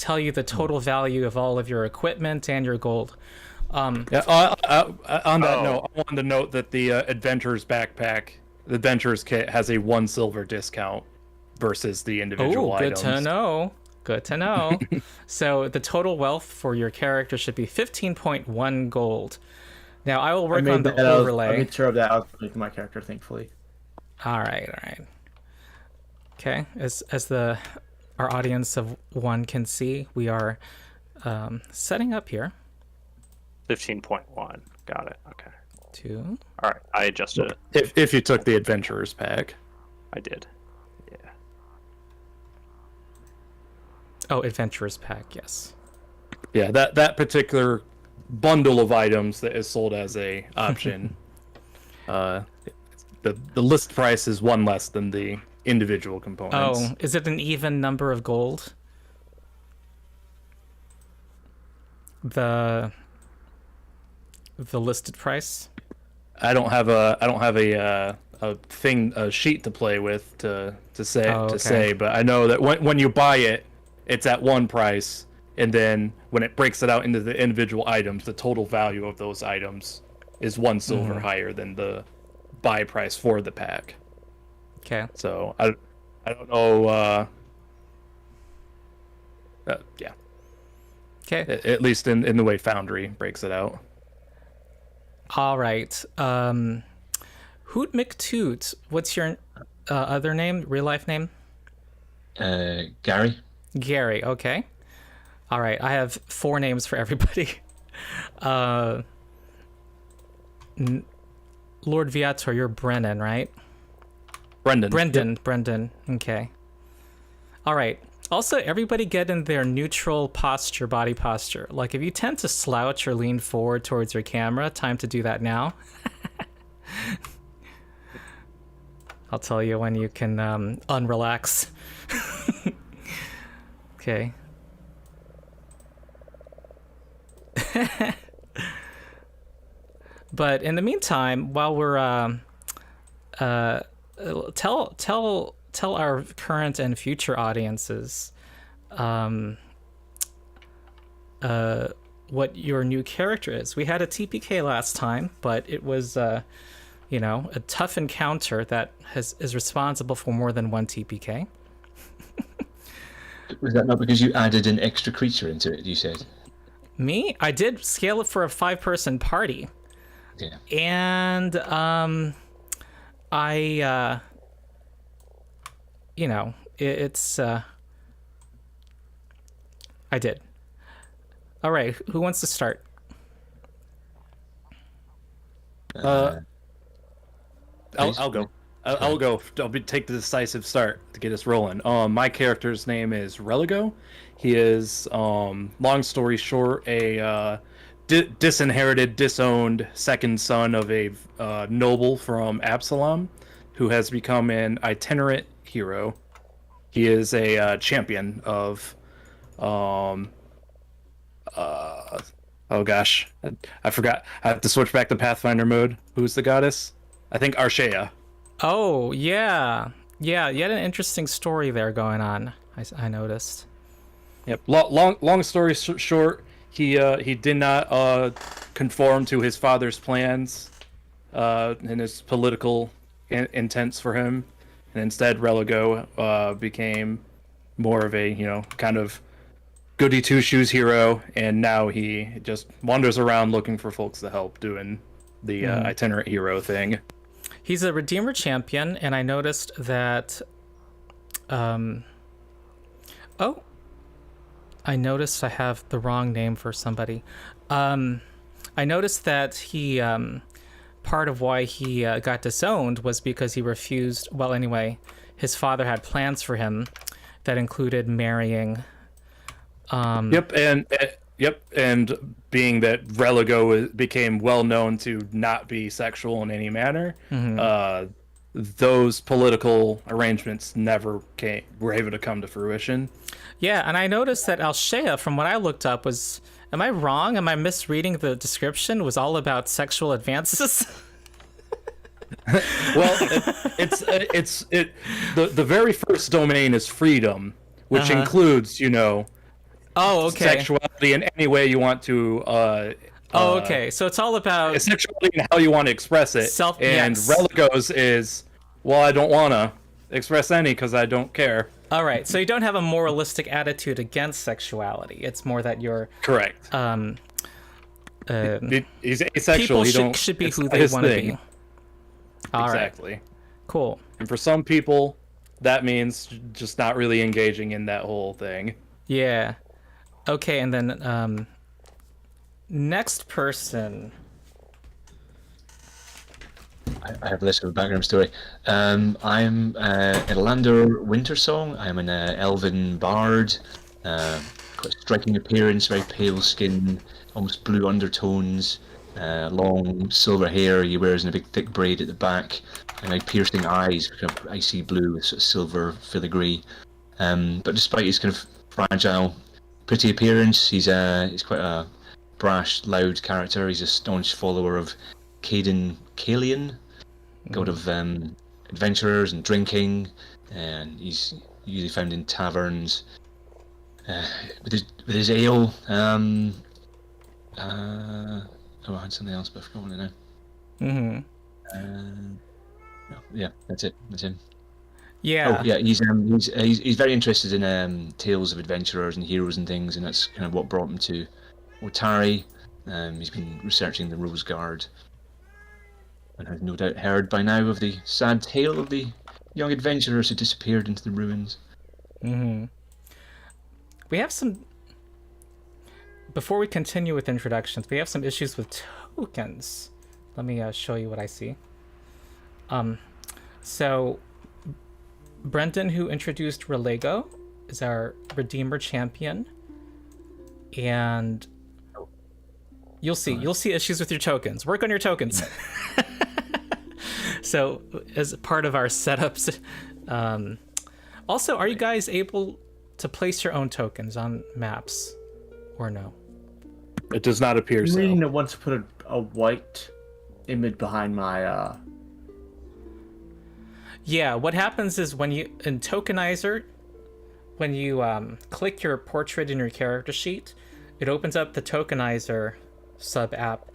tell you the total value of all of your equipment and your gold. Yeah, on that note, I wanted to note that the Adventurer's backpack, the Adventurer's kit, has a 1 silver discount versus the individual good items. to know. Good to know. So the total wealth for your character should be 15.1 gold. Now I will work on the overlay. I made sure of that. I was making my character, thankfully. All right. Okay, as our audience of one can see, we are setting up here. 15.1. Got it. Okay. 2. All right. I adjusted it. If you took the Adventurer's pack. I did. Yeah. Oh, Adventurer's pack, yes. Yeah, that particular bundle of items that is sold as a option. The list price is 1 less than the individual components. Oh, is it an even number of gold? The listed price? I don't have a sheet to play with to say, but I know that when you buy it, it's at one price, and then when it breaks it out into the individual items, the total value of those items is 1 silver higher than the buy price for the pack. Okay. So I don't know. Yeah. Okay. At least in the way Foundry breaks it out. All right. Hoot McToot, what's your other name, real life name? Gary. Gary, okay. All right, I have 4 names for everybody. Lord Viator, you're Brennan, right? Brendan. Brendan, okay. All right. Also, everybody get in their neutral posture, body posture. Like, if you tend to slouch or lean forward towards your camera, time to do that now. I'll tell you when you can unrelax. Okay. But in the meantime, while we're tell our current and future audiences what your new character is. We had a TPK last time, but it was a tough encounter that is responsible for more than 1 TPK. Was that not because you added an extra creature into it, you said? Me? I did scale it for a 5-person party. Yeah. And it's I did. All right, who wants to start? I'll go. I'll go. Take the decisive start to get us rolling. My character's name is Religo. He is, long story short, a disinherited, disowned second son of a noble from Absalom, who has become an itinerant hero. He is a champion of, oh gosh, I forgot. I have to switch back to Pathfinder mode. Who's the goddess? I think Arshea. Oh, yeah. Yeah, you had an interesting story there going on, I noticed. Yep. Long story short, he did not conform to his father's plans and his political intents for him, and instead Religo became more of a, kind of goody two-shoes hero, and now he just wanders around looking for folks to help doing the itinerant hero thing. He's a Redeemer champion, and I noticed that... I noticed I have the wrong name for somebody. I noticed that he... part of why he got disowned was because he refused... Well, anyway, his father had plans for him that included marrying... And being that Religo became well known to not be sexual in any manner, those political arrangements never were able to come to fruition. Yeah, and I noticed that Alshea, from what I looked up, was... Am I wrong? Am I misreading the description? Was all about sexual advances? Well, the very first domain is freedom, which includes, Oh, okay. sexuality in any way you want to. Oh, okay. So it's all about Sexuality and how you want to express it. And Yes. Religos is, well, I don't want to express any because I don't care. All right. So you don't have a moralistic attitude against sexuality. It's more that you're Correct. He's asexual. people should be who they want to be. All right. Exactly. Cool. And for some people, that means just not really engaging in that whole thing. Yeah. Okay, and then next person. I have less of a background story. I'm Erlander Wintersong. I'm an elven bard. Quite striking appearance, very pale skin, almost blue undertones, long silver hair he wears in a big thick braid at the back, and like piercing eyes, kind of icy blue with sort of silver filigree. But despite his kind of fragile, pretty appearance, he's quite a brash, loud character. He's a staunch follower of Caden Kalian, god of adventurers and drinking, and he's usually found in taverns with his ale. Oh, I had something else, but I've forgotten it now. No, yeah, that's it. That's him. Yeah. Oh, yeah, he's very interested in tales of adventurers and heroes and things, and that's kind of what brought him to Otari. He's been researching the Rose Guard, and has no doubt heard by now of the sad tale of the young adventurers who disappeared into the ruins. We have some. Before we continue with introductions, we have some issues with tokens. Let me show you what I see. So Brendan, who introduced Relego, is our Redeemer champion, and you'll see issues with your tokens. Work on your tokens. So, as part of our setups, also, are you guys able to place your own tokens on maps, or no? It does not appear I'm so. reading that once put a white image behind my Yeah, what happens is when you in Tokenizer, when you click your portrait in your character sheet, it opens up the Tokenizer sub app.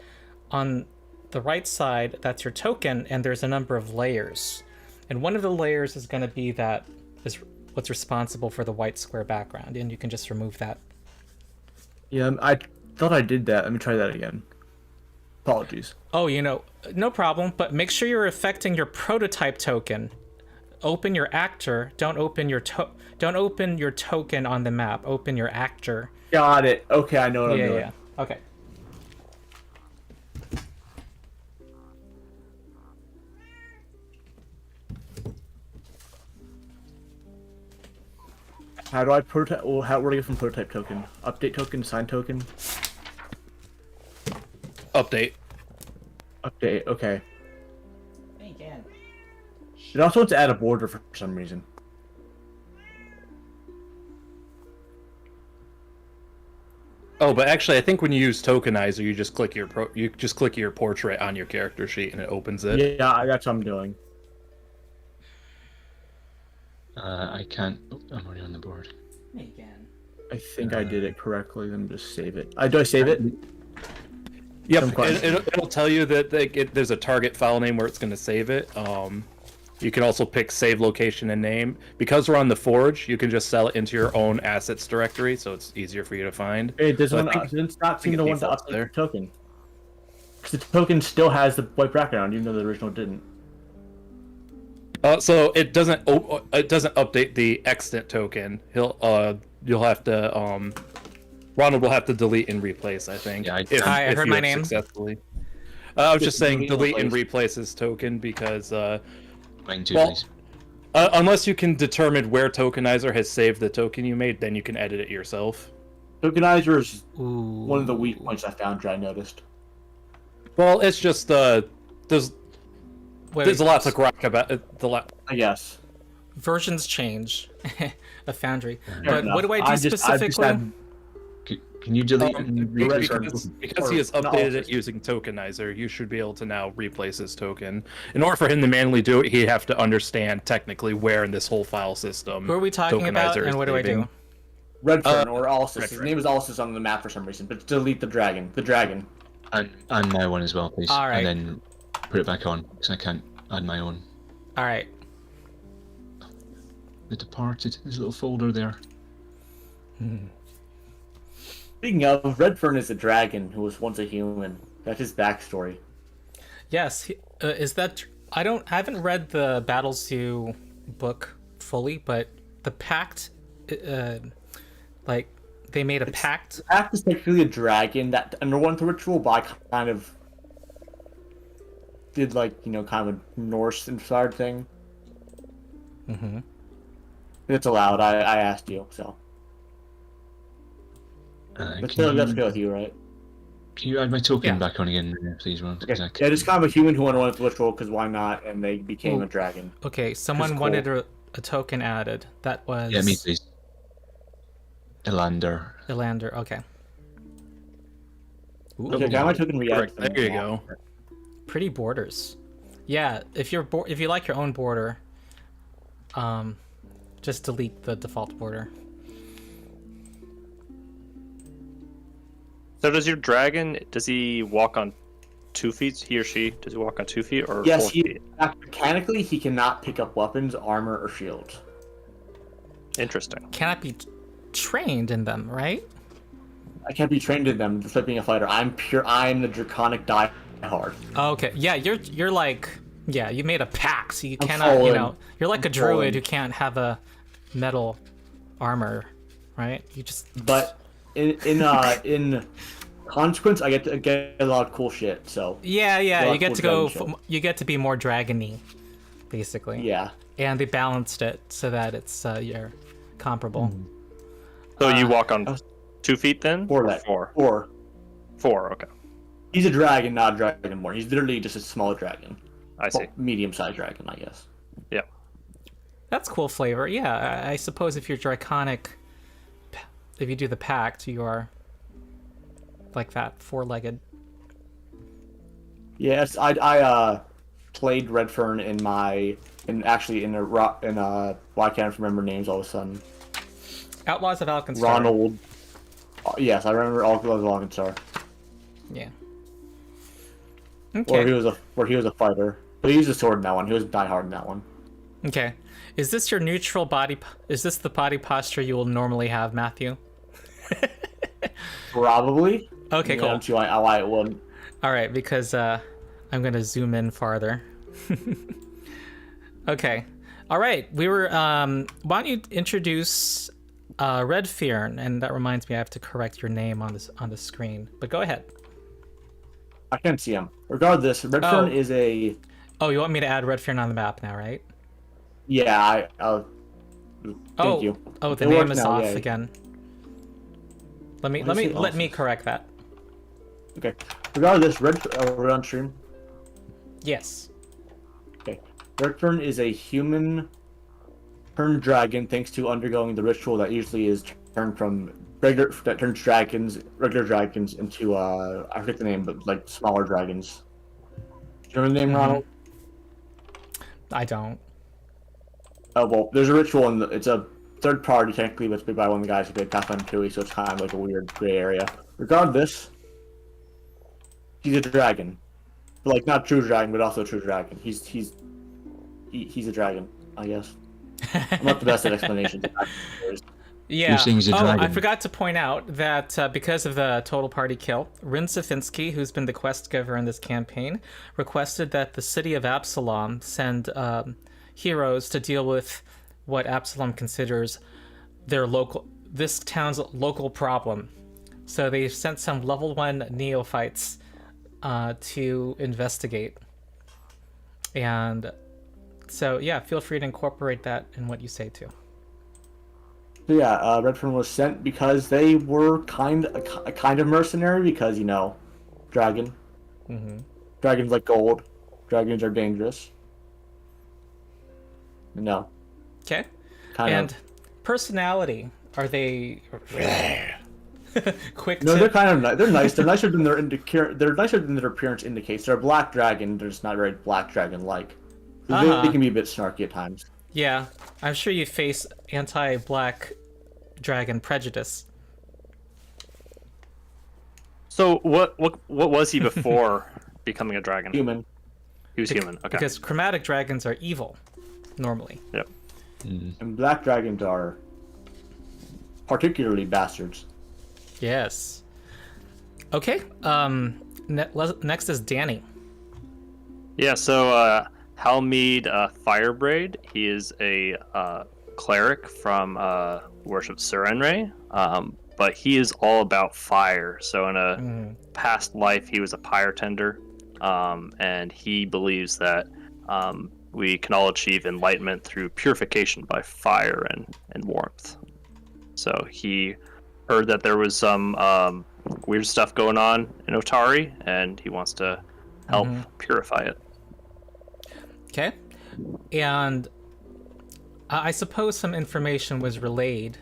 On the right side, that's your token, and there's a number of layers. And one of the layers is going to be that is what's responsible for the white square background, and you can just remove that. Yeah, I thought I did that. Let me try that again. Apologies. Oh, no problem, but make sure you're affecting your prototype token. Open your actor, don't open your token on the map. Open your actor. Got it. Okay, I know what I'm doing. Yeah. Okay. How do I prototype? Well, where do I get from prototype token? Update token, sign token, Update. update. Okay. It also wants to add a border for some reason. Oh, but actually, I think when you use Tokenizer, you just click your portrait on your character sheet, and it opens it. Yeah, that's what I'm doing. I can't. Oh, I'm already on the board. I think I did it correctly. Let me just save it. Do I save it? Yep, it'll tell you that there's a target file name where it's going to save it. You can also pick save location and name. Because we're on the Forge, you can just sell it into your own assets directory, so it's easier for you to find. It doesn't. It's not seem to want to update the token. Because the token still has the white background, even though the original didn't. So it doesn't update the extant token. You'll have to Ronald will have to delete and replace, I think. Yeah, Hi, I heard my name. Successfully. I was just saying delete and replace his token because Mine too, please. unless you can determine where Tokenizer has saved the token you made, then you can edit it yourself. Tokenizer is one of the weak points I found. I noticed. Well, it's just there's a lot to crack about it. I guess. Versions change. A Foundry. Fair But enough. what do I do I just specifically? had- Can you delete and replace Because he has updated it using Tokenizer, you should be able to now replace his token. In order for him to manually do it, he'd have to understand technically where in this whole file system Who are we talking about, Tokenizer is and what do I do? saving. Redfern or Alcis. His Redfern. name is Alcis on the map for some reason, but delete the dragon. The dragon. And my one as well, please. All right. And then put it back on, because I can't add my own. All right. The Departed, there's a little folder there. Speaking of, Redfern is a dragon who was once a human. That's his backstory. Yes. Is that? I haven't read the Battle Zoo book fully, but the pact, like they made a pact. The pact is technically a dragon that underwent the ritual, but I kind of did kind of a Norse inspired thing. Mm-hmm. It's allowed. I asked you, so. But still, let's go with you, right? Can you add my token Yeah. back on again, please, Ron? Okay. Yeah, just kind of a human who underwent the ritual, because why not? And they became Ooh. a dragon. Okay, someone cool. wanted a token added. That was Yeah, me please. Elander. Elander. Okay. Ooh, Okay, got my token re-added. There you go. pretty borders. Yeah, if you like your own border, just delete the default border. So does your dragon? Does he walk on 2 feet? He or she? Does he walk on 2 feet or Yes, 4 feet? mechanically he cannot pick up weapons, armor, or shields. Interesting. Cannot be trained in them, right? I can't be trained in them despite being a fighter. I'm the draconic diehard. Oh, okay. Yeah, you're like, yeah, you made a pact, so you I'm cannot, fallen. you're like a I'm druid fallen. who can't have a metal armor, right? You just But in consequence, I get to get a lot of cool shit. So yeah, lot you get of to cool go, dragon shit. you get to be more dragony, basically. yeah, And they balanced it so that it's you're comparable. So you walk on 2 feet then? Four Or that. 4? or 4. Okay. he's a dragon, not a dragonborn. He's literally just a small dragon, I see. medium-sized dragon, I guess. Yeah. That's cool flavor. Yeah, I suppose if you're draconic, if you do the pact, you are like that, four-legged. Yes, I played Redfern in a well, I can't remember names all of a sudden. Outlaws of Alkenstar. Ronald. Yes, I remember all of Alkenstar. Yeah. Where Okay. he was a fighter, but he used a sword in that one. He was diehard in that one. Okay. Is this your neutral body? Is this the body posture you will normally have, Matthew? Probably. Okay, You cool. know, why it wouldn't. All right, because I'm gonna zoom in farther. Okay. All right. We were. Why don't you introduce Redfern? And that reminds me, I have to correct your name on the screen. But go ahead. I can't see him. Regardless, Redfern Oh. is a. Oh, you want me to add Redfern on the map now, right? Yeah, thank you. Oh, the It name works is now, off yeah. again. Let Why is it me off? correct that. Okay. Regardless, we're on stream. Yes. Okay. Redfern is a human turned dragon thanks to undergoing the ritual that usually is turned from regular dragons into I forget the name, but like smaller dragons. Do you remember the name, Ronald? I don't. Oh well, there's a ritual and it's a third party technically, but it's made by one of the guys who played Pathfinder 2, so it's kind of like a weird gray area. Regardless, he's a dragon, but like not true dragon, but also a true dragon. He's a dragon, I guess. I'm not the best at explanations. Yeah. You're saying he's a I dragon. forgot to point out that because of the total party kill, Rin Safinsky, who's been the quest giver in this campaign, requested that the city of Absalom send heroes to deal with what Absalom considers this town's local problem. So they sent some level 1 neophytes to investigate. And so, yeah, feel free to incorporate that in what you say too. So yeah, Redfern was sent because they were kind of mercenary because dragon. Mm-hmm. Dragons like gold. Dragons are dangerous. No, Okay. kind And of. personality, are they quick No, to... they're kind of nice. They're nice. They're nicer than they're nicer than their appearance indicates. They're a black dragon. They're just not very black dragon like. Uh-huh. They can be a bit snarky at times. Yeah, I'm sure you face anti-black dragon prejudice. So what was he before becoming a dragon? Human. He was human. Okay. Because chromatic dragons are evil, normally. Yep. And black dragons are particularly bastards. Yes. Okay. Next is Danny. Yeah. So Halmead Firebraid. He is a cleric from worship Surenray. But he is all about fire. So in a past life, he was a pyre tender, and he believes that we can all achieve enlightenment through purification by fire and warmth. So he heard that there was some weird stuff going on in Otari, and he wants to help purify it. Okay. And I suppose some information was relayed,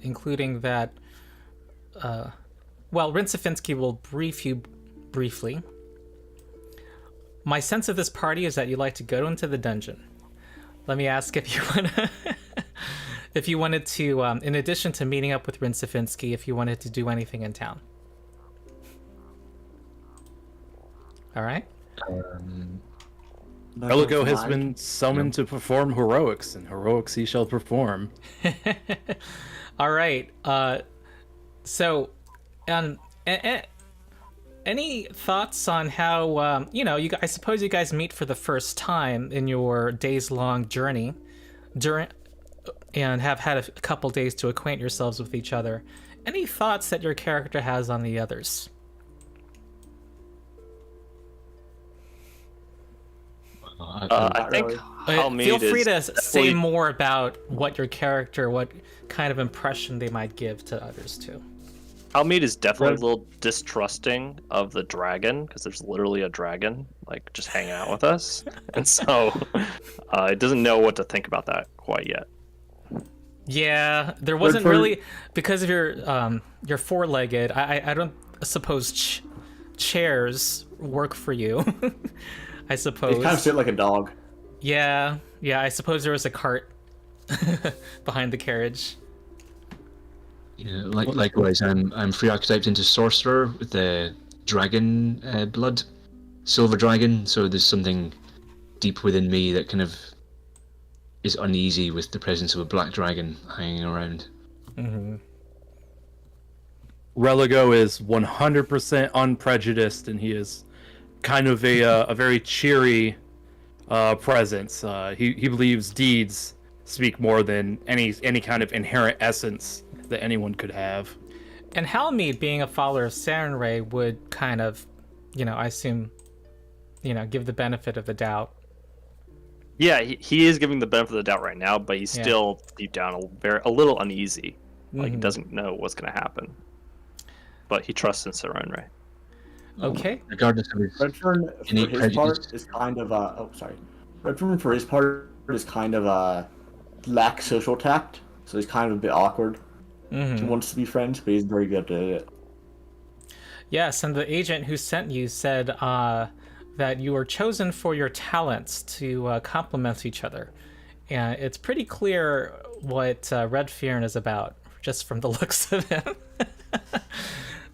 including that Rinsafinsky will brief you briefly. My sense of this party is that you like to go into the dungeon. Let me ask if you wanted to, in addition to meeting up with Rinsafinsky, if you wanted to do anything in town. All right. Religo has been summoned to perform heroics, and heroics he shall perform. All right. So, any thoughts on how I suppose you guys meet for the first time in your days-long journey, and have had a couple days to acquaint yourselves with each other. Any thoughts that your character has on the others? I think Halmead Feel free to is say definitely- more about what your character, what kind of impression they might give to others too. Halmead is definitely a little distrusting of the dragon, because there's literally a dragon like just hanging out with us, and so it doesn't know what to think about that quite yet. Yeah, there wasn't really, because of your four-legged. I don't suppose chairs work for you. I suppose. They kind of sit like a dog. Yeah. I suppose there was a cart behind the carriage. Yeah, likewise, I'm free archetyped into sorcerer with the dragon blood, silver dragon. So there's something deep within me that kind of is uneasy with the presence of a black dragon hanging around. Mm-hmm. Religo is 100% unprejudiced, and he is kind of a very cheery presence. He believes deeds speak more than any kind of inherent essence that anyone could have. And Halmead, being a follower of Sarenrae, would kind of, I assume, give the benefit of the doubt. Yeah, he is giving the benefit of the doubt right now, but he's still deep down a little uneasy. Like he doesn't know what's going to happen, but he trusts in Sarenrae. Okay. Regardless of his Redfern, for innate his prejudice. part, is kind of Redfern, for his part, is kind of lacks social tact, so he's kind of a bit awkward. He wants to be friends, but he's very good at it. Yes, and the agent who sent you said that you were chosen for your talents to complement each other. And it's pretty clear what Redfern is about, just from the looks of him.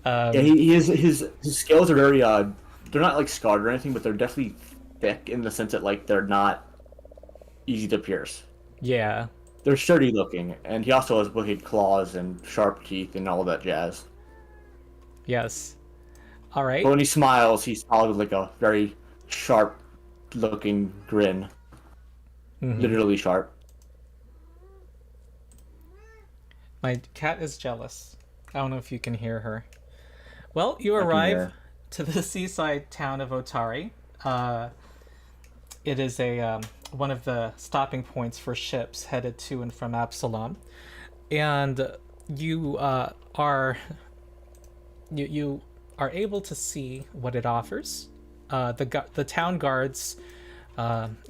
Yeah, he is, his skills are very, they're not like scarred or anything, but they're definitely thick in the sense that like they're not easy to pierce. Yeah. They're sturdy looking, and he also has wicked claws and sharp teeth and all that jazz. Yes. All right. But when he smiles with like a very sharp looking grin. Literally sharp. My cat is jealous. I don't know if you can hear her. Well, you arrive to the seaside town of Otari. It is one of the stopping points for ships headed to and from Absalom, and you are able to see what it offers. The town guards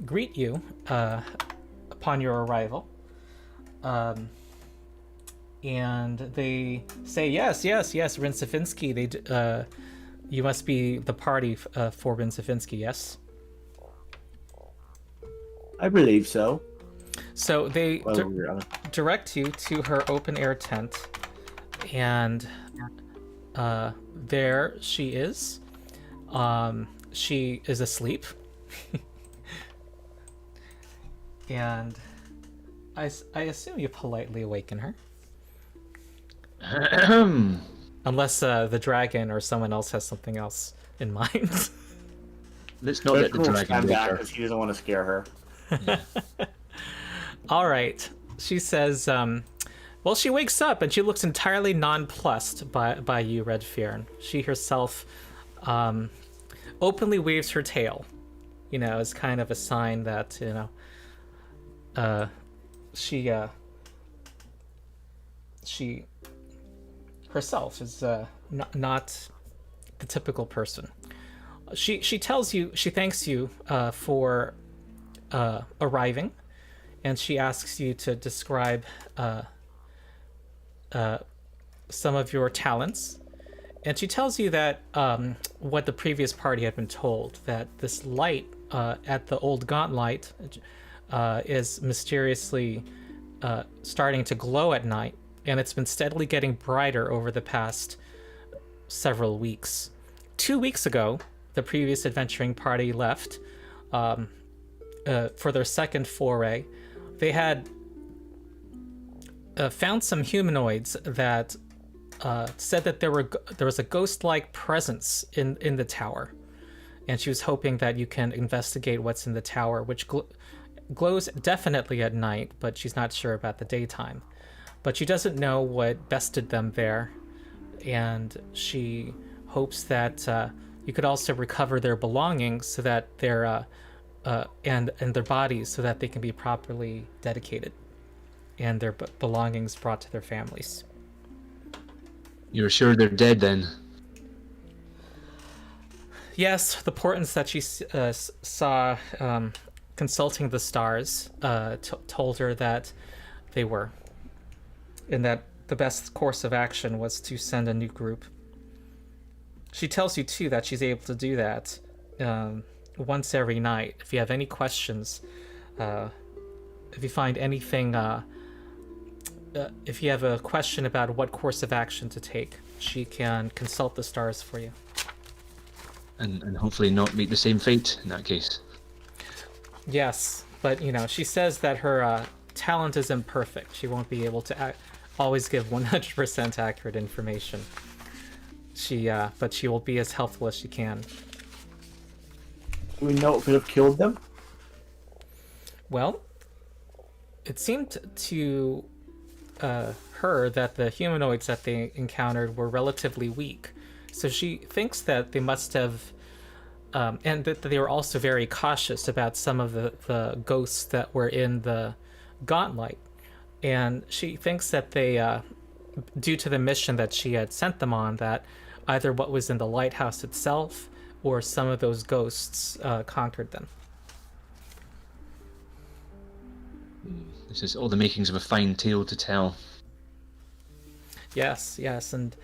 greet you upon your arrival, and they say, yes, Rinsafinsky. You must be the party for Rinsafinsky, yes? I believe so. So they Well, we're direct you to her open air tent, and there she is. She is asleep. And I assume you politely awaken her. Unless the dragon or someone else has something else in mind. Let's not let the dragon stand wake back her. because he doesn't want to scare her. Yeah. All right. She says, well, she wakes up and she looks entirely nonplussed by you, Red Fearn. She herself openly waves her tail, as kind of a sign that, she herself is not the typical person. She thanks you for arriving, and she asks you to describe some of your talents. And she tells you that what the previous party had been told, that this light at the old Gauntlet is mysteriously starting to glow at night, and it's been steadily getting brighter over the past several weeks. 2 weeks ago, the previous adventuring party left for their second foray. They had found some humanoids that said that there was a ghost-like presence in the tower, and she was hoping that you can investigate what's in the tower, which glows definitely at night, but she's not sure about the daytime. But she doesn't know what bested them there, and she hopes that you could also recover their belongings so that they're and their bodies so that they can be properly dedicated, and their belongings brought to their families. You're sure they're dead then? Yes, the portents that she saw consulting the stars told her that they were, and that the best course of action was to send a new group. She tells you too that she's able to do that once every night. If you have any questions, if you find anything, if you have a question about what course of action to take, she can consult the stars for you. And hopefully not meet the same fate in that case. Yes, but she says that her talent is imperfect. She won't be able to always give 100% accurate information. But she will be as helpful as she can. Do we know what could have killed them? Well, it seemed to her that the humanoids that they encountered were relatively weak. So she thinks that they must have, and that they were also very cautious about some of the ghosts that were in the Gauntlet. And she thinks that they, due to the mission that she had sent them on, that either what was in the lighthouse itself or some of those ghosts conquered them. This is all the makings of a fine tale to tell. Yes, and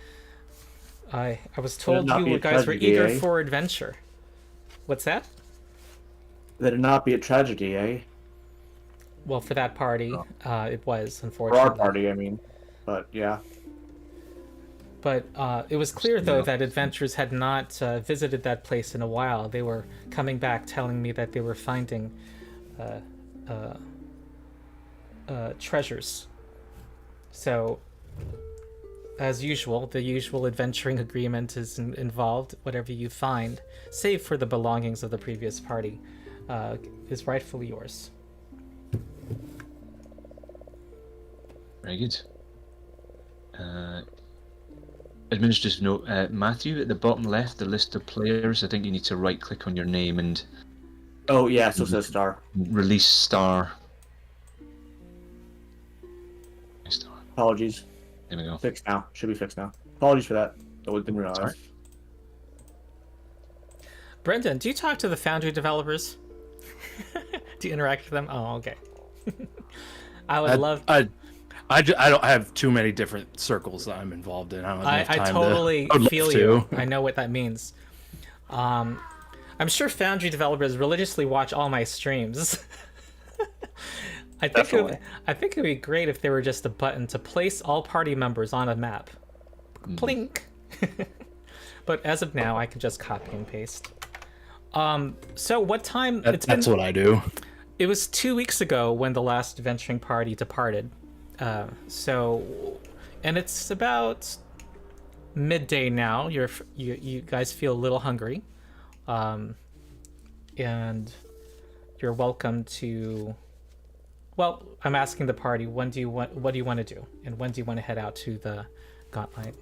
I was told not be you a guys were tragedy, eager eh? for adventure. What's that? That it not be a tragedy, eh? Well, for that party, it was, For unfortunately. our party, I mean. But yeah. But it was clear, though, that adventurers had not visited that place in a while. They were coming back telling me that they were finding treasures. So, as usual, the usual adventuring agreement is involved. Whatever you find, save for the belongings of the previous party, is rightfully yours. Very good. Administrative note, Matthew, at the bottom left, the list of players, I think you need to right-click on your name and Oh, yeah, so it says star. release star. Star. Apologies. There we go. Fixed now. Should be fixed now. Apologies for that. I didn't realize. Sorry. Brendan, do you talk to the Foundry developers? Do you interact with them? Oh, okay. I would love. I don't have too many different circles that I'm involved in. I don't have enough I time totally I would love feel to. you. I know what that means. I'm sure Foundry developers religiously watch all my streams. Definitely. I think it would be great if there were just a button to place all party members on a map. Plink. But as of now, I can just copy and paste. So what time? That's what I do. It was 2 weeks ago when the last adventuring party departed. And it's about midday now. You guys feel a little hungry, and you're welcome to. Well, I'm asking the party. What do you want to do, and when do you want to head out to the Gauntlet?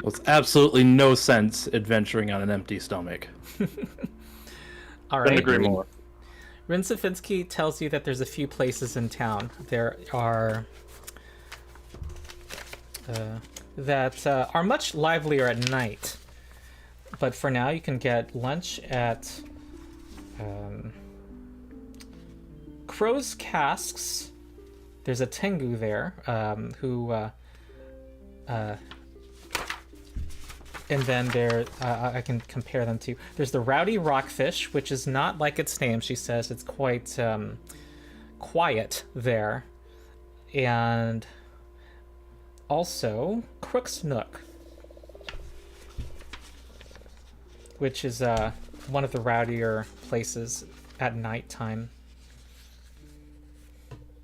Well, it's absolutely no sense adventuring on an empty stomach. All Couldn't right. agree more. Rin Safinsky tells you that there's a few places in town. There are that are much livelier at night. But for now, you can get lunch at Crow's Casks. There's a Tengu there who... and then there, I can compare them to. There's the Rowdy Rockfish, which is not like its name. She says it's quite quiet there. And also Crook's Nook, which is one of the rowdier places at nighttime.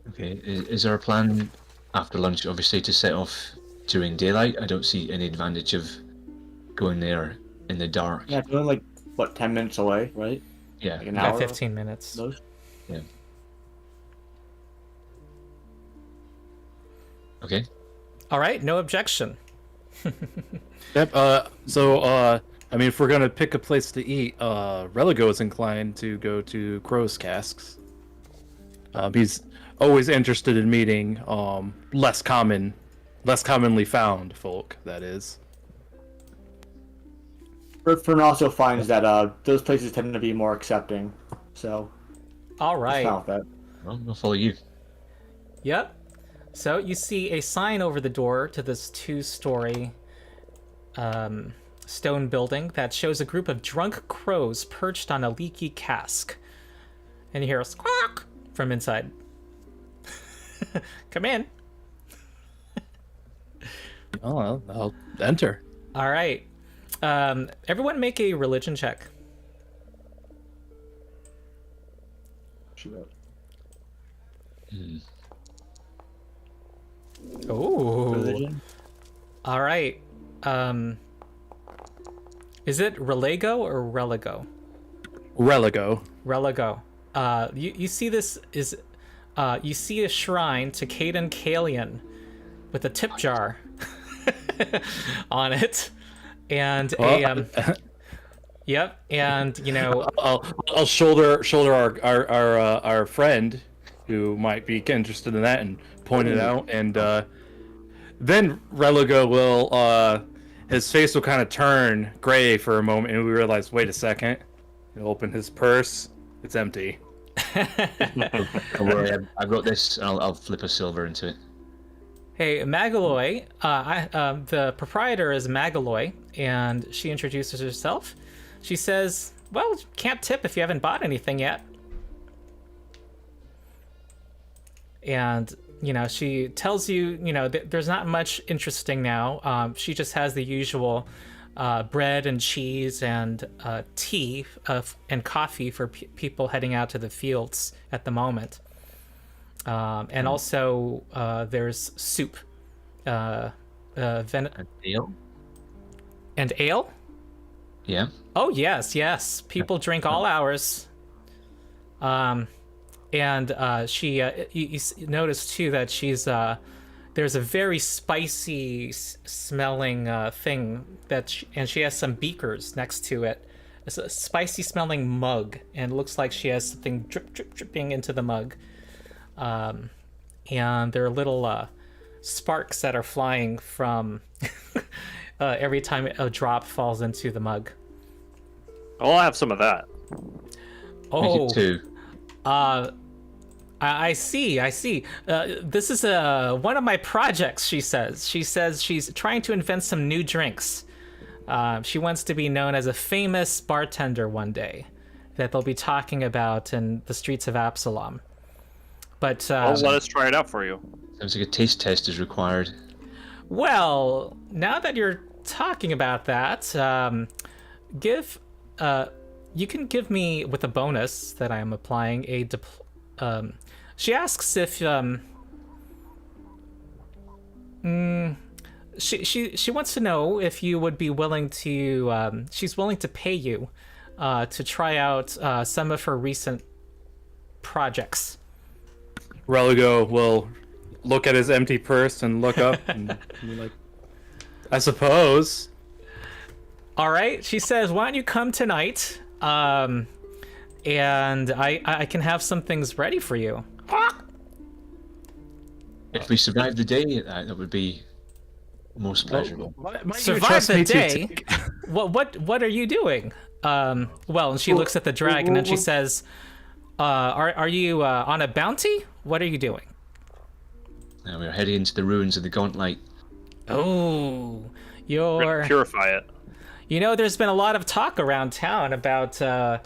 Okay, is there a plan after lunch, obviously, to set off during daylight? I don't see any advantage of going there in the dark. Yeah, it's only like, what, 10 minutes away, right? Yeah. Like an About hour? 15 minutes. Those? Yeah. Okay. All right, no objection. Yep. So, I mean, if we're gonna pick a place to eat, Religo is inclined to go to Crow's Casks. He's always interested in meeting less commonly found folk. That is. Fern also finds that those places tend to be more accepting, so All just right. fine with that. Well, I'll follow you. Yep. So you see a sign over the door to this 2-story stone building that shows a group of drunk crows perched on a leaky cask. And you hear a squawk from inside. Come in. Oh, I'll enter. All right. Everyone make a religion check. Oh. Religion? All right. Is it Relego or Religo? Religo. Religo. You see this is you see a shrine to Caden Kalian with a tip jar on it, and yep, and you know I'll shoulder our friend who might be interested in that and point it out, and then Religo will his face will kind of turn gray for a moment, and we realize, wait a second. He'll open his purse. It's empty. Don't worry, I've got this. And I'll flip a silver into it. Hey, Magaloy, the proprietor is Magaloy, and she introduces herself. She says, well, can't tip if you haven't bought anything yet. And, you know, she tells you, you know, there's not much interesting now. She just has the usual bread and cheese and tea and coffee for people heading out to the fields at the moment. And also there's soup. And ale? And ale? Yeah. Oh, yes. People drink all hours. And she, you notice too that she's, there's a very spicy smelling thing and she has some beakers next to it. It's a spicy smelling mug, and it looks like she has something dripping into the mug. And there are little sparks that are flying from every time a drop falls into the mug. Oh, I'll have some of that. Oh, Make it 2. I see. This is one of my projects, she says. She says she's trying to invent some new drinks. She wants to be known as a famous bartender one day that they'll be talking about in the streets of Absalom. But Well, let us try it out for you. Sounds like a taste test is required. well, now that you're talking about that, give you can give me with a bonus that I am applying a she asks if she wants to know if you would be willing to she's willing to pay you to try out some of her recent projects. Religo will look at his empty purse and look up and be like, I suppose. All right, she says, why don't you come tonight, and I can have some things ready for you. If we survive the day, that would be most pleasurable. Might you Survive trust the me to day? take- What are you doing? Well, and she looks at the dragon and she says, are you on a bounty? What are you doing? We're heading into the ruins of the Gauntlet. Oh, you're... Purify it. You know, there's been a lot of talk around town about that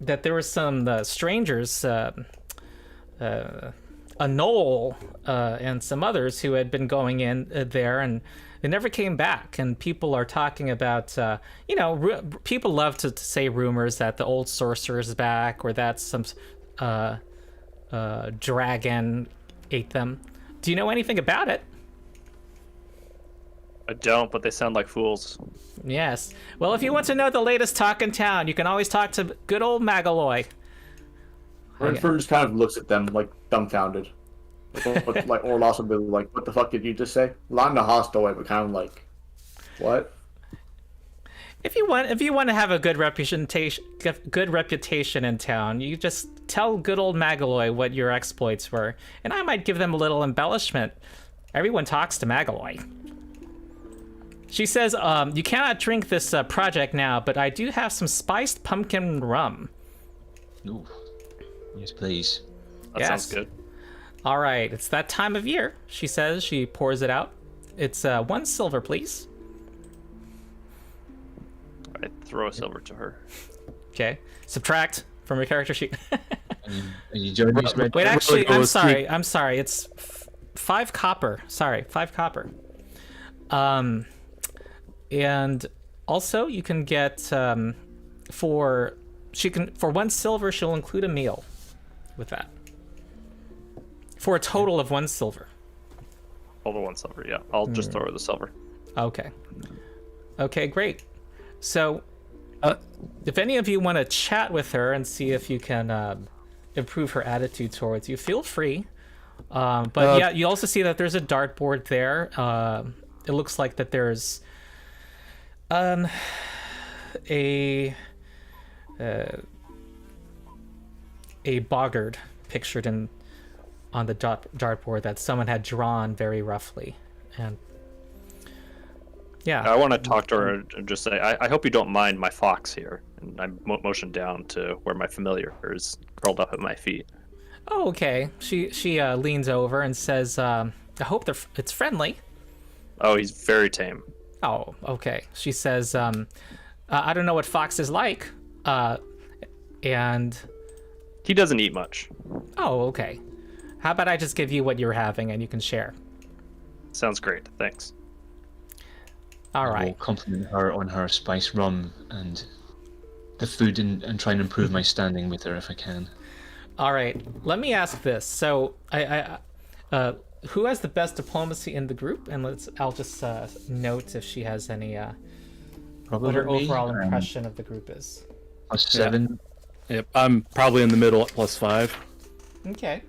there were some strangers, a knoll, and some others who had been going in there, and they never came back. And people are talking about, people love to say rumors that the old sorcerer's back, or that some dragon ate them. Do you know anything about it? I don't, but they sound like fools. Yes. Well, if you want to know the latest talk in town, you can always talk to good old Magaloy. Renfern just kind of looks at them like dumbfounded. Like or also be like, what the fuck did you just say? Not in a hostile way, but kind of like, what? If you want to have a good reputation in town, you just tell good old Magaloy what your exploits were, and I might give them a little embellishment. Everyone talks to Magaloy. She says, you cannot drink this project now, but I do have some spiced pumpkin rum. Ooh. Yes, please. That sounds good. All right, it's that time of year, she says. She pours it out. It's 1 silver, please. I throw a silver to her. Okay. Subtract from your character sheet. Are you joining us, Red? Wait, actually, I'm goes sorry. I'm sorry. It's 5 copper. Sorry, 5 copper. And also you can get for 1 silver, she'll include a meal with that. For a total of 1 silver. All the 1 silver, yeah. I'll just throw her the silver. Okay. Okay, great. So, if any of you want to chat with her and see if you can improve her attitude towards you, feel free. But yeah, you also see that there's a dartboard there. It looks like that there's a boggard pictured on the dartboard that someone had drawn very roughly, and yeah. I want to talk to her and just say, I hope you don't mind my fox here. And I motion down to where my familiar is curled up at my feet. Oh, okay. She leans over and says, I hope it's friendly. Oh, he's very tame. Oh, okay. She says, I don't know what Fox is like. And... He doesn't eat much. Oh, okay. How about I just give you what you're having and you can share? Sounds great. Thanks. All I will right. compliment her on her spiced rum and the food and try and improve my standing with her if I can. All right. Let me ask this. So, who has the best diplomacy in the group? And I'll just note if she has any, Probably what her me. overall impression of the group is. +7. Yep, I'm probably in the middle at +5. Okay.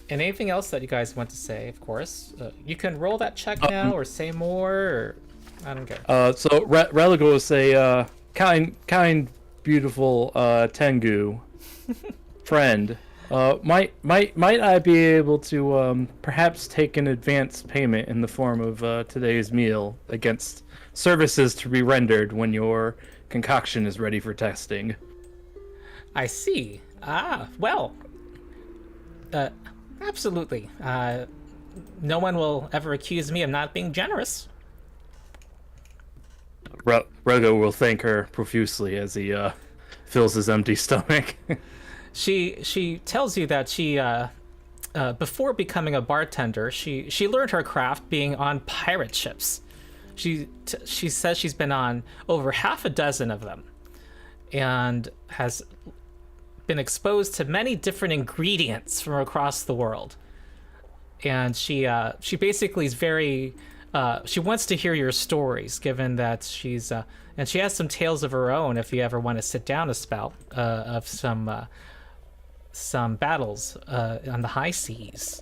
And anything else that you guys want to say, of course. You can roll that check now or say more, or I don't care. So Religo will say, kind, beautiful Tengu friend. Might I be able to perhaps take an advance payment in the form of today's meal against services to be rendered when your concoction is ready for testing? I see. Well. Absolutely. No one will ever accuse me of not being generous. Rego will thank her profusely as he fills his empty stomach. She tells you that she before becoming a bartender, she learned her craft being on pirate ships. She says she's been on over half a dozen of them, and has been exposed to many different ingredients from across the world. And she basically is very she wants to hear your stories, given that she's and she has some tales of her own if you ever want to sit down a spell of some battles on the high seas.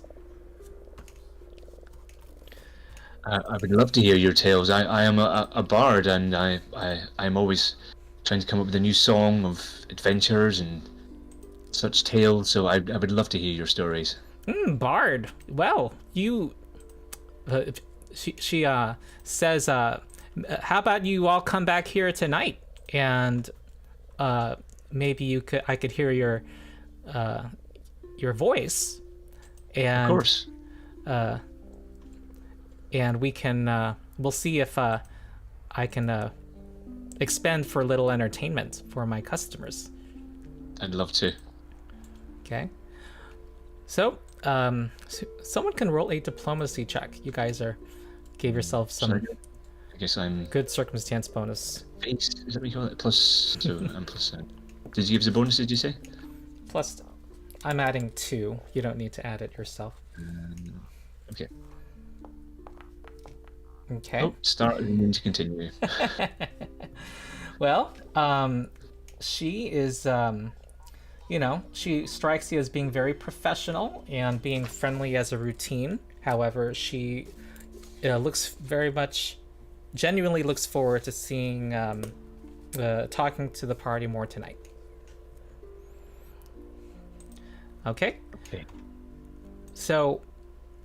I would love to hear your tales. I am a bard, and I'm always trying to come up with a new song of adventures and such tales. So I would love to hear your stories. Bard. Well, you. She says, "How about you all come back here tonight, and maybe I could hear your voice, and Of course. and we'll see if I can expend for a little entertainment for my customers." I'd love to. Okay. So, someone can roll a diplomacy check. You guys gave yourself some I guess I'm good circumstance bonus. face. Is that what you call it? Plus 2 and plus. Did you give us a bonus? Did you say? Plus, I'm adding 2. You don't need to add it yourself. Okay. Okay. Oh, start and then to continue. Well, she is, she strikes you as being very professional and being friendly as a routine. However, she looks very much, genuinely looks forward to seeing, talking to the party more tonight. Okay. Okay. So,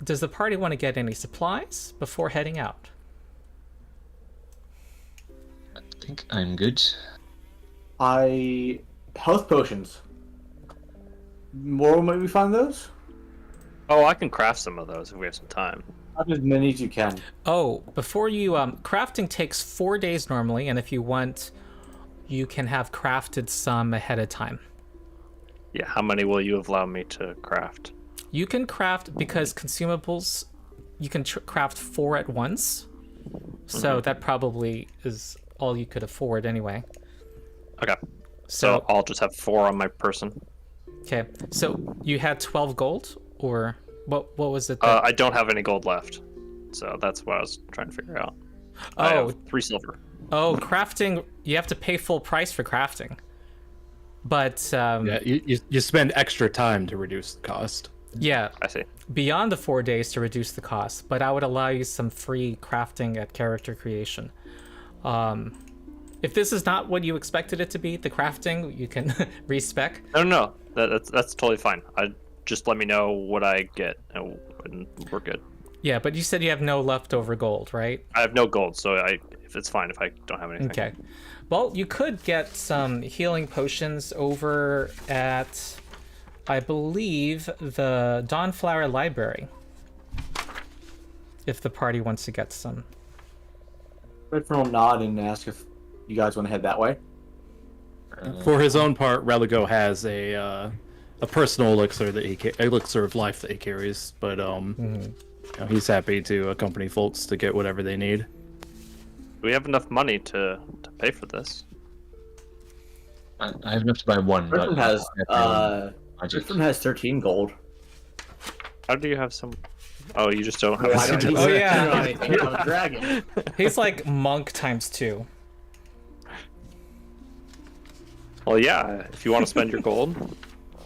does the party want to get any supplies before heading out? I think I'm good. Health potions. Where might we find those? Oh, I can craft some of those if we have some time. Not as many as you can. Oh, before you, crafting takes 4 days normally, and if you want, you can have crafted some ahead of time. Yeah, how many will you allow me to craft? You can craft, because consumables, you can craft 4 at once. So that probably is all you could afford anyway. Okay. So I'll just have 4 on my person. Okay. So you had 12 gold, or what was it? I don't have any gold left. So that's what I was trying to figure out. I have 3 silver. Oh, crafting, you have to pay full price for crafting. But Yeah, you spend extra time to reduce the cost. yeah, I see. beyond the 4 days to reduce the cost, but I would allow you some free crafting at character creation. If this is not what you expected it to be, the crafting, you can respec. No. That's totally fine. Just let me know what I get, and we're good. Yeah, but you said you have no leftover gold, right? I have no gold, so if it's fine if I don't have anything. Okay. Well, you could get some healing potions over at, I believe, the Dawnflower Library, if the party wants to get some. Redfern will nod and ask if you guys want to head that way. For his own part, Religo has a personal elixir that elixir of life that he carries, but he's happy to accompany folks to get whatever they need. We have enough money to pay for this. I have enough to buy one. Redfern but has 13 gold. How do you have some? Oh, you just don't have. I don't Oh, yeah. You're on a dragon. He's like monk times 2. Well, yeah. If you want to spend your gold.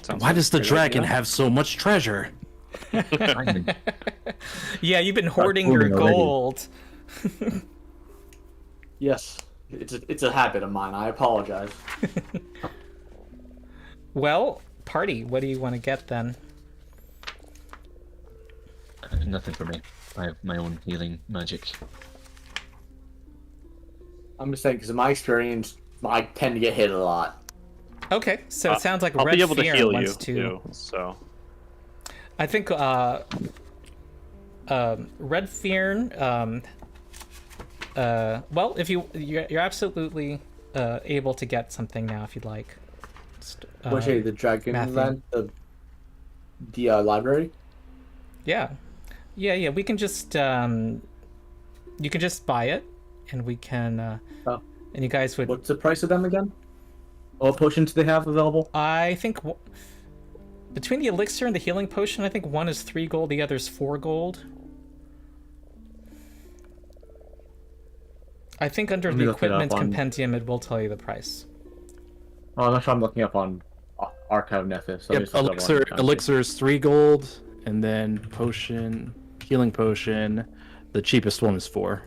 Sounds Why like does a the great dragon idea. have so much treasure? Yeah, you've been hoarding your hoarding already. gold. Yes, it's a habit of mine. I apologize. Well, party, what do you want to get then? Nothing for me. I have my own healing magic. I'm just saying, because in my experience, I tend to get hit a lot. Okay, so it sounds like I'll Red be able to Fear heal you wants to. too. So I think Red Fear Well, if you're absolutely able to get something now if you'd like. Which the dragon Matthew. land, the library. Yeah. We can just you can just buy it, and we can. Oh. And you guys would. What's the price of them again? What potions do they have available? I think between the elixir and the healing potion, I think one is 3 gold, the other's 4 gold. I think under the equipment compendium, it will tell you the price. Oh, that's what I'm looking up on Archive Nethys. So Yep, elixir is 3 gold, and then healing potion, the cheapest one is 4.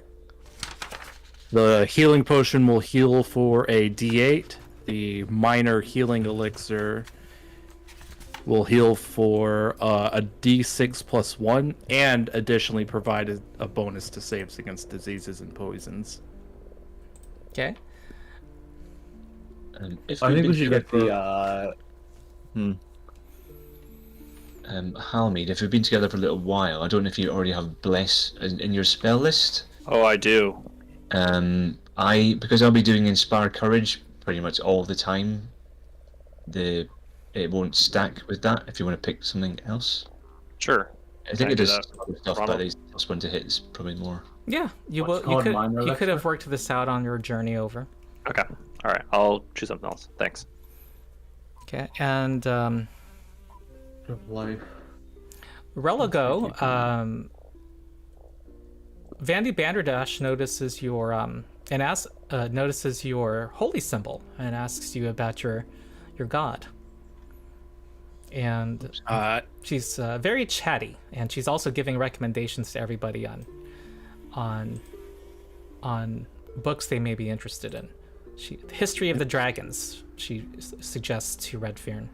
The healing potion will heal for a D8. The minor healing elixir will heal for a D6 plus 1, and additionally provide a bonus to saves against diseases and poisons. Okay. If I think we been should get together the. Halmead, if we've been together for a little while, I don't know if you already have Bless in your spell list. Oh, I do. Because I'll be doing Inspire Courage pretty much all the time. It won't stack with that if you want to pick something else. Sure. I think I it do does that? other stuff, but the first one to hit is probably more. Yeah, you could have worked this out on your journey over. Okay. All right. I'll choose something else. Thanks. Okay, and Life. Religo, Vandy Banderdash notices your notices your holy symbol and asks you about your god. And she's very chatty, and she's also giving recommendations to everybody on books they may be interested in. The History of the Dragons, she suggests to Redfern.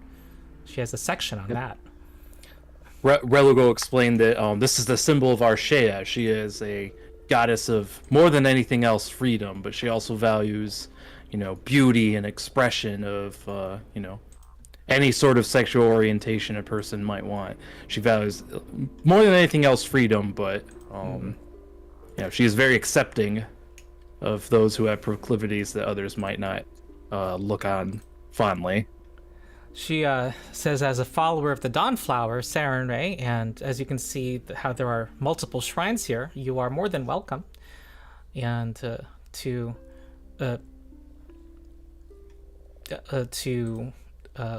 She has a section on that. Religo explained that this is the symbol of Arshea. She is a goddess of more than anything else freedom, but she also values, beauty and expression of, any sort of sexual orientation a person might want. She values more than anything else freedom, but she is very accepting of those who have proclivities that others might not look on fondly. She says, as a follower of the Dawnflower, Sarenrae, and as you can see how there are multiple shrines here, you are more than welcome, and to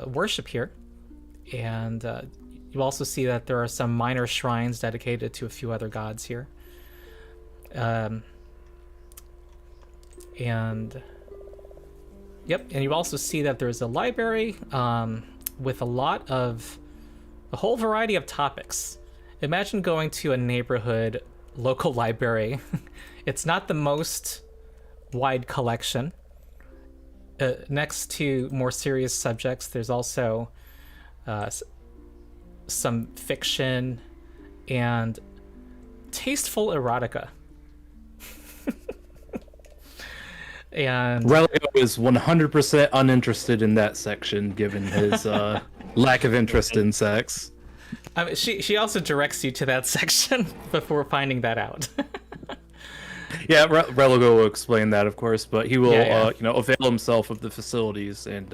worship here. And you also see that there are some minor shrines dedicated to a few other gods here. And you also see that there's a library with a whole variety of topics. Imagine going to a neighborhood local library. It's not the most wide collection. Next to more serious subjects, there's also some fiction and tasteful erotica. And Religo is 100% uninterested in that section, given his lack of interest in sex. I mean, she also directs you to that section before finding that out. Yeah, Religo will explain that, of course, but he will, Yeah. Avail himself of the facilities and,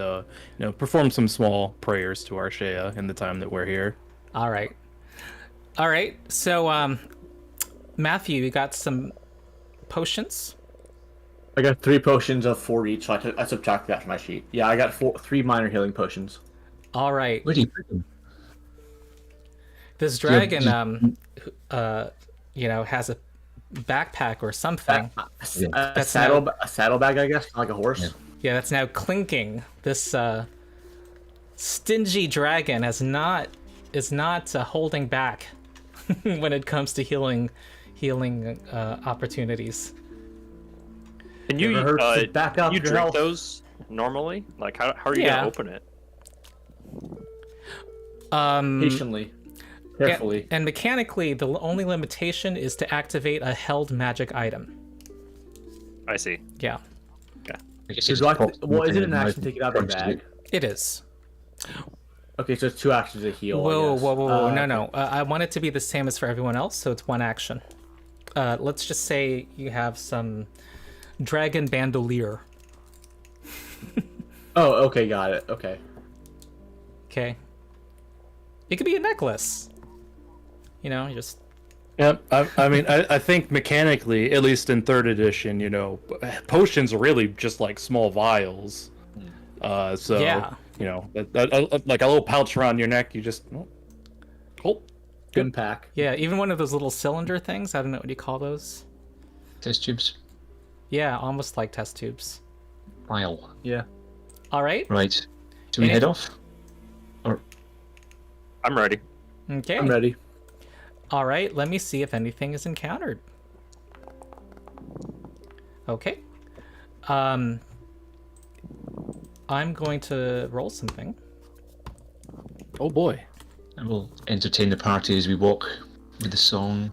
perform some small prayers to Arshea in the time that we're here. All right. So, Matthew, you got some potions? I got 3 potions of 4 each, so I subtract that from my sheet. Yeah, I got 3 minor healing potions. All right. Where do you put them? This dragon, has a backpack or something. A saddlebag, I guess, like a horse. Yeah, that's now clinking. This stingy dragon is not holding back when it comes to healing opportunities. And you back up you your drink health. those normally? Like how are you gonna open it? Patiently, carefully. And mechanically, the only limitation is to activate a held magic item. I see. Yeah, I guess So it's do I, pop- well, is it an action to take it out of the Actually, bag? it is. Okay, so it's 2 actions to heal. Whoa, I guess. whoa. Okay. No. I want it to be the same as for everyone else, so it's 1 action. let's just say you have some dragon bandolier. Oh, okay, got it. Okay. Okay. It could be a necklace. You know, you just Yep. I mean, I think mechanically, at least in third edition, potions are really just like small vials. So Yeah. like a little pouch around your neck, you just cool. Good pack. yeah, even one of those little cylinder things. I don't know what you call those. Test tubes. Yeah, almost like test tubes. File. Yeah. All right. Right. Do we Any- head off? Or I'm ready. Okay. I'm ready. All right. Let me see if anything is encountered. Okay. I'm going to roll something. Oh boy. and we'll entertain the party as we walk with the song.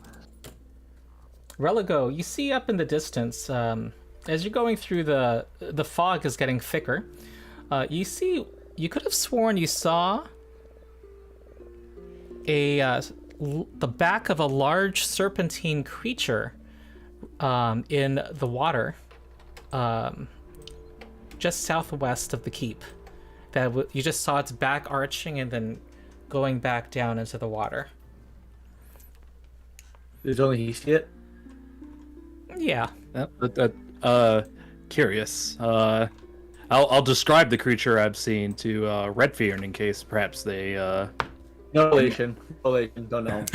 Religo, you see up in the distance, as you're going through the fog is getting thicker. You could have sworn you saw the back of a large serpentine creature in the water, just southwest of the keep. You just saw its back arching and then going back down into the water. There's only he see it. Yeah. Curious. I'll describe the creature I've seen to Redfearn in case perhaps they No relation. Don't know.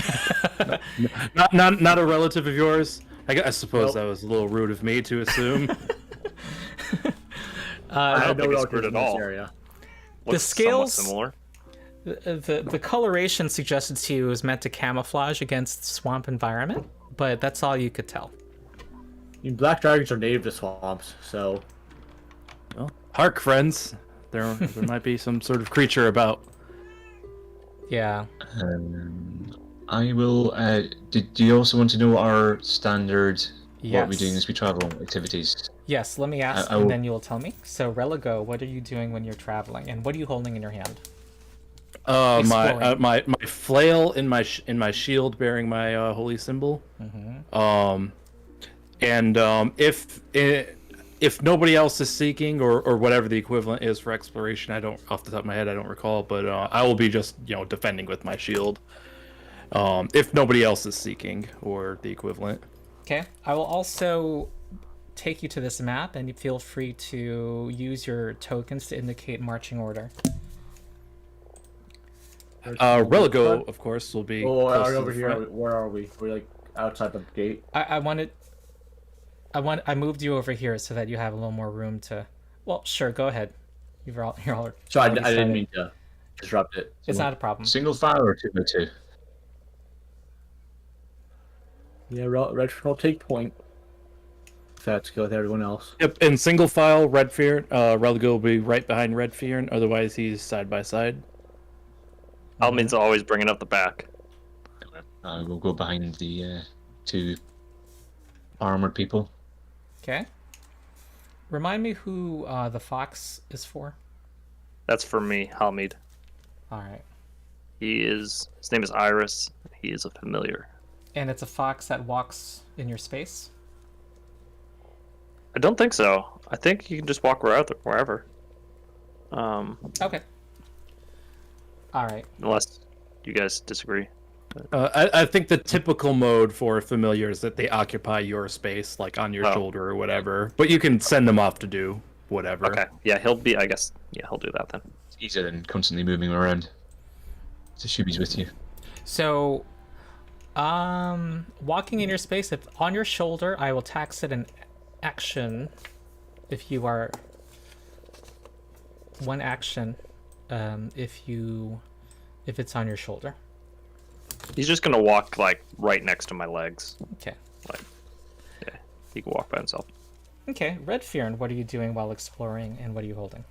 not a relative of yours. I suppose Nope. that was a little rude of me to assume. I don't have no think it's relatives good in at this all. area. Looks scales- somewhat similar. The coloration suggested to you is meant to camouflage against swamp environment, but that's all you could tell. I mean, black dragons are native to swamps, so Well, hark, friends. There might be some sort of creature about. Yeah. I will. Do you also want to know our standard? Yes. What we're doing as we travel activities? Yes, let me ask, I will- and then you will tell me. So, Religo, what are you doing when you're traveling, and what are you holding in your hand? Exploring. My flail in my shield bearing my holy symbol. Mm-hmm. If nobody else is seeking or whatever the equivalent is for exploration, I don't off the top of my head I don't recall, but I will be just defending with my shield. If nobody else is seeking or the equivalent. Okay. I will also take you to this map, and you feel free to use your tokens to indicate marching order. Religo, of course, will be. Oh, close to over the here. front. Where are we? We're like outside the gate. I moved you over here so that you have a little more room to. Well, sure, go ahead. You're all. So I already didn't started. mean to disrupt it. It's not a problem. Single file or 2x2? Yeah, Redford will take point. If that's good with everyone else. Yep, in single file, Redfearn. Religo will be right behind Redfearn. Otherwise, he's side by side. Almin's always bringing up the back. I will go behind the two armored people. Okay. Remind me who the fox is for. That's for me, Halmid. All right. His name is Iris. He is a familiar. And it's a fox that walks in your space. I don't think so. I think you can just walk wherever. Okay. All right. Unless you guys disagree. I think the typical mode for familiar is that they occupy your space, like on your Oh. shoulder or whatever. But you can send them off to do whatever. Okay. Yeah, he'll be. I guess. Yeah, he'll do that then. It's easier than constantly moving around. So Shuby's with you. So, walking in your space, if on your shoulder, I will tax it an action. If you are one action, if it's on your shoulder. He's just gonna walk like right next to my legs. Okay. Like, yeah, he can walk by himself. Okay, Redfearn, what are you doing while exploring, and what are you holding?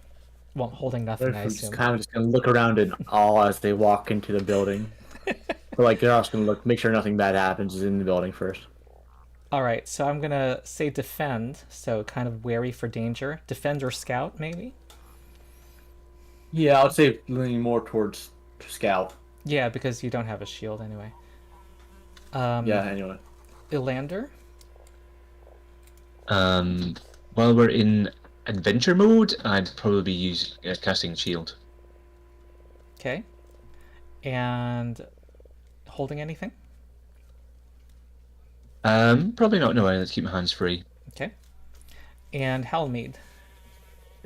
Well, holding nothing, I Redford's just assume. kind of just gonna look around in awe as they walk into the building. But like they're also gonna make sure nothing bad happens is in the building first. All right, so I'm gonna say defend, so kind of wary for danger. Defend or scout, maybe? Yeah, I would say leaning more towards scout. Yeah, because you don't have a shield anyway. Yeah, anyway. Ilander? While we're in adventure mode, I'd probably be casting shield. Okay. And holding anything? Probably not. No, let's keep my hands free. Okay. And Halmead?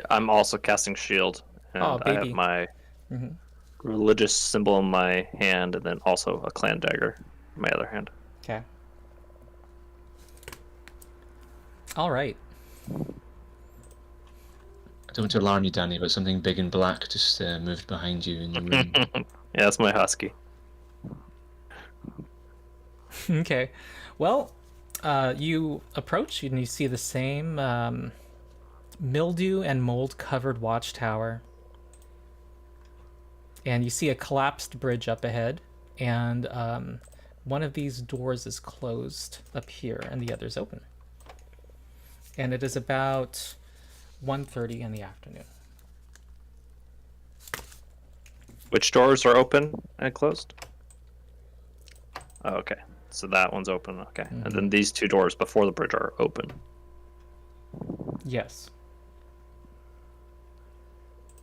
I'm also casting shield, and Oh, I have baby. my Mhm. religious symbol in my hand, and then also a clan dagger in my other hand. Okay. All right. I don't want to alarm you, Danny, but something big and black just moved behind you in the room. Yeah, that's my husky. Okay. Well, you approach and you see the same mildew and mold covered watchtower. And you see a collapsed bridge up ahead, and one of these doors is closed up here and the other's open. And it is about 1:30 in the afternoon. Which doors are open and closed? Oh, okay. So that one's open. Okay. And then these two doors before the bridge are open. Yes.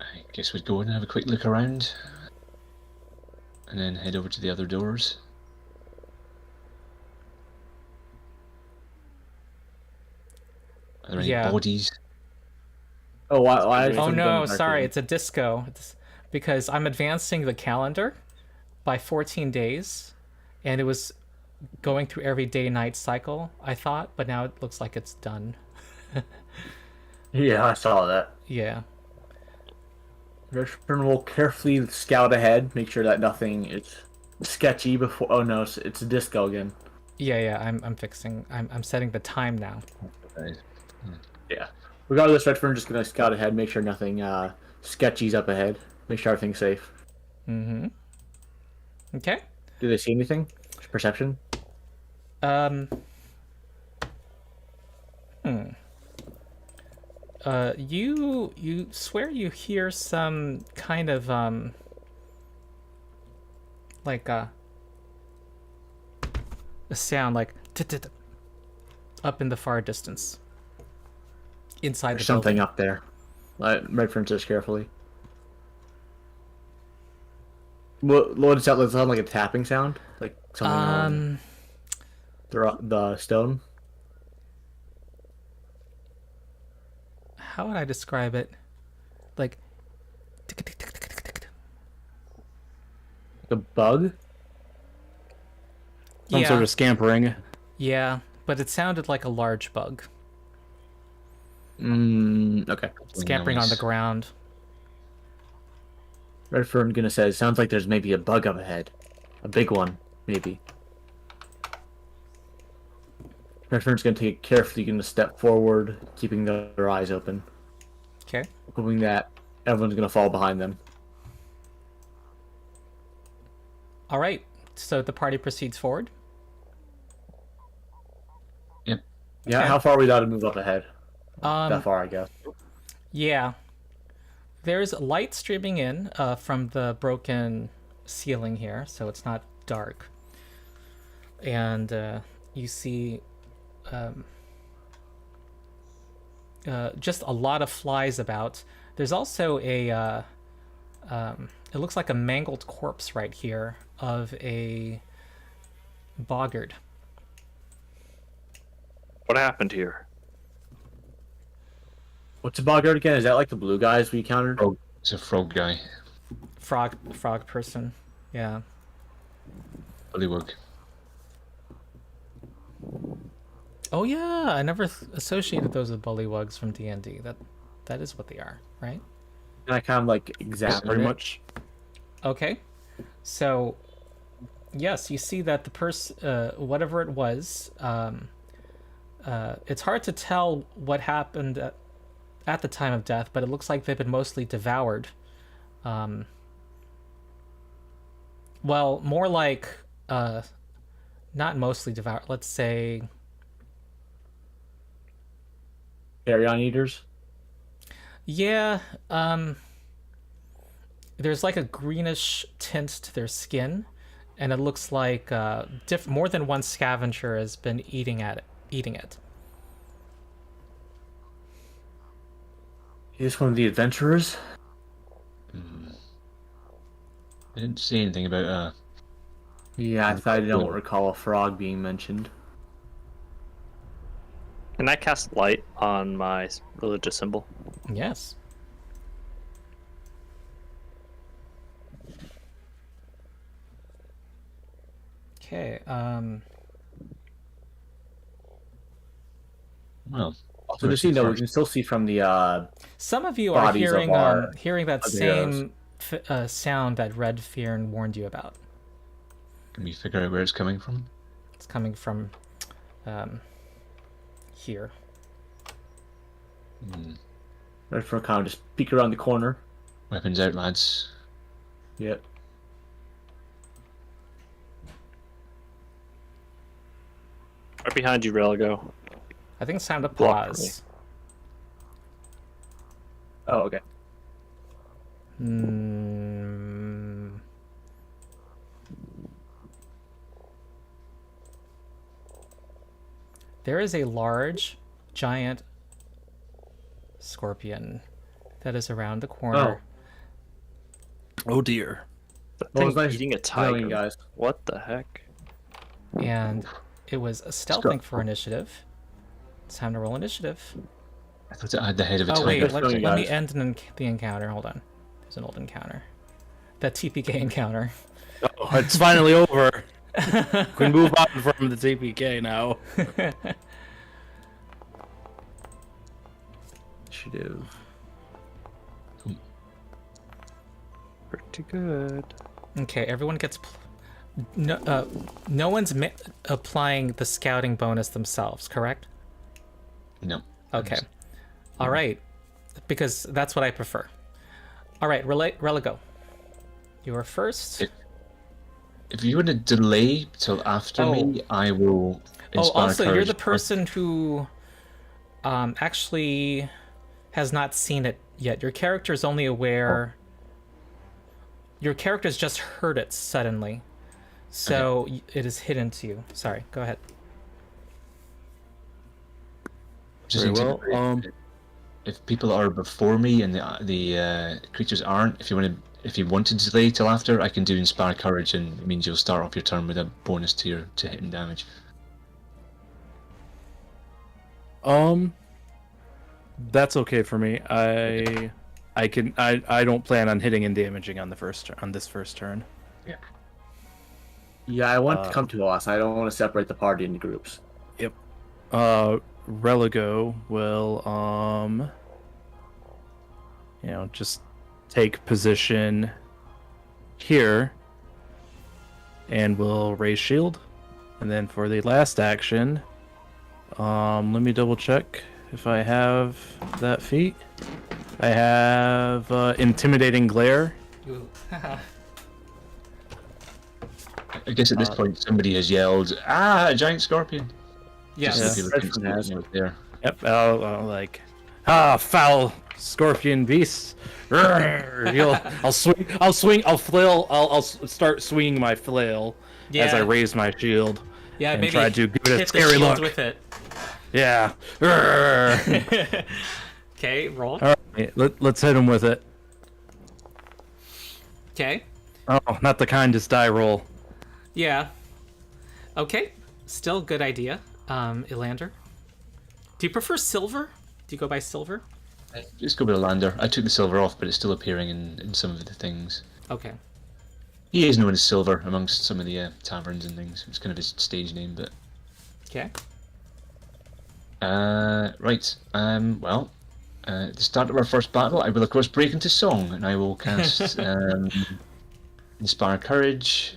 I guess we'd go in and have a quick look around, and then head over to the other doors. Are there any Yeah. bodies? Oh, why Oh no, sorry, it's a disco. It's because I'm advancing the calendar by 14 days, and it was going through every day-night cycle, I thought, but now it looks like it's done. Yeah, I saw that. Yeah. Richmond will carefully scout ahead, make sure that nothing is sketchy before. Oh no, it's a disco again. Yeah, I'm fixing. I'm setting the time now. Right. Yeah. Regardless, Redfern just gonna scout ahead, make sure nothing sketchy's up ahead, make sure everything's safe. Mm-hmm. Okay. Do they see anything? Perception. Um. You swear you hear some kind of like a sound like up in the far distance. Inside There's the something building. up there. Redfern says carefully. What does that sound like? A tapping sound, like something on the stone. How would I describe it? Like The bug. Some sort of scampering. Yeah, but it sounded like a large bug Okay. scampering on the ground. Redfern gonna say, sounds like there's maybe a bug up ahead. A big one, maybe. Redfern's gonna take it carefully, gonna step forward, keeping their eyes open. Okay. Hoping that everyone's gonna fall behind them. All right. So the party proceeds forward. Yep. Yeah, Okay. how far are we allowed to move up ahead? That Um, far, I guess. yeah. There's light streaming in from the broken ceiling here, so it's not dark. And you see just a lot of flies about. There's also a it looks like a mangled corpse right here of a boggard. What happened here? What's a boggart again? Is that like the blue guys we encountered? Frog. It's a frog guy. Frog person. Yeah. Bullywug. Oh yeah, I never associated those with bullywugs from D&D. That is what they are, right? And I kind of like examined Pretty it. much. Okay. So yes, you see that the person whatever it was, it's hard to tell what happened at the time of death, but it looks like they've been mostly devoured. Well, more like not mostly devoured. Let's say Carrion eaters. yeah, there's like a greenish tint to their skin, and it looks like more than one scavenger has been eating it. He's one of the adventurers. I didn't see anything about Yeah, I don't recall a frog being mentioned. Can I cast light on my religious symbol? Yes. Okay. well. So just so you know, we can still see from the Some of you are bodies of hearing that of the heroes. same sound that Red Fearn warned you about. Can we figure out where it's coming from? It's coming from here. right for kind of just peek around the corner. Weapons out, lads. Yep. Right behind you, Religo. I think it's time to Block pause. Oh, okay. There is a large, giant scorpion that is around the corner. Oh dear. That Well, it was thing nice eating a knowing tiger. you guys. What the heck? And it was a stealthing for initiative. It's time to roll initiative. I thought it had the head of a Oh tiger. wait, Knowing you let me guys. end the encounter. Hold on. There's an old encounter. That TPK encounter. Oh, it's finally over. We can move on from the TPK now. Initiative. Pretty good. Okay, everyone gets. No one's applying the scouting bonus themselves, correct? No. Okay. All right, because that's what I prefer. All right, Religo. You are first. If you want to delay till after me, I will. Oh, inspire also, you're courage the first. person who actually has not seen it yet. Your character is only aware. Your character's just heard it suddenly, so it is hidden to you. Sorry, go ahead. Just Very well. intimidate. If people are before me and the creatures aren't, if you want to delay till after, I can do inspire courage, and it means you'll start off your turn with a bonus to hitting damage. That's okay for me. I don't plan on hitting and damaging on this first turn. Yeah, I want to come to us. I don't want to separate the party into groups. Yep. Religo will just take position here and will raise shield. And then for the last action, let me double check if I have that feat. I have intimidating glare. I guess at this point somebody has yelled, "Ah, a giant scorpion!" Yes. Just so people can Redfern has. see what's there. Yep. I'll like, foul scorpion beast. I'll swing. I'll flail. I'll start swinging my flail as I raise my shield. Yeah, and maybe try to give it a hit the scary shield look. with it. Yeah. Okay, roll. All right, let's hit him with it. Okay. Oh, not the kindest die roll. Yeah. Okay. Still good idea. Elander. Do you prefer silver? Do you go by silver? Just go with a lander. I took the silver off, but it's still appearing in some of the things. Okay. He is known as Silver amongst some of the taverns and things. It's kind of his stage name, but. Okay. Right. Well, at the start of our first battle, I will of course break into song, and I will cast Inspire Courage.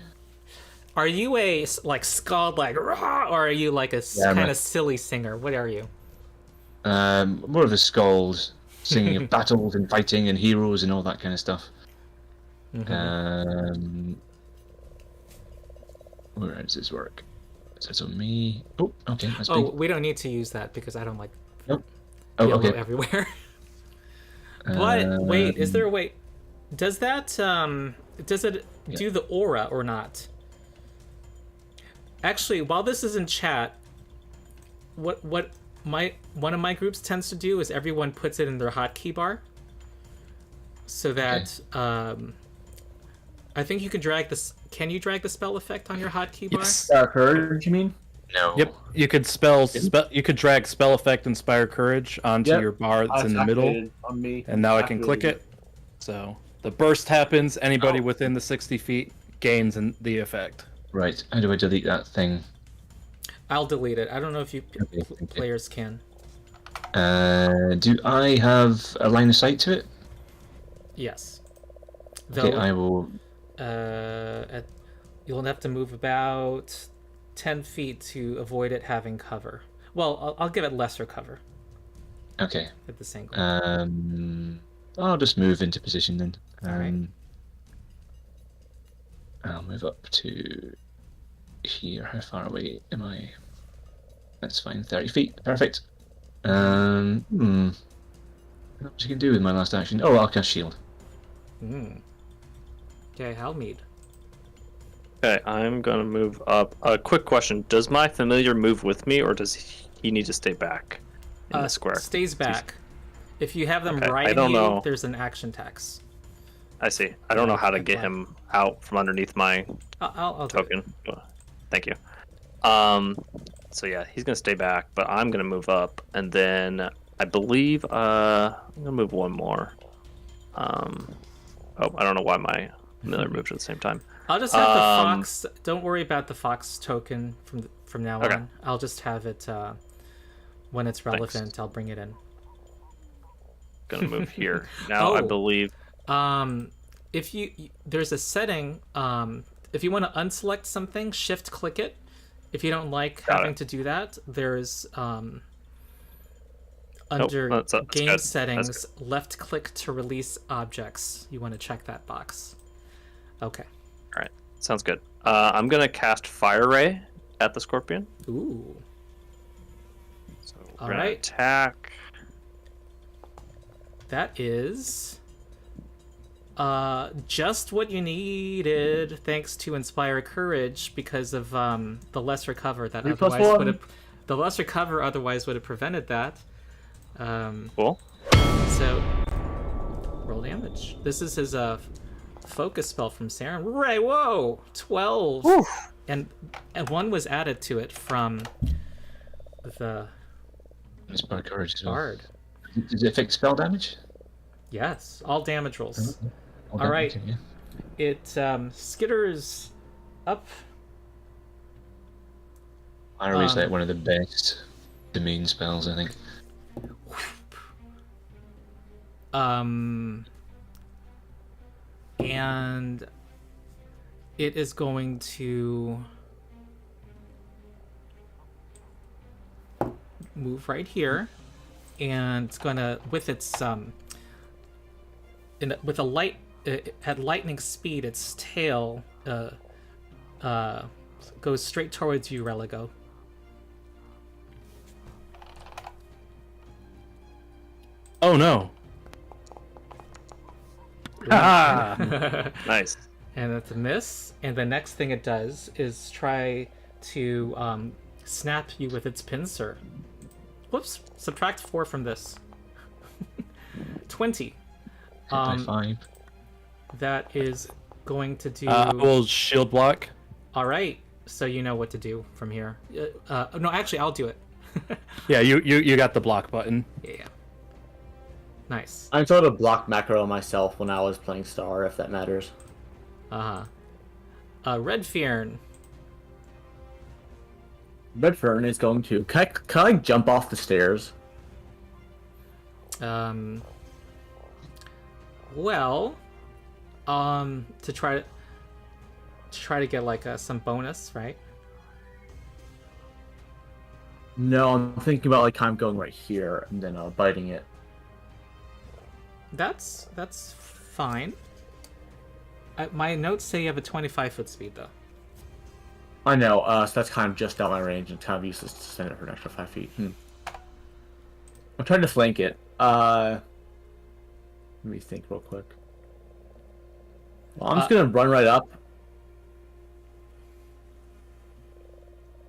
Are you a scald rah, or are you like a Yeah, kind of silly singer? What are you? More of a skald, singing of battles and fighting and heroes and all that kind of stuff. Mm-hmm. Where does this work? Is that on me? Oh, okay, that's Oh, big. we don't need to use that because I don't like Nope. Oh, yellow okay. everywhere. But wait, is there a way? Does that does it do the aura or not? Actually, while this is in chat, what one of my groups tends to do is everyone puts it in their hotkey bar, so that I think you can drag this. Can you drag the spell effect on your hotkey bar? Yes. Courage, you mean? No. Yep. You could you could drag spell effect Inspire Courage onto Yep. your bar that's in the middle, Activated on me. and now I can click it. So the burst happens. Anybody within the 60 feet gains the effect. Right. How do I delete that thing? I'll delete it. I don't know if you Okay. players can. Do I have a line of sight to it? Yes. Okay, I will. You'll have to move about 10 feet to avoid it having cover. Well, I'll give it lesser cover Okay. at this angle. I'll just move into position then. Alright. I'll move up to here. How far away am I? That's fine. 30 feet. Perfect. Not much you can do with my last action. Oh, I'll cast shield. Okay, Halmead. Okay, I'm gonna move up. A quick question: does my familiar move with me, or does he need to stay back in the square? Stays back. If you have them Okay, I riding don't you, know. there's an action tax. I see. I don't know how to get him out from underneath my I'll do it. token. Thank you. So yeah, he's gonna stay back, but I'm gonna move up, and then I believe I'm gonna move one more. Oh, I don't know why my familiar moved at the same time. I'll just have the fox. Don't worry about the fox token from now Okay. on. I'll just have it when it's relevant. Thanks. I'll bring it in. Gonna move here now. I Oh. believe. If there's a setting, if you want to unselect something, shift click it. If you don't like Got having it. to do that, there's under that's game good. settings, That's left click to release objects. You want to check that box. Okay. All right, sounds good. I'm gonna cast Fire Ray at the scorpion. Ooh. So we're All gonna right. attack. That is just what you needed, thanks to Inspire Courage, because of the lesser cover that 3+1. otherwise would have. The lesser cover otherwise would have prevented that. Cool. So roll damage. This is his focus spell from Saren. Ray, whoa, 12, and one was added to it from the Inspire Courage as well. bard. Does it affect spell damage? Yes, all damage rolls. All All right. damage, yeah. It skitters up. Fire Ray is like one of the best domain spells, I think. And it is going to move right here, and it's gonna with its with a light at lightning speed, its tail goes straight towards you, Religo. Oh no! Nice. And that's a miss. And the next thing it does is try to snap you with its pincer. Whoops! Subtract 4 from this. 20. Hit by 5. That is going to do. I will shield block. All right. So you know what to do from here. No, actually, I'll do it. Yeah, you got the block button. Yeah. Nice. I installed a block macro on myself when I was playing Star, if that matters. Red Fearn. Redfern is going to. Can I jump off the stairs? Well, to try to get like some bonus, right? No, I'm thinking about like kind of going right here and then biting it. That's fine. My notes say you have a 25-foot speed, though. I know, so that's kind of just out my range and kind of useless to send it for an extra 5 feet. I'm trying to flank it. Let me think real quick. Well, I'm just gonna run right up.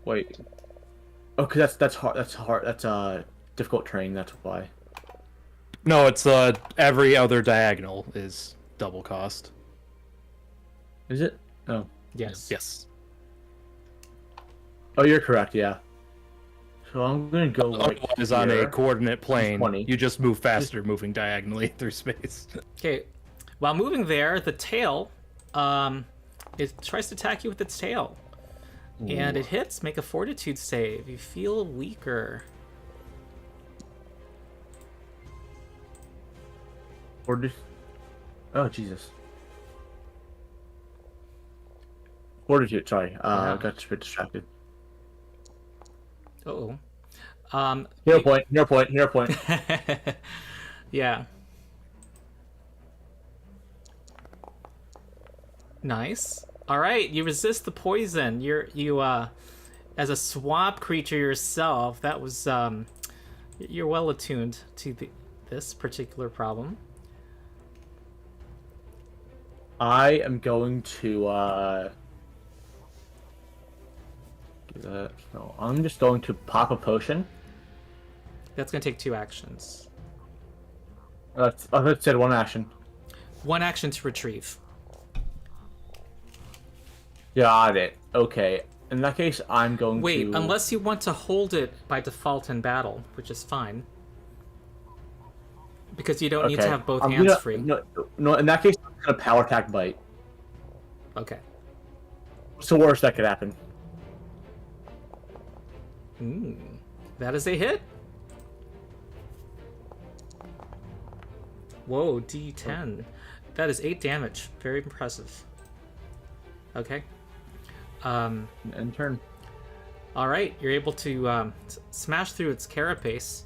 Wait. Oh, cause that's hard. That's hard. That's difficult terrain. That's why. No, it's every other diagonal is double cost. Is it? Oh. Yes. Yes. Oh, you're correct. Yeah. So I'm gonna go like Otherwise, on a here. coordinate plane, 20. you just move faster moving diagonally through space. Okay. While moving there, the tail, it tries to attack you with its tail. And it hits. Make a fortitude save. You feel weaker. Or just. Oh Jesus. Fortitude. Sorry. Yeah. Got a bit distracted. Uh-oh. Hero point. Hero point. Hero point. Yeah. Nice. All right, you resist the poison. You as a swamp creature yourself, that was you're well attuned to this particular problem. I am going to do that. No, I'm just going to pop a potion. That's going to take 2 actions. I thought it said 1 action. 1 action to retrieve. Got it. Okay. In that case, I'm going to... Wait, unless you want to hold it by default in battle, which is fine. Because you don't need to have both hands free. No, in that case, I'm going to power attack bite. Okay. What's the worst that could happen? That is a hit. Whoa, D10. That is 8 damage. Very impressive. Okay. End turn. All right, you're able to smash through its carapace.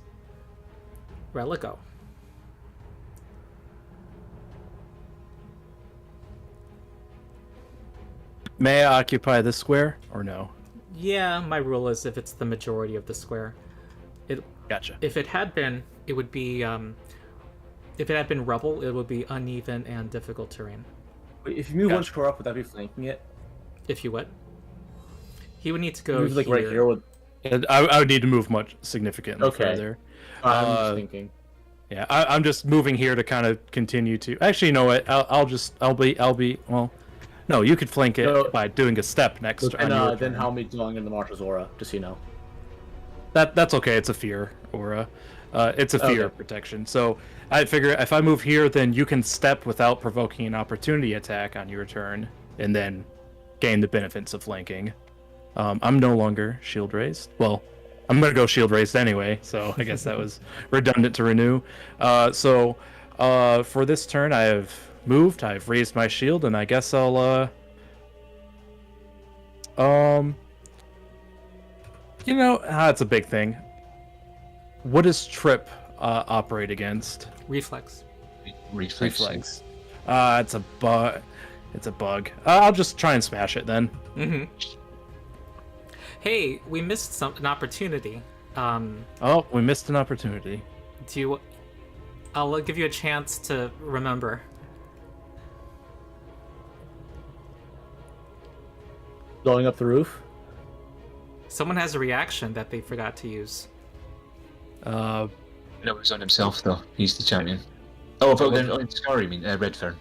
Religo. May I occupy this square or no? Yeah, my rule is if it's the majority of the square. Gotcha. If it had been, it would be. If it had been rubble, it would be uneven and difficult terrain. Wait, if you move Gotcha. one square up, would that be flanking it? If you would, he would need to go Move like here. right here. With... I would need to move much significantly Okay. further. I'm just thinking. Yeah, I'm just moving here to kind of continue to. Actually, you know what? I'll be. Well, no, you could flank it No. by doing a step next. And on your then turn. how me going in the Marshal's aura, just so you know. That's okay. It's a fear aura. It's a fear Okay. protection. So I figure if I move here, then you can step without provoking an opportunity attack on your turn, and then gain the benefits of flanking. I'm no longer shield raised. Well, I'm gonna go shield raised anyway, so I guess that was redundant to renew. So for this turn, I have moved. I've raised my shield, and I guess I'll you know, that's a big thing. What does trip operate against? Reflex. Reflex. It's a bug. It's a bug. I'll just try and smash it then. Hey, we missed an opportunity. Oh, we missed an opportunity. I'll give you a chance to remember. Blowing up the roof. Someone has a reaction that they forgot to use. No, it was on himself though. He's the champion. Oh, I thought then. Sorry, you mean Redfern.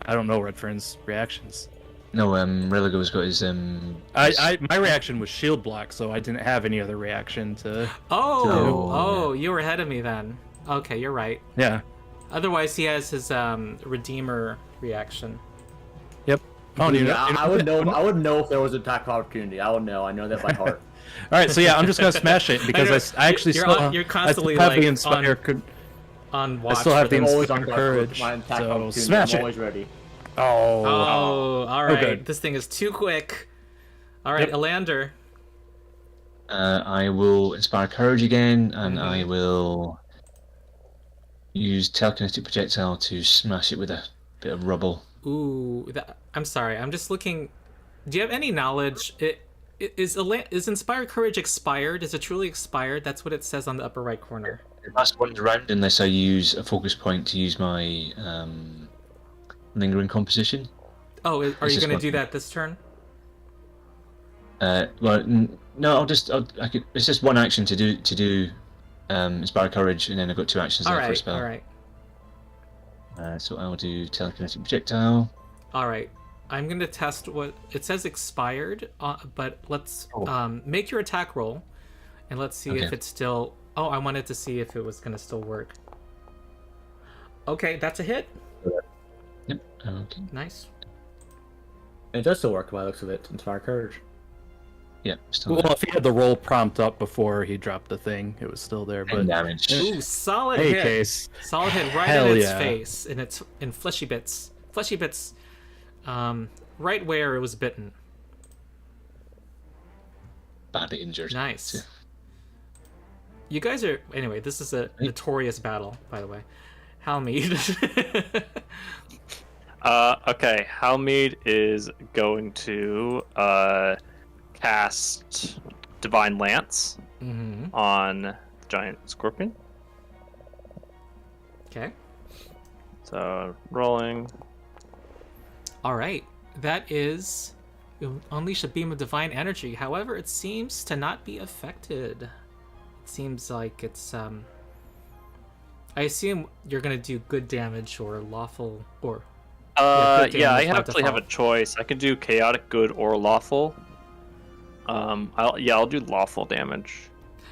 I don't know Redfern's reactions. No, Religo's got his My reaction was shield block, so I didn't have any other reaction to. Oh, you were ahead of me then. Okay, you're right. Yeah. Otherwise, he has his Redeemer reaction. Yep. Oh, do you know? I would know. I would know if there was an attack opportunity. I would know. I know that by heart. All right, so yeah, I'm just gonna smash it because I actually you're constantly I have the like inspire. on watch. I still have for the them. Always inspire on guard for courage. my attack So opportunity. smash I'm it. always ready. Oh. Oh, all right. good. This thing is too quick. All right, Yep. Elander. I will inspire courage again, and I will use telekinetic projectile to smash it with a bit of rubble. Ooh, I'm sorry. I'm just looking. Do you have any knowledge? Is Inspire Courage expired? Is it truly expired? That's what it says on the upper right corner. It lasts one round unless I use a focus point to use my lingering composition. Oh, are This you is going to one do thing. that this turn? No, it's just one action to do inspire courage, and then I've got 2 actions All left for a right, spell. all right, So I'll do telekinetic projectile. all right. I'm gonna test what it says expired, but let's make your attack roll, and let's see if Okay. it's still. Oh, I wanted to see if it was gonna still work. Okay, that's a hit. Yep. Okay. Nice. It does still work by the looks of it. Inspire courage. Yep. Still Well, if he had the roll prompt up before he dropped the thing, it was still there. 10 But damage. Ooh, solid hey, hit. case. Solid hit right Hell in its yeah. face, and it's in fleshy bits. Fleshy bits, right where it was bitten. Badly injured. Nice. Yeah. You guys are anyway. This is a notorious battle, by the way. Halmead. Okay, Halmead is going to cast Divine Lance on the giant scorpion. Okay. So rolling. All right. That is unleash a beam of divine energy. However, it seems to not be affected. It seems like it's I assume you're gonna do good damage or lawful or good Yeah, I damage by actually have a default. choice. I can do chaotic good or lawful. I'll do lawful damage.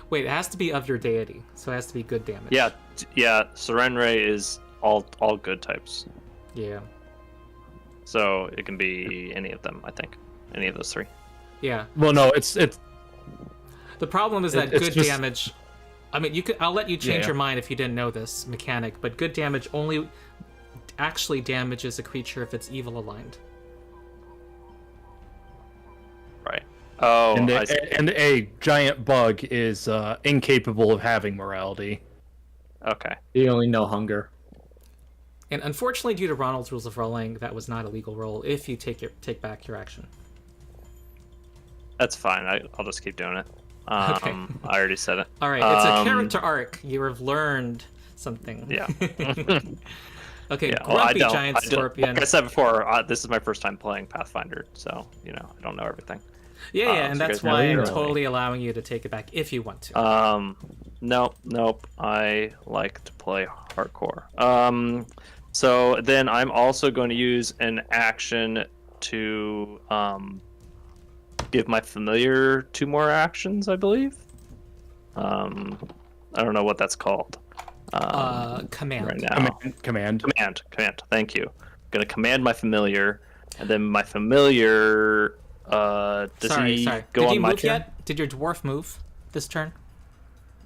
Wait, it has to be of your deity, so it has to be good damage. Yeah, Serenray is all good types. Yeah. So it can be any of them, I think. Any of those 3. Yeah. Well, no, it's The problem is that It's good just- damage. I mean, you could. I'll let you change Yeah. your mind if you didn't know this mechanic, but good damage only actually damages a creature if it's evil aligned. Right. Oh, and, I see. and a giant bug is incapable of having morality. Okay. You only know hunger. And unfortunately, due to Ronald's rules of rolling, that was not a legal roll if you take back your action. That's fine. I'll just keep doing it. Okay. I already said it. All right, it's a character arc. You have learned something. Yeah. Okay, Yeah, well, I grumpy don't. giant I don't- scorpion. Like I said before, this is my first time playing Pathfinder, so I don't know everything. Yeah, and so you that's guys know why I'm really. totally allowing you to take it back if you want to. Nope. I like to play hardcore. So then I'm also going to use an action to give my familiar 2 more actions, I believe. I don't know what that's called. Command. Right now. Command. Command. Thank you. I'm gonna command my familiar, and then my familiar. Does Sorry. he Did go you on my move turn? yet? Did your dwarf move this turn?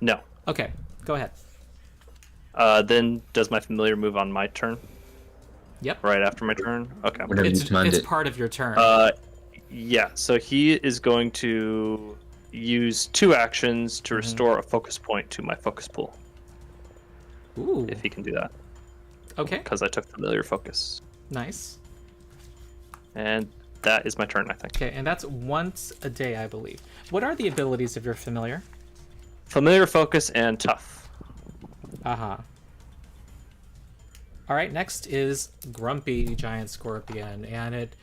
No. Okay, go ahead. Then does my familiar move on my turn? Yep. Right after my turn. Okay. Whenever you command It's it. part of your turn. Yeah. So he is going to use 2 actions to restore a focus point to my focus pool. Ooh. If he can do that, Okay. because I took familiar focus, Nice. and that is my turn, I think. Okay, and that's once a day, I believe. What are the abilities of your familiar? Familiar focus and tough. Aha. All right, next is Grumpy Giant Scorpion, and it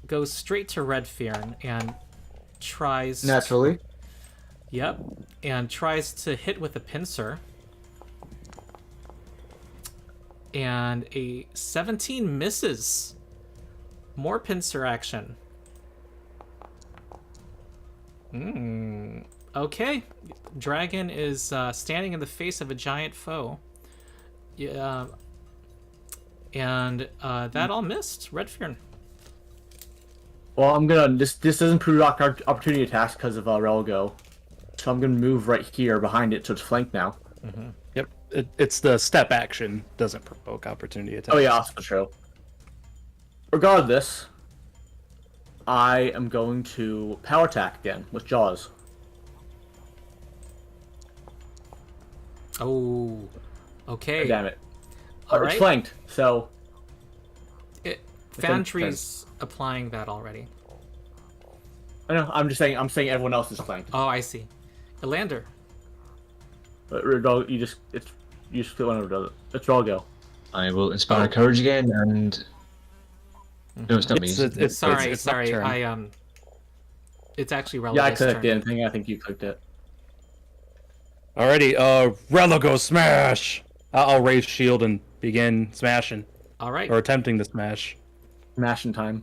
goes straight to Redfearn and tries... Naturally. Yep, and tries to hit with a pincer. And a 17 misses. More pincer action. Okay. Dragon is standing in the face of a giant foe. Yeah. And that all missed. Redfearn. Well, I'm gonna. This doesn't provoke opportunity attacks because of Relgo, so I'm gonna move right here behind it, so it's flanked now. Yep. It's the step action doesn't provoke opportunity attack. Oh yeah, also true. Regardless, I am going to power attack again with Jaws. Oh. Okay. Damn it! All It's right. flanked, so Foundry's applying that already. I know. I'm just saying. I'm saying everyone else is flanked. Oh, I see. Elander. But you just feel whenever it does it. It's Relgo. I will inspire courage again, and no, it's not me. It's Sorry, not turn. It's actually Yeah, I Relica's clicked turn. the thing. I think you clicked it. Alrighty, Religo smash! I'll raise shield and begin smashing. All right. Or attempting to smash. Mashing time.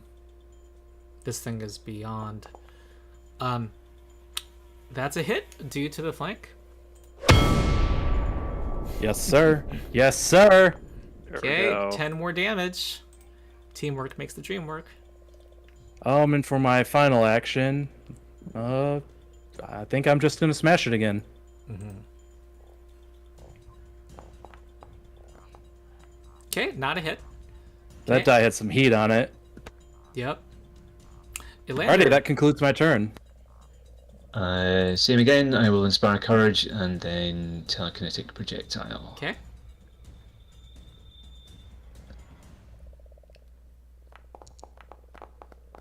This thing is beyond. That's a hit due to the flank. Yes, sir. Yes, sir! There we Okay, go. 10 more damage. Teamwork makes the dream work. And for my final action, I think I'm just gonna smash it again. Okay, not a hit. That Okay. die had some heat on it. Yep. Alrighty, that concludes my turn. Same again. I will inspire courage and then telekinetic projectile. Okay.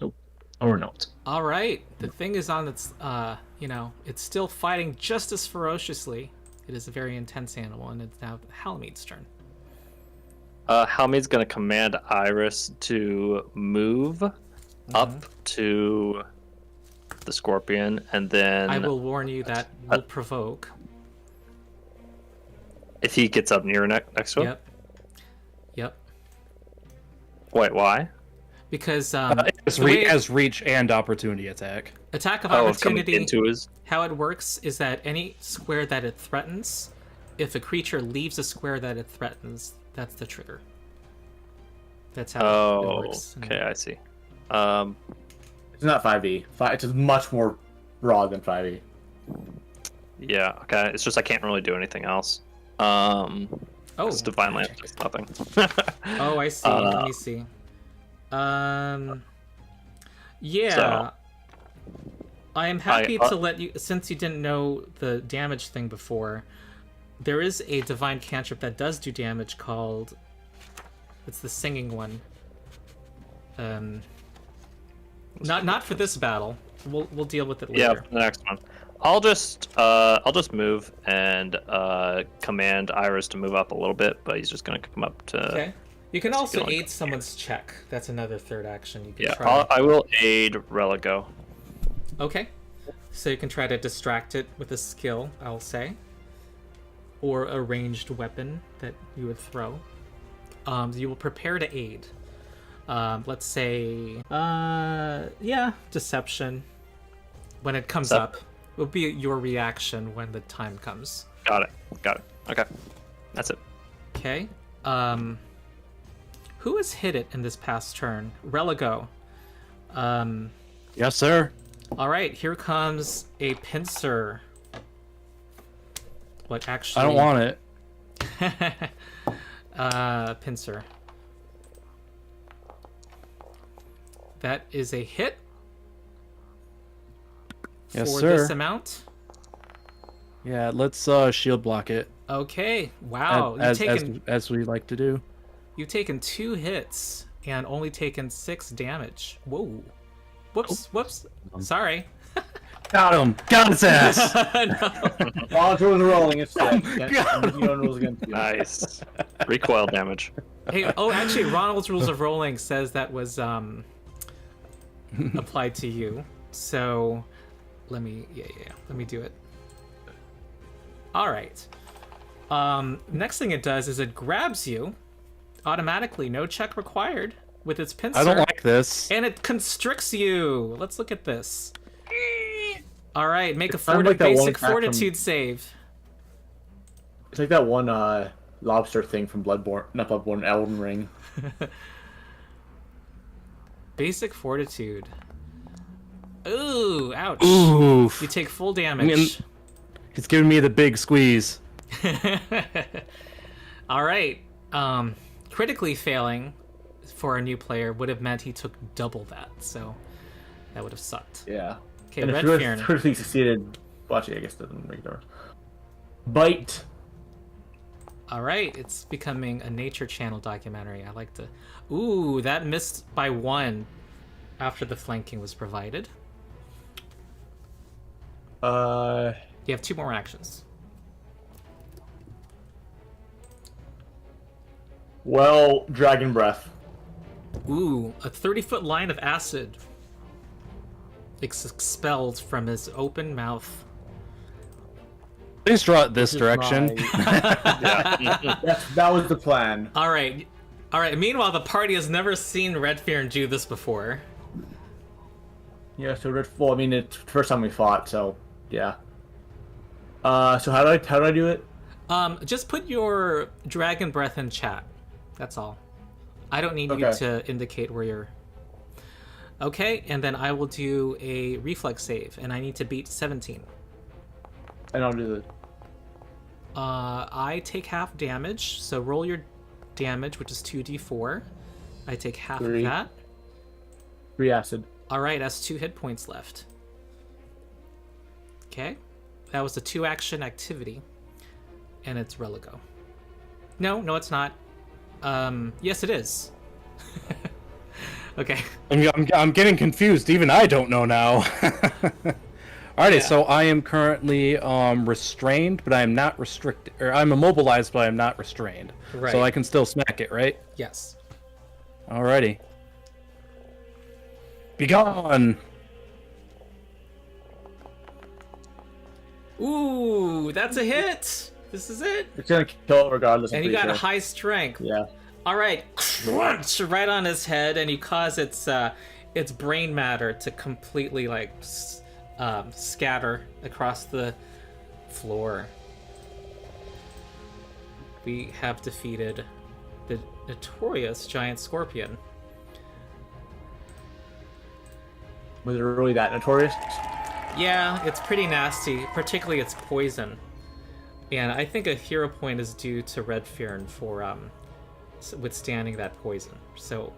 Nope. Or not. All right. The thing is on its, it's still fighting just as ferociously. It is a very intense animal, and it's now Halmead's turn. Halmead's gonna command Iris to move up to the scorpion, and then I will warn you that will provoke. if he gets up near next to him. Yep. Yep. Wait, why? Because It has reach and opportunity attack. attack of It's coming opportunity, into his. how it works is that any square that it threatens, if a creature leaves a square that it threatens, that's the trigger. That's how it Oh, works. okay, I see. It's not 5e. It's much more broad than 5e. Yeah, okay. It's just I can't really do anything else. Oh, It's divine lamp does nothing. oh, I see. Let me see. Yeah. So, I am happy I- to let you, since you didn't know the damage thing before, there is a divine cantrip that does do damage called, it's the singing one. Not for this battle. We'll deal with it Yeah, later. the next one. I'll just move and command Iris to move up a little bit, but he's just gonna come up to. Okay. You can also Skilling. aid someone's check. That's another third action you can Yeah, try. I will aid Religo. Okay. So you can try to distract it with a skill, I'll say. Or a ranged weapon that you would throw. You will prepare to aid. Let's say, deception. When it comes up, it will be your reaction when the time comes. Got it. Okay, that's it. Okay. Who has hit it in this past turn? Religo. Yes, sir. All right, here comes a pincer. What actually? I don't want it. Pincer. That is a hit. Yes, for sir. this amount. Yeah, let's shield block it. Okay. Wow. As we like to do. You've taken 2 hits and only taken 6 damage. Whoa. Whoops. Whoops. Sorry. Got him. Got his ass. All rules are rolling. It's sick. You don't rules against you. Nice. Recoil damage. Hey. Oh, actually, Ronald's rules of rolling says that was applied to you. So, let me do it. All right. Next thing it does is it grabs you automatically, no check required, with its pincer. I don't like this. And it constricts you. Let's look at this. All right, make a sounds like that one basic attack fortitude save. It's like that one lobster thing from not Bloodborne, Elden Ring. Basic fortitude. Ooh, ouch. Oof. You take full damage. He's giving me the big squeeze. All right. Critically failing for a new player would have meant he took double that, so that would have sucked. Yeah. Okay, And Red if you Fearn. critically succeeded, well, actually, I guess that doesn't make it worse. Bite. All right, it's becoming a Nature Channel documentary. I like to. Ooh, that missed by 1 after the flanking was provided. You have 2 more actions. Well, Dragon Breath. Ooh, a 30-foot line of acid expelled from his open mouth. Please draw it this direction. That was the plan. All right. Meanwhile, the party has never seen Redfearn do this before. Yeah, so well, I mean, it's the first time we fought, so yeah. So how do I do it? Just put your dragon breath in chat. That's all. I don't need you to indicate where you're. Okay, and then I will do a reflex save, and I need to beat 17. And I'll do the. I take half damage, so roll your damage, which is 2d4. I take half of that. 3 acid. All right, that's 2 hit points left. Okay, that was a 2-action activity, and it's Religo. No, it's not. Yes, it is. Okay. I'm getting confused. Even I don't know now. Alrighty, so I am currently restrained, but I am not restricted. Or I'm immobilized, but I am not restrained. Right. So I can still smack it, right? Yes. Alrighty. Be gone! Ooh, that's a hit! This is it! It's gonna kill it regardless. And you got a high strength. Yeah. Alright, crunch right on his head, and you cause its brain matter to completely, like, scatter across the floor. We have defeated the notorious giant scorpion. Was it really that notorious? Yeah, it's pretty nasty, particularly its poison. And I think a hero point is due to Redfearn for withstanding that poison. So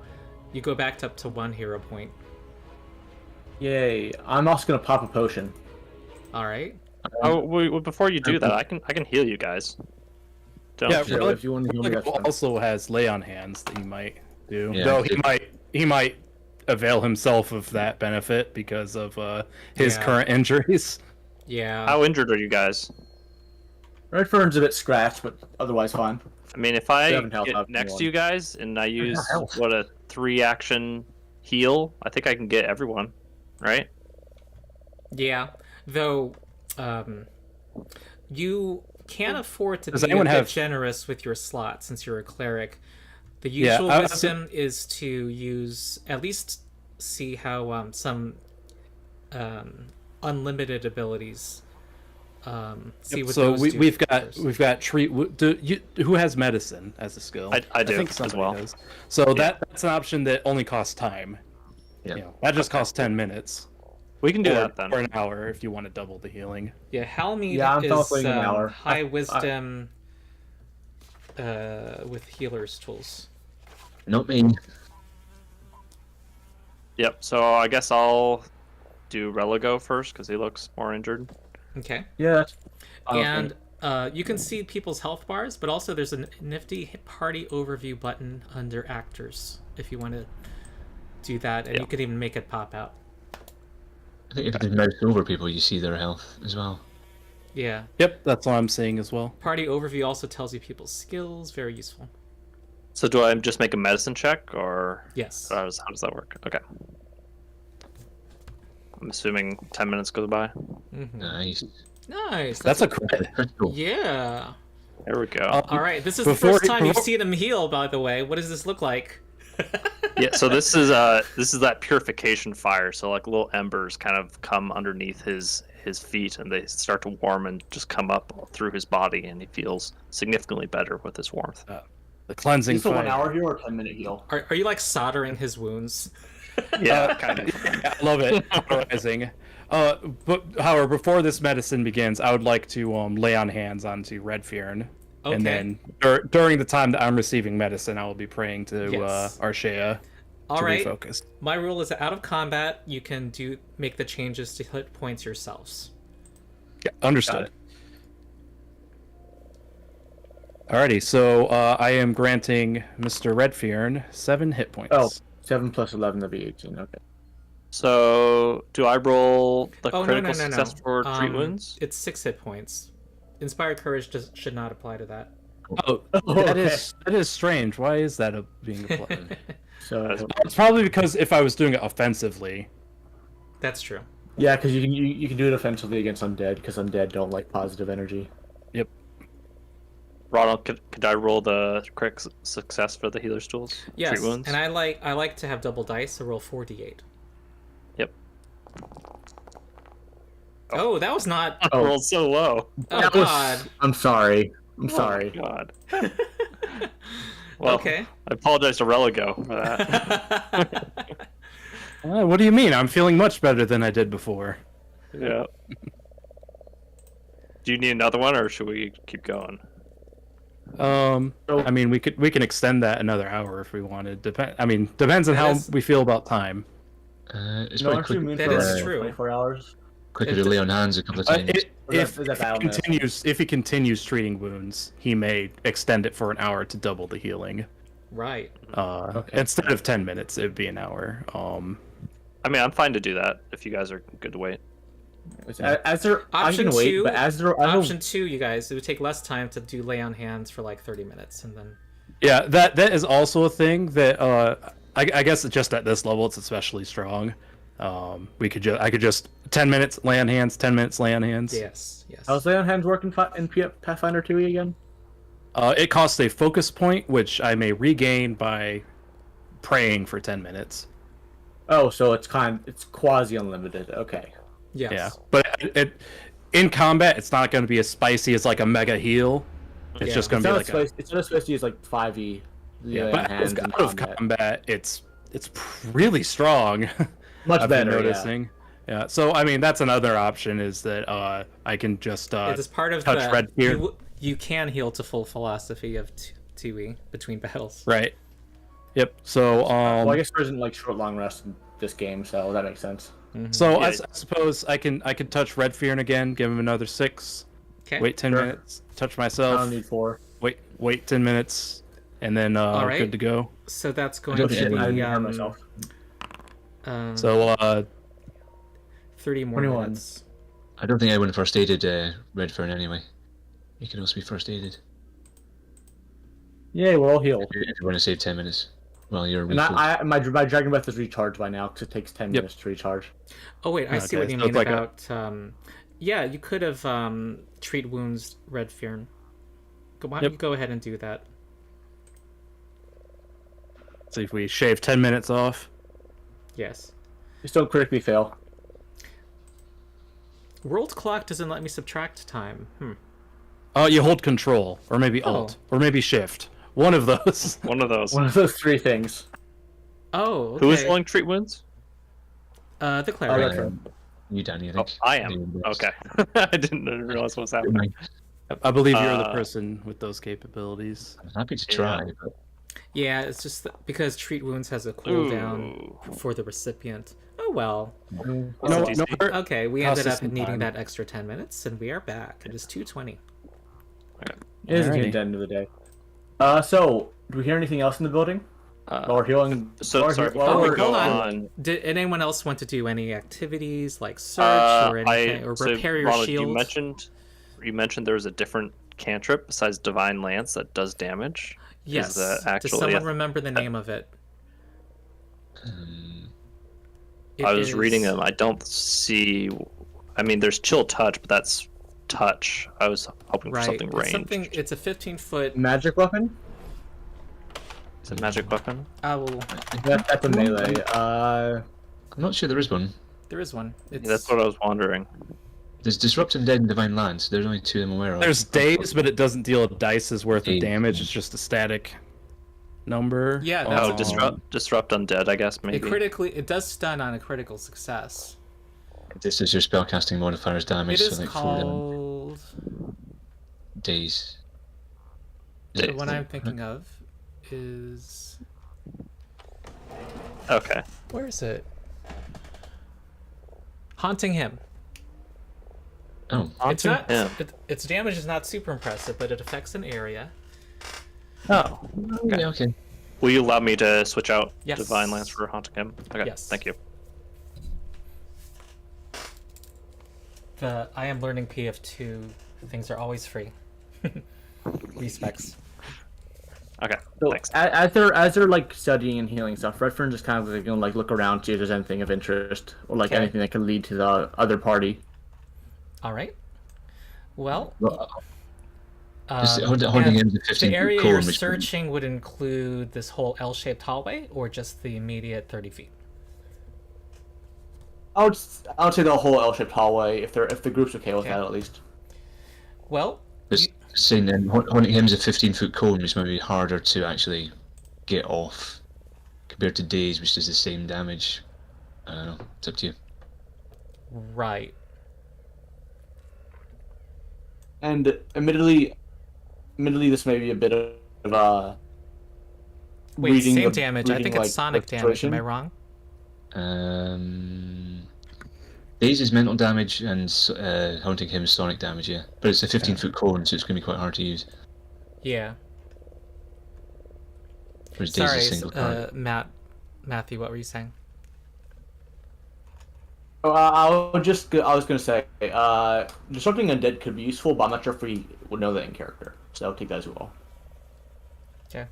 you go back up to 1 hero point. Yay! I'm also gonna pop a potion. All right. Before you do that, I can heal you guys. Yeah, Sure, if you want to heal me, that's fine. also has lay on hands that he might do. Yeah. Though he might avail himself of that benefit because of his current injuries. Yeah. How injured are you guys? Redfern's a bit scratched, but otherwise fine. I mean, if I Seven health get up next one. to you guys and I use health. a 3-action heal, I think I can get everyone, right? Yeah. Though, you can't afford to Does be a anyone bit have- generous with your slot since you're a cleric. The Yeah, usual I- wisdom is to use at least see how some unlimited abilities. See what So those do we've first. got treat. Who has medicine as a skill? I do think as somebody well. does. So that's an option that only costs time. Yeah. You know, that just costs 10 minutes. We can do or, that then. or an hour if you want to double the healing. Yeah, Halmead Yeah, I'm is calculating an hour. high wisdom with healer's tools. Not me. Yep. So I guess I'll do Religo first because he looks more injured. Okay. Yeah. That's... And you can see people's health bars, but also there's a nifty party overview button under actors if you want to do that, and you could even make it pop out. I think if you mouse over people, you see their health as well. Yeah. Yep, that's what I'm seeing as well. Party overview also tells you people's skills. Very useful. So do I just make a medicine check, or Yes. how does that work? Okay. I'm assuming 10 minutes goes by. Nice. Nice. That's a crit. Critical. Yeah. There we go. All right. This is the Before- first time you've before- seen him heal, by the way. What does this look like? Yeah, so this is that purification fire. So like little embers kind of come underneath his feet, and they start to warm and just come up through his body, and he feels significantly better with this warmth. The cleansing Is this a 1 fire. hour heal or 10-minute heal? Are you like soldering his wounds? Yeah, kind of. I love it. Amazing. But however, before this medicine begins, I would like to lay on hands onto Redfearn. Okay. And then during the time that I'm receiving medicine, I will be praying to Yes. Arshea All to right. refocus. My rule is that out of combat, you can make the changes to hit points yourselves. Yeah, understood. Got Alrighty, so I am granting Mr. Redfearn 7 hit points. Oh, 7 plus 11 would be 18. Okay. So do I roll the Oh, critical no. success for treat wounds? It's 6 hit points. Inspired courage should not apply to that. Oh, that is strange. Why is that being applied? So It's probably because if I was doing it offensively, That's true. Yeah, because you can do it offensively against undead, because undead don't like positive energy. Yep. Ronald, could I roll the correct success for the healer's tools? Yes, Treat wounds? and I like to have double dice, so roll 4d8. Yep. Oh, that was not. I rolled so low. Oh That was- God. I'm sorry. I'm Oh sorry. my God. Well, Okay. I apologize to Religo for that. What do you mean? I'm feeling much better than I did before. Yeah. Do you need another one, or should we keep going? I mean, we can extend that another hour if we wanted. Depends on That how is- we feel about time. It's No, probably aren't you quick, mean That for is true. 24 hours? quicker to lay on hands a couple of times. If Is that battle he mess? if he continues treating wounds, he may extend it for an hour to double the healing. Right. Instead of 10 minutes, it'd be an hour. I mean, I'm fine to do that if you guys are good to wait. As there, I Option can wait, two. but as there, Option 2, you guys. It would take less time to do lay on hands for like 30 minutes, and then. Yeah, that is also a thing that I guess just at this level it's especially strong. I could just 10 minutes lay on hands, 10 minutes lay on hands. Yes. Yes. how's lay on hands work in Pathfinder 2 again? It costs a focus point, which I may regain by praying for 10 minutes. Oh, so it's quasi unlimited. Okay. Yes. Yeah, but in combat, it's not going to be as spicy as like a mega heal. It's Yeah. just going to be like it's not supposed to use like 5e. yeah. lay on But hands in out of combat, it's really strong. Much I've been better. noticing. Yeah. So I mean, that's another option is that I can just It is part of touch the. red here. You can heal to full philosophy of 2e between battles. Right. Yep. So Well, I guess there isn't like short long rest in this game, so that makes sense. so Yeah. I suppose I can touch Red Fearn again, give him another 6. Okay. Wait 10 Sure. minutes, touch I myself. don't need 4. Wait 10 minutes, and then right. good to go. So that's going don't to think be I didn't hurt myself. 30 more 21. minutes. I don't think anyone first aided Redfern anyway. You can also be first aided. Yay, we're all healed. If you want to save 10 minutes while you're And refilled. my Dragon Breath is recharged by now because it takes 10 Yep. minutes to recharge. Oh wait, I see Okay, what you so mean it's like about. Yeah, you could have treat wounds Red Fearn. Why don't Yep. you go ahead and do that? See if we shave 10 minutes off. Yes. Just don't critically fail. World clock doesn't let me subtract time. You hold control, or maybe Oh. alt, or maybe shift. One of those. One of those. One of those 3 things. Oh, okay. Who is rolling treat wounds? The cleric. Okay. You, Danny, I Oh, think. I am. Okay. I didn't realize what was happening. I believe you're the person with those capabilities. I'm happy to try, but Yeah, it's just because treat wounds has a cooldown Ooh. for the recipient. Oh well. No, What's the DC? Okay, we Cost ended us up some needing time. that extra 10 minutes, and we are back. It is 2:20. It is Alrighty. at the end of the day. So, do we hear anything else in the building? While we're healing. So while sorry, we're- while before we we're- go hold on. on, Did anyone else want to do any activities like search or anything, or so, repair your Ronald, shield? you mentioned there was a different cantrip besides Divine Lance that does damage. Yes. that Does actually someone a- remember the name of it? I was reading them. I don't see. I mean, there's chill touch, but that's touch. I was hoping for Right. something It's ranged. something. It's a 15-foot. Magic weapon? Is it magic weapon? I will. That's a melee. I'm not sure there is one. There is one. It's, Yeah, that's what I was wondering. There's Disrupt Undead and Divine Lance. There's only 2 I'm aware of. There's days, but it doesn't deal a dice's worth of Days. damage. It's just a static number. Yeah, that's Oh, a- disrupt undead. I guess It maybe. it does stun on a critical success. This is your spellcasting modifier's damage, It is so like 4 called. days. The one I'm thinking of is. Okay. Where is it? Haunting Him. Oh, It's not. Him. Its damage is not super impressive, but it affects an area. Oh. yeah, okay. Will you allow me to switch out Yes. Divine Lance for Haunting Him? Okay. Yes. Thank you. The I am learning PF2 things are always free. Respecs. Okay, So thanks. as they're like studying and healing stuff, Redfern just kind of like, like look around, see if there's anything of interest or like Okay. anything that can lead to the other party. All right. Well, Well, just holding and him to the 15 area foot you're cone, which searching would include this whole L-shaped hallway, or just the immediate 30 feet. I would say the whole L-shaped hallway if the group's okay with Okay. that at least. Well, just saying then haunting him is a 15-foot cone, which might be harder to actually get off compared to Daze, which does the same damage. I don't know. It's up to you. right. And admittedly, this may be a bit of Wait, reading same of- damage. I reading, think it's like, sonic the damage. Am I situation. wrong? Daze is mental damage, and haunting him is sonic damage. Yeah, but it's a 15-foot cone, so it's going to be quite hard to use. Yeah. Whereas Daze Sorry, is single target. Matthew, what were you saying? Oh, I was gonna say, disrupting undead could be useful, but I'm not sure if we would know that in character. So take that as well. Okay.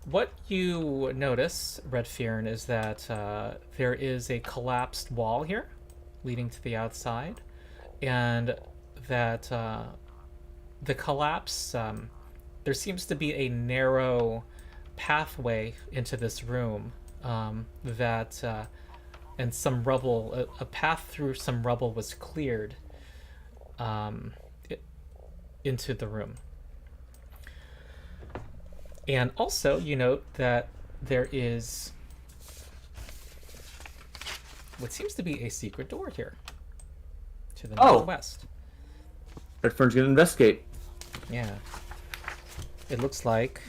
What you notice, Red Fearn, is that there is a collapsed wall here, leading to the outside, and that the collapse, there seems to be a narrow pathway into this room and some rubble, a path through some rubble was cleared into the room. And also, you note that there is what seems to be a secret door here to the northwest. Redfern's gonna investigate. Yeah. It looks like...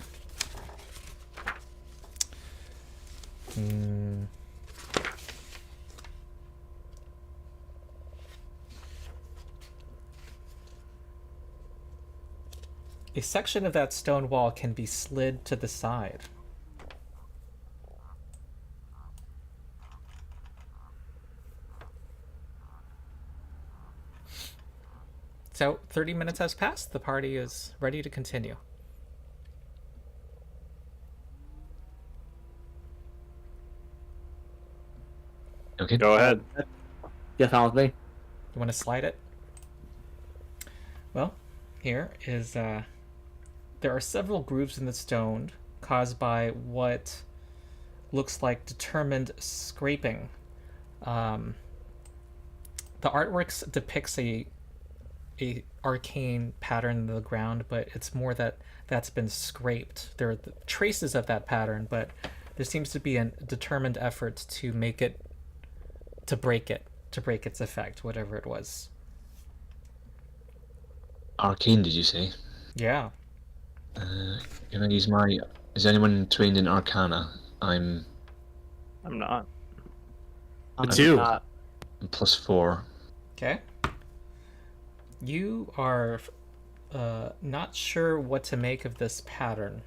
a section of that stone wall can be slid to the side. So, 30 minutes has passed. The party is ready to continue. Okay. Go ahead. Yeah, fine with me. You want to slide it? Well, here is... there are several grooves in the stone caused by what looks like determined scraping. The artwork depicts a arcane pattern in the ground, but it's more that's been scraped. There are traces of that pattern, but there seems to be a determined effort to break its effect, whatever it was. Arcane, did you say? Yeah. Can I use my... Is anyone trained in Arcana? I'm I'm not. Two. Not- +4. Okay. You are not sure what to make of this pattern.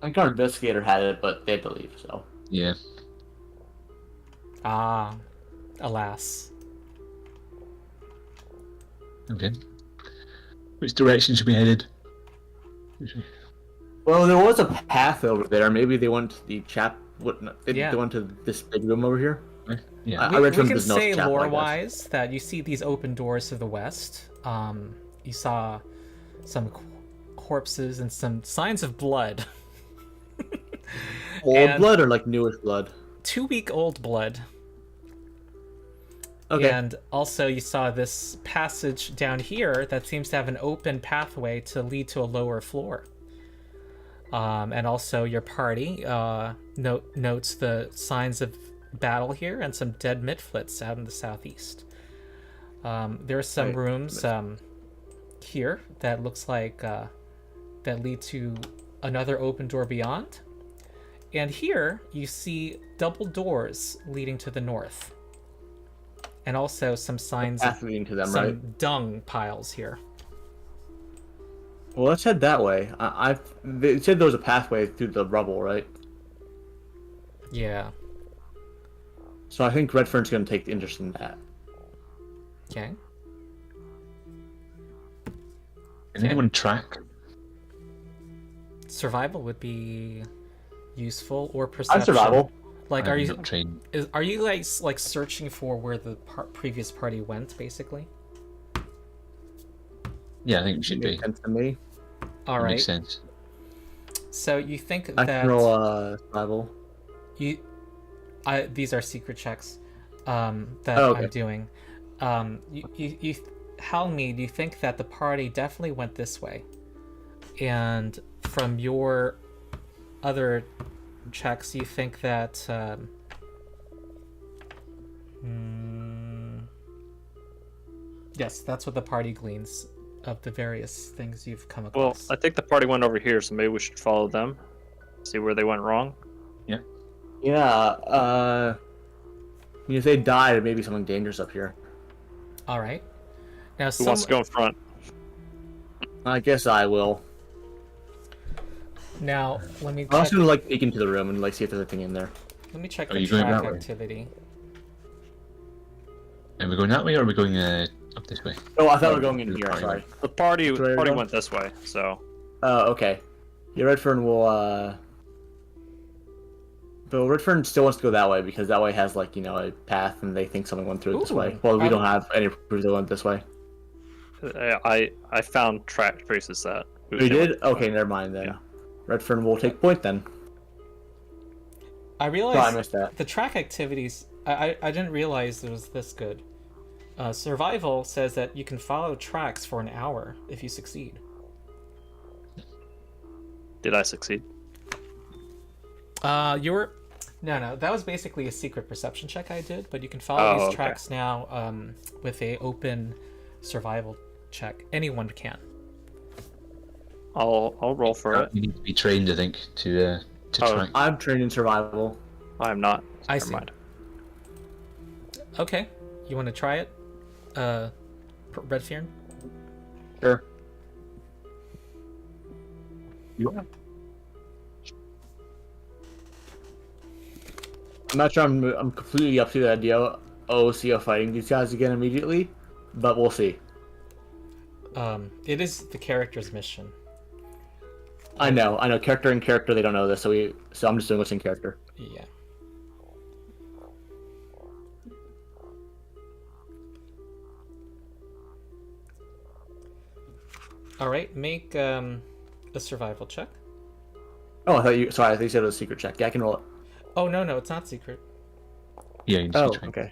I think our investigator had it, but they had to leave, so. Yeah. Ah, alas. Okay. Which direction should we headed? Well, there was a path over there. Maybe they went to the they Yeah. went to this big room over here. Yeah. I read We from can this note say chapter, I guess. lore-wise that you see these open doors to the west. You saw some corpses and some signs of blood. Old And- blood or like newish blood? 2-week-old blood. Okay. And also you saw this passage down here that seems to have an open pathway to lead to a lower floor. And also your party notes the signs of battle here and some dead midflits out in the southeast. There are some Right. rooms here that looks like that lead to another open door beyond. And here you see double doors leading to the north. And also some signs Path of leading to them, some right? dung piles here. Well, let's head that way. They said there was a pathway through the rubble, right? Yeah. So I think Redfern's going to take interest in that. Okay. Can anyone track? Survival would be useful, or I'm perception. survival. Like, I'm not trained. are you guys like searching for where the previous party went, basically? Yeah, I think we should be. Makes sense to me. All That right. makes sense. So you think I that can roll survival. these are secret checks that Oh, okay. I'm doing. You Halmy, do you think that the party definitely went this way? And from your other checks, you think that yes, that's what the party gleans of the various things you've come Well, across. I think the party went over here, so maybe we should follow them, see where they went wrong. Yeah. If they died, it may be something dangerous up here. All right. Now, Who wants to go in front? I guess I will. Now, let me I'm check. also gonna like peek into the room and like see if there's anything in there. Let me check Are the you going track that way? activity. Are we going that way, or are we going up this way? Oh, I thought we were going in here. Party. Sorry. The party Where are you party going? went this way, so Oh, okay. Yeah, Redfern will. But Redfern still wants to go that way because that way has like a path, and they think someone went through it this Ooh, way. Well, we I- don't have any proof they went this way. I found track traces that We did? Okay, never mind then. Yeah. Redfern will take point then. I Sorry, I realized missed that. the track activities. I didn't realize it was this good. Survival says that you can follow tracks for an hour if you succeed. Did I succeed? You were no. That was basically a secret perception check I did, but you can follow Oh, these okay. tracks now with a open survival check. Anyone can. I'll roll for it. You need to be trained, I think, to Oh. track. I'm trained in survival. I'm not. I Never see. mind. Okay, you want to try it, Redfern? Sure. I'm not sure I'm completely up to the idea of OCO fighting these guys again immediately, but we'll see. It is the character's mission. I know. Character in character, they don't know this, so I'm just doing what's in character. Yeah. All right, make a survival check. Oh, I thought you. Sorry, I thought you said it was a secret check. Yeah, I can roll it. Oh no, it's not secret. Yeah, you need to Oh, be trained. okay.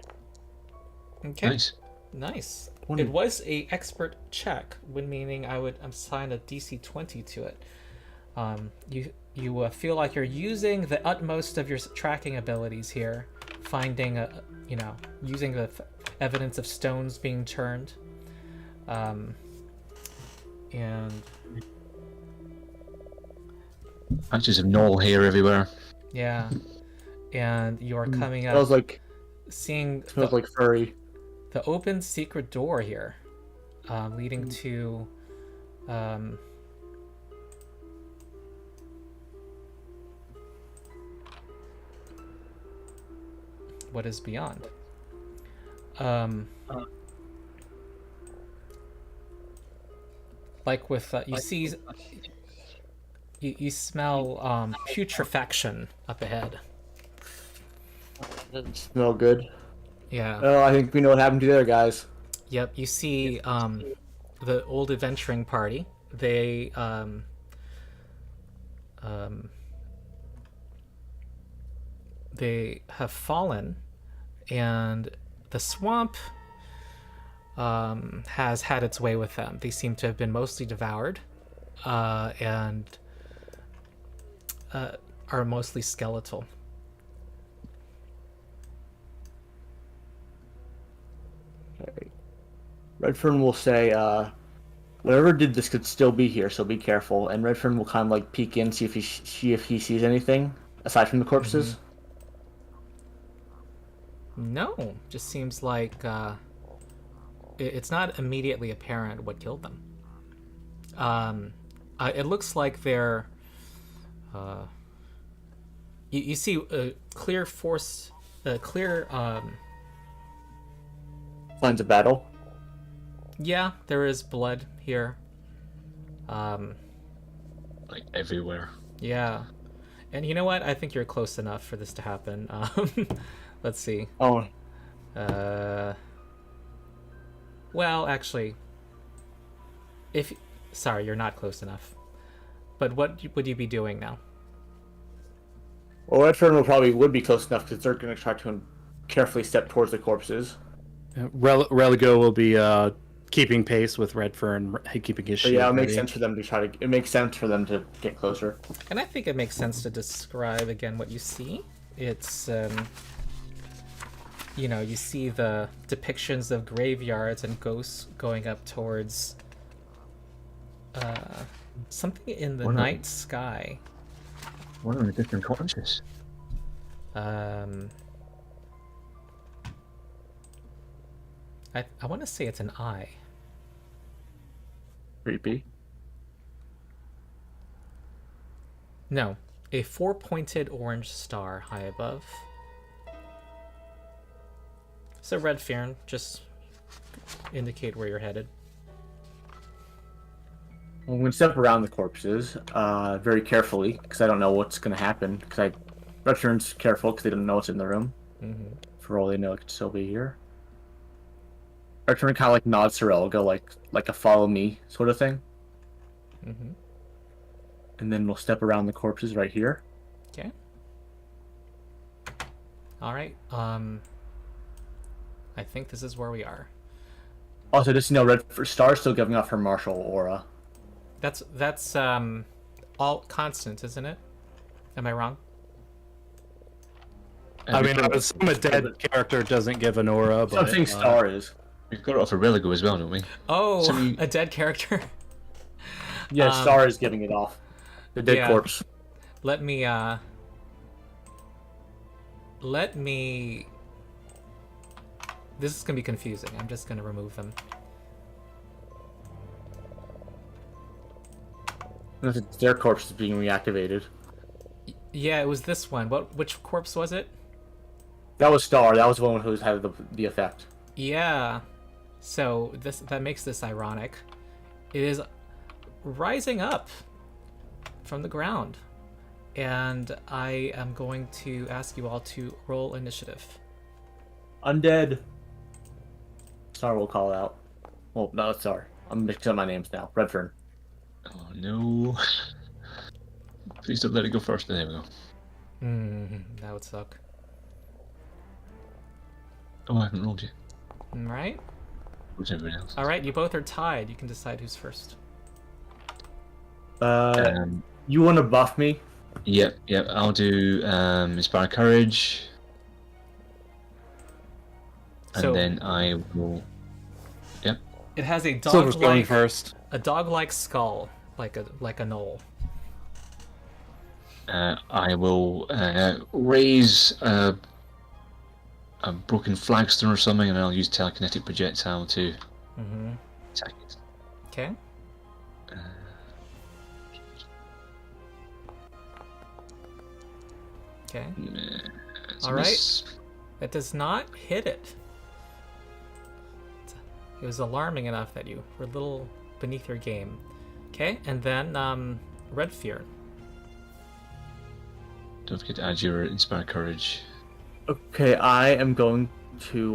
Okay. Nice. Nice. 20. It was a expert check, when meaning I would assign a DC 20 to it. You feel like you're using the utmost of your tracking abilities here, finding using the evidence of stones being turned, and Patches of gnoll hair everywhere. yeah, and you're coming Smells up, like seeing smells like furry. the open secret door here, leading to what is beyond. Like with you smell putrefaction up ahead. Doesn't smell good. Yeah. Oh, I think we know what happened to the other guys. Yep, you see the old adventuring party. They they have fallen, and the swamp has had its way with them. They seem to have been mostly devoured, and are mostly skeletal. Okay. Redfern will say, whatever did this could still be here, so be careful. And Redfern will kind of like peek in, see if he sees anything aside from the corpses. No, just seems like it's not immediately apparent what killed them. It looks like they're you see a clear force, clear Lines of battle. yeah, there is blood here. Like everywhere. Yeah. And you know what? I think you're close enough for this to happen. Let's see. Oh, Well, actually, sorry, you're not close enough. But what would you be doing now? well, Redfern would be close enough because they're going to try to carefully step towards the corpses. Religo will be keeping pace with Redfern, keeping his So shield yeah, it makes ready. sense for them to try to. It makes sense for them to get closer. And I think it makes sense to describe again what you see. It's you see the depictions of graveyards and ghosts going up towards something in the What are- night sky. What are the different corpses? I want to say it's an eye. Creepy. No, a four-pointed orange star high above. So red Fearn, just indicate where you're headed. I'm going to step around the corpses very carefully because I don't know what's going to happen. Redfern's careful because they don't know what's in the room. Mm-hmm. For all they know, it could still be here. Redfern kind of like nods to Relgo, like a follow me sort of thing. Mm-hmm. And then we'll step around the corpses right here. Okay. All right. I think this is where we are. Also, just Star's still giving off her martial aura. That's all constant, isn't it? Am I wrong? I mean, some dead character doesn't give an aura, but I'm saying Star is. We've got it off a Religo as well, don't we? Oh, So we- a dead character. Yeah, Star is giving it off. The dead Yeah. corpse. Let me This is gonna be confusing. I'm just gonna remove them. Their corpse is being reactivated. Yeah, it was this one. Which corpse was it? That was Star. That was the one who had the effect. Yeah. So that makes this ironic. It is rising up from the ground. And I am going to ask you all to roll initiative. Undead. Star will call out. Well, no, it's Star. I'm mixing up my names now. Redfern. Oh no. Please don't let it go first. There we go. That would suck. Oh, I haven't rolled yet. Alright. Who's everyone else? Alright, you both are tied. You can decide who's first. You want to buff me? Yep. I'll do Inspire Courage. And So- then I will. Yep. It has a Silver's going dog-like first. a dog-like skull, like a knoll. I will raise a broken flagstone or something, and I'll use telekinetic projectile to attack it. Okay. Okay. It's a All right. miss. That does not hit it. It was alarming enough that you were a little beneath your game. Okay, and then Red Fear. Don't forget to add your Inspire Courage. Okay, I am going to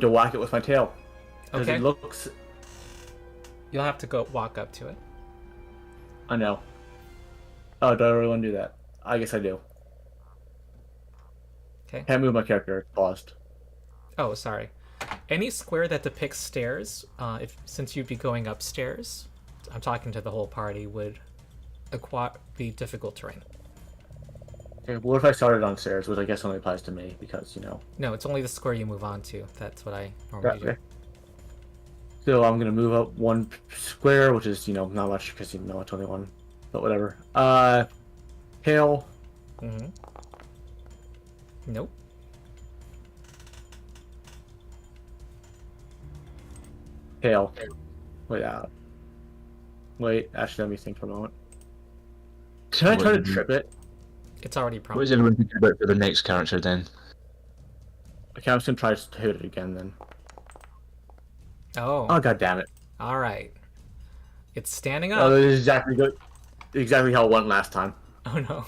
whack it with my tail. Because Okay. it looks... You'll have to go walk up to it. I know. Oh, do I really want to do that? I guess I do. Okay. Can't move my character. It's paused. Oh, sorry. Any square that depicts stairs, since you'd be going upstairs, I'm talking to the whole party, would be difficult terrain. Okay, what if I started on stairs, which I guess only applies to me, because, you know... No, it's only the square you move on to. That's what I normally do. Okay. So I'm going to move up one square, which is, not much, because, it's only one. But whatever. Hail. Mm-hmm. Nope. Hail. Wait, actually, let me think for a moment. Can I try to trip it? It's already What prompted. is everyone thinking about for the next character then? Okay, I'm just going to try to hit it again then. Oh. Oh, god damn it. All right. It's standing Oh, up. this is exactly how it went last time. Oh no.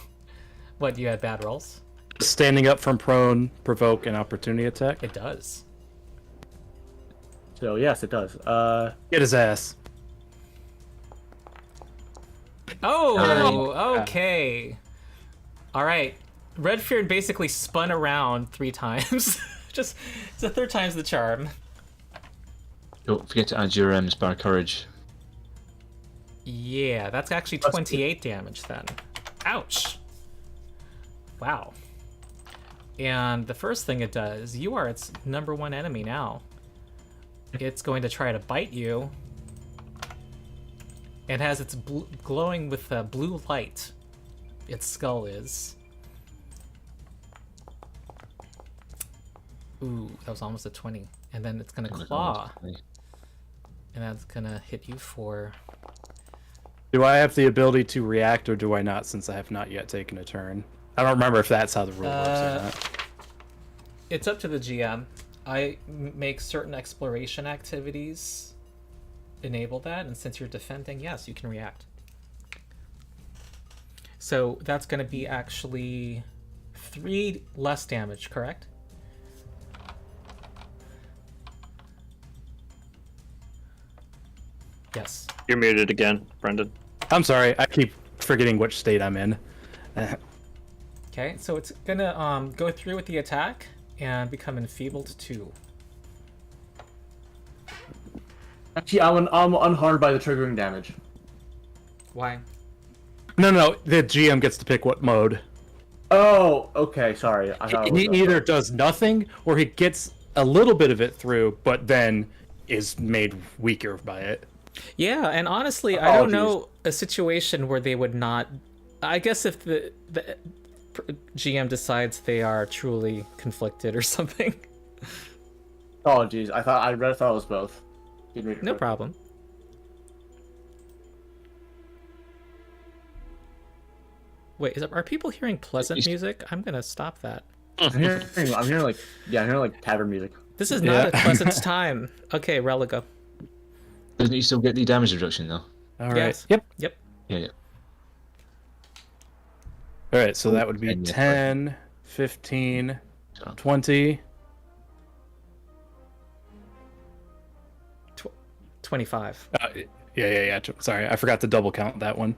What, you had bad rolls? Standing up from prone, provoke an opportunity attack. It does. So yes, it does. Get his ass. Oh, okay. All right. Redfeared basically spun around 3 times. Just, it's the 3rd time's the charm. Don't forget to add your Inspire Courage. Yeah, that's actually 28 damage then. Ouch. Wow. And the first thing it does, you are its #1 enemy now. It's going to try to bite you. It has its glowing with blue light. Its skull is. Ooh, that was almost a 20. And then it's gonna claw. And that's gonna hit you for... Do I have the ability to react, or do I not, since I have not yet taken a turn? I don't remember if that's how the rule works or not. It's up to the GM. I make certain exploration activities enable that, and since you're defending, yes, you can react. So that's going to be actually 3 less damage, correct? Yes. You're muted again, Brendan. I'm sorry, I keep forgetting which state I'm in. Okay, so it's gonna go through with the attack and become enfeebled 2. Actually, I'm unharmed by the triggering damage. Why? No, the GM gets to pick what mode. Oh, okay. Sorry. I thought it was He either does nothing, or he gets a little bit of it through, but then is made weaker by it. Yeah, and honestly, I don't know a situation where they would not... I guess if the GM decides they are truly conflicted or something. Apologies. I thought it was both. No problem. Wait, are people hearing pleasant music? I'm gonna stop that. I'm hearing like tavern music. This is not a pleasant time. Okay, Religo. Doesn't he still get the damage reduction though? All right. Yes. Yep. Yep. Yeah. All right, so that would be 10, 15, 20. 25. Yeah. Sorry, I forgot to double count that one.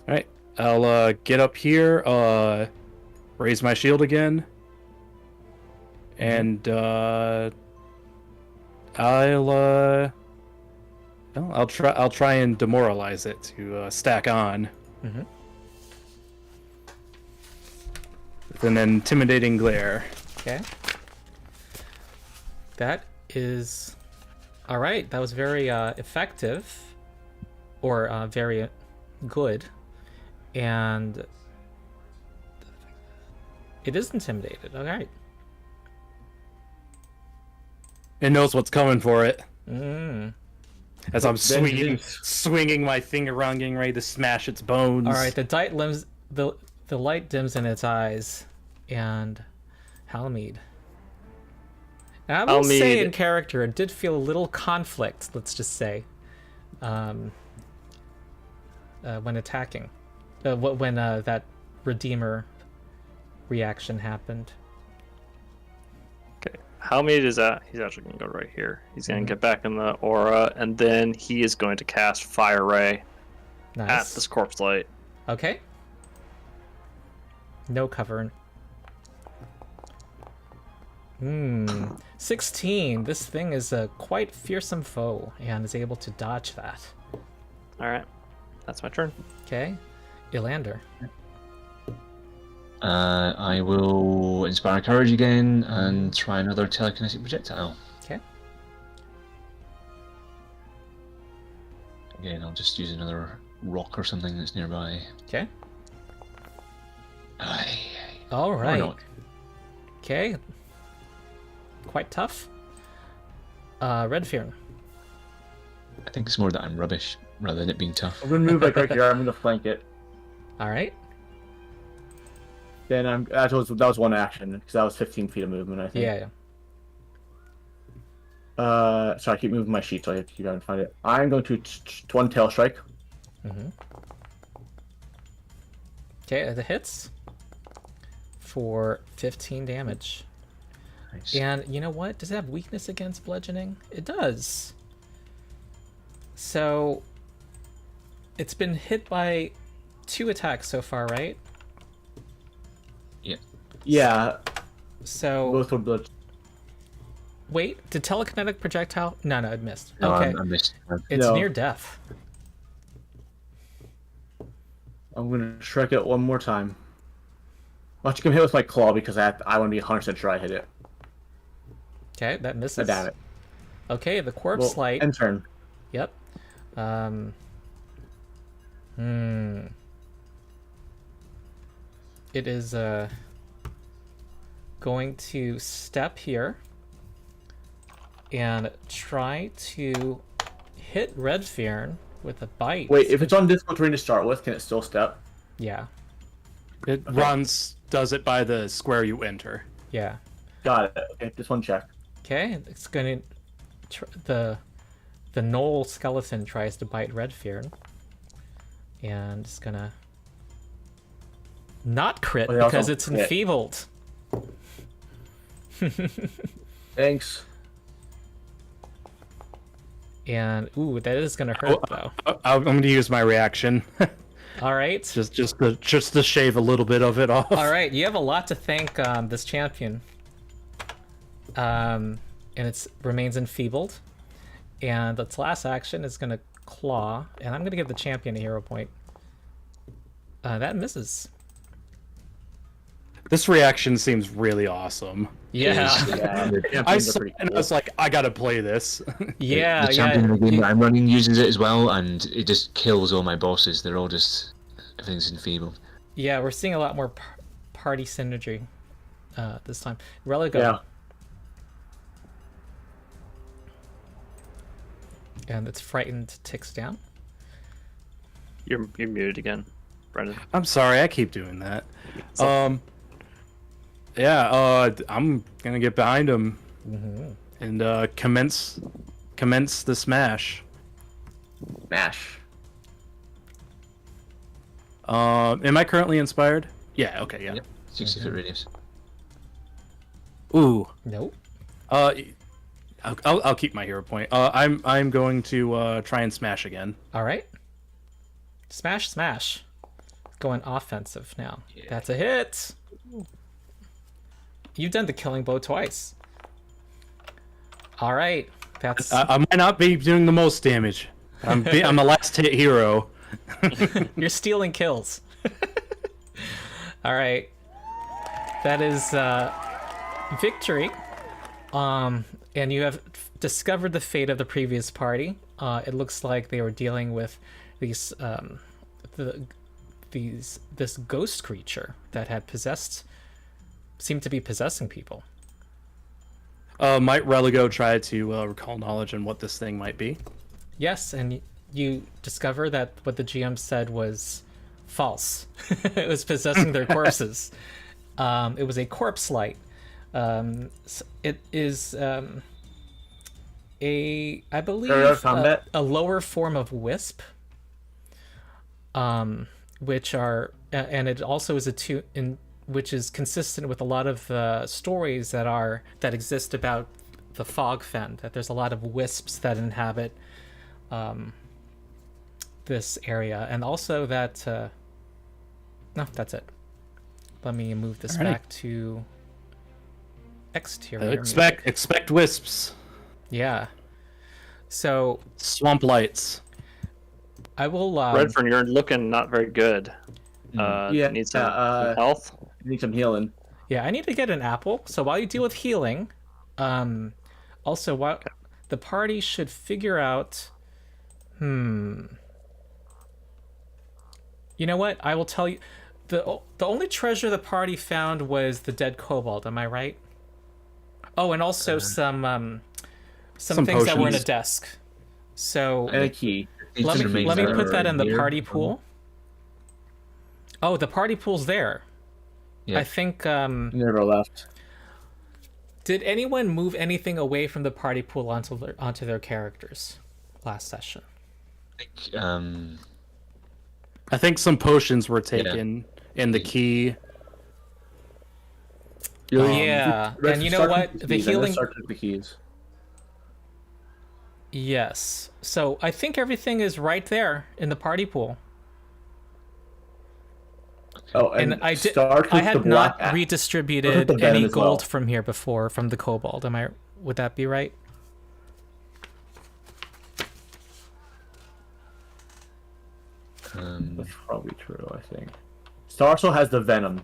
All right, I'll get up here, raise my shield again, and I'll try and demoralize it to stack on. Mm-hmm. With an intimidating glare. Okay. That is... Alright, that was very effective. Or very good. And... It is intimidated, alright. It knows what's coming for it. Mm. As I'm swinging my finger around, getting ready to smash its bones. Alright, the light dims in its eyes. And... Halmead. I will say in character, it did feel a little conflict, let's just say, when attacking. When that Redeemer reaction happened. Okay, Halmead is he's actually going to go right here. He's going to get back in the aura, and then he is going to cast Fire Ray at this corpse light. Okay. No cover. 16. This thing is a quite fearsome foe and is able to dodge that. Alright, that's my turn. Okay. Ilander. I will Inspire Courage again and try another telekinetic projectile. Okay. Again, I'll just use another rock or something that's nearby. Okay. Aye. All Or right. not. Okay. Quite tough. Redfearn. I think it's more that I'm rubbish rather than it being tough. I'm gonna move like right here. I'm gonna flank it. All right. Then that was one action because that was 15 feet of movement. I think. Yeah. Sorry, I keep moving my sheet, so I have to keep trying to find it. I'm going to one tail strike. Okay, the hits for 15 damage. Nice. And you know what? Does it have weakness against bludgeoning? It does. So it's been hit by 2 attacks so far, right? Yeah. Yeah, So both were blood. wait, did telekinetic projectile? No, it missed. No, Okay, I missed. it's No. near death. I'm gonna strike it one more time. Watch you come hit with my claw because I want to be 100% sure I hit it. Okay, that misses. Damn it. Okay, the corpse light. End turn. Yep. It is going to step here and try to hit Redfern with a bite. Wait, if it's on difficult terrain to start with, can it still step? Yeah, It runs, does it by the square you enter. yeah. Got it. Okay, just one check. Okay, it's gonna the gnoll skeleton tries to bite Redfern, and it's gonna not crit Oh, they also because it's crit. enfeebled. Thanks. And ooh, that is gonna hurt though. I'm going to use my reaction, All right, just to shave a little bit of it off. all right. You have a lot to thank this champion. And it remains enfeebled. And its last action is gonna claw, and I'm gonna give the champion a hero point. That misses. This reaction seems really awesome. Yeah, Yeah, I champions are saw pretty it and I cool. was like, I gotta play this. yeah, The champion yeah. of the game that I'm running uses it as well, and it just kills all my bosses. They're all just everything's enfeebled. Yeah, we're seeing a lot more party synergy this time. Religo. Yeah. And it's frightened ticks down. You're muted again, Brendan. I'm sorry, I keep doing that. I'm gonna get behind him and commence the smash. Mash. Am I currently inspired? Yeah. Okay. Yeah. Yep. 60-foot radius. Ooh. Nope. I'll keep my hero point. I'm going to try and smash again. All right. Smash, smash. Going offensive now. Yeah. That's a hit. You've done the killing blow twice. All right. That's I might not be doing the most damage. I'm a last hit hero. you're stealing kills. All right. That is victory. And you have discovered the fate of the previous party. It looks like they were dealing with these this ghost creature that had seemed to be possessing people. Might Religo try to recall knowledge on what this thing might be? Yes, and you discover that what the GM said was false. It was possessing their corpses. It was a corpse light. It is I believe combat? a lower form of wisp, which are and it also is which is consistent with a lot of the stories that exist about the fog fen, that there's a lot of wisps that inhabit this area, and also that no, that's it. Let me move this Alrighty. back to exterior. Expect wisps, Yeah. So swamp lights. I will. Redfern, you're looking not very good. Yeah, Need some some health. Need some healing. Yeah, I need to get an apple. So while you deal with healing, also what the party should figure out. You know what? I will tell you. The only treasure the party found was the dead kobold. Am I right? Oh, and also some things that were in a potions. desk. So And a key. let me put that in the Here. party pool. Oh, the party pool's there. Yeah. I think Never left. Did anyone move anything away from the party pool onto their characters last session? I think some potions were taken in the key. Yeah, and you know what? The healing. Start took the keys. Yes. So I think everything is right there in the party pool. Oh, And I did. Star took I the had black not axe. redistributed the venom any as gold well. from here before from the kobold. Would that be right? That's probably true, I think. Star also has the venom.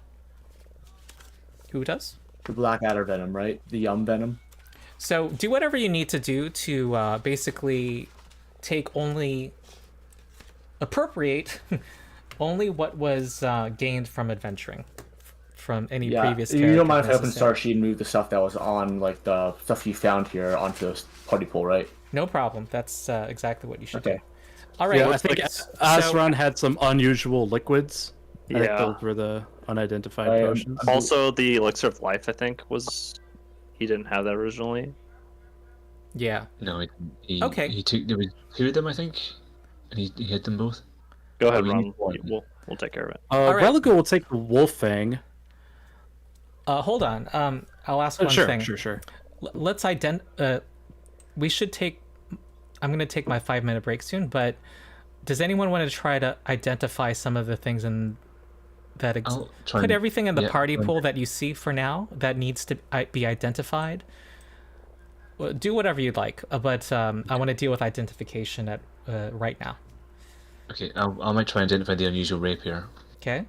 Who does? The Blackadder venom, right? The Yum venom. So do whatever you need to do to basically appropriate only what was gained from adventuring from any previous you character. don't mind if I open necessary. Star Sheet and move the stuff that was on, like the stuff you found here, onto the party pool, right? No problem. That's exactly what you should Okay. do. All right. Yeah, I think Asran had some unusual liquids. I think Yeah. those were the unidentified I am- potions. Also, the elixir of life, I think, he didn't have that originally. Yeah. No, he Okay. He took there was two of them, I think, and he hit them both. Go ahead, we Ron. need one. We'll take care of it. right. Religo will take the wolf fang. Hold on. I'll ask one Sure, thing. sure. Let's we should take. I'm going to take my 5-minute break soon, but does anyone want to try to identify some of the things in that I'll try put and- everything in the yeah, party fine. pool that you see for now that needs to be identified? Well, do whatever you'd like, but I want to deal with identification at right now. Okay, I might try and identify the unusual rapier. Okay,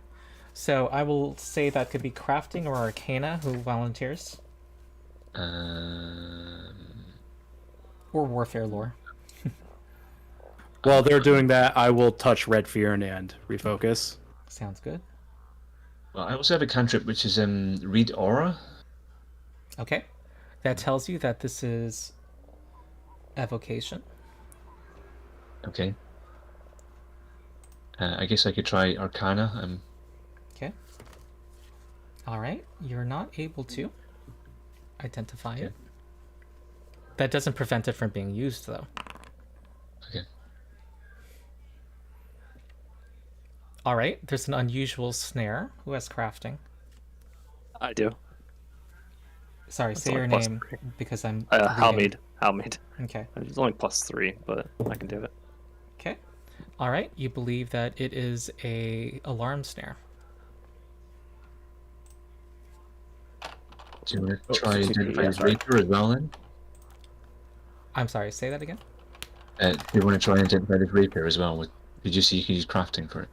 so I will say that could be crafting or arcana. Who volunteers? Or warfare lore. While they're doing that, I will touch Red Fear and refocus. Sounds good. Well, I also have a cantrip which is read aura. Okay, that tells you that this is evocation. Okay. I guess I could try arcana. Okay. All right, you're not able to identify it. That doesn't prevent it from being used, though. Okay. All right, there's an unusual snare. Who has crafting? I do. Sorry, say only your plus name 3. because I'm. Halmead. Halmead. Okay. It's only +3, but I can do it. Okay. All right, you believe that it is a alarm snare. Do you want to try 63, identify yeah, his sorry. rapier as well then? I'm sorry, say that again? Do you want to try and identify his rapier as well? Did you see you could use crafting for it?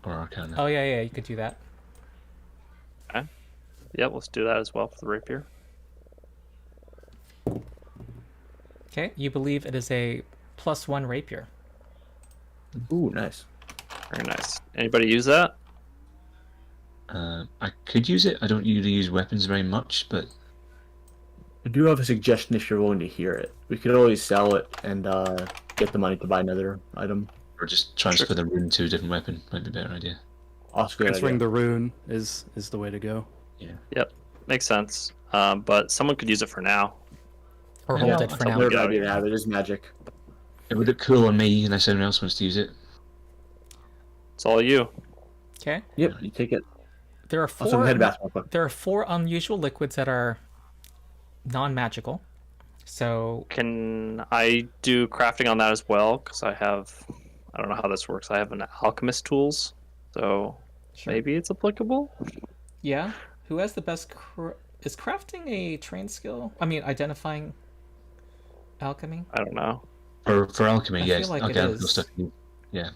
Or arcana? Oh, yeah, you could do that. Yep, let's do that as well for the rapier. Okay, you believe it is a +1 rapier. Ooh, nice. Very nice. Anybody use that? I could use it. I don't usually use weapons very much, but I do have a suggestion if you're willing to hear it. We could always sell it and get the money to buy another item. or just transfer the rune to a different weapon might be a better idea. Also good Transferring idea. the rune is the way to go. Yeah. Yep, makes sense. But someone could use it for now. Or Yeah, hold I'll it for tell now. Never bad idea to have it. It's magic. It would look cool on me unless anyone else wants to use it. It's all you. Okay. Yep, you take it. There are Also, head four. bath real quick. There are 4 unusual liquids that are non-magical. So Can I do crafting on that as well? Because I don't know how this works. I have an alchemist tools, so sure. maybe it's applicable. Yeah. Who has the best? Is crafting a trained skill? I mean, identifying alchemy. I don't know. For alchemy, I yes. feel like it alchemical is. stuff. Yeah.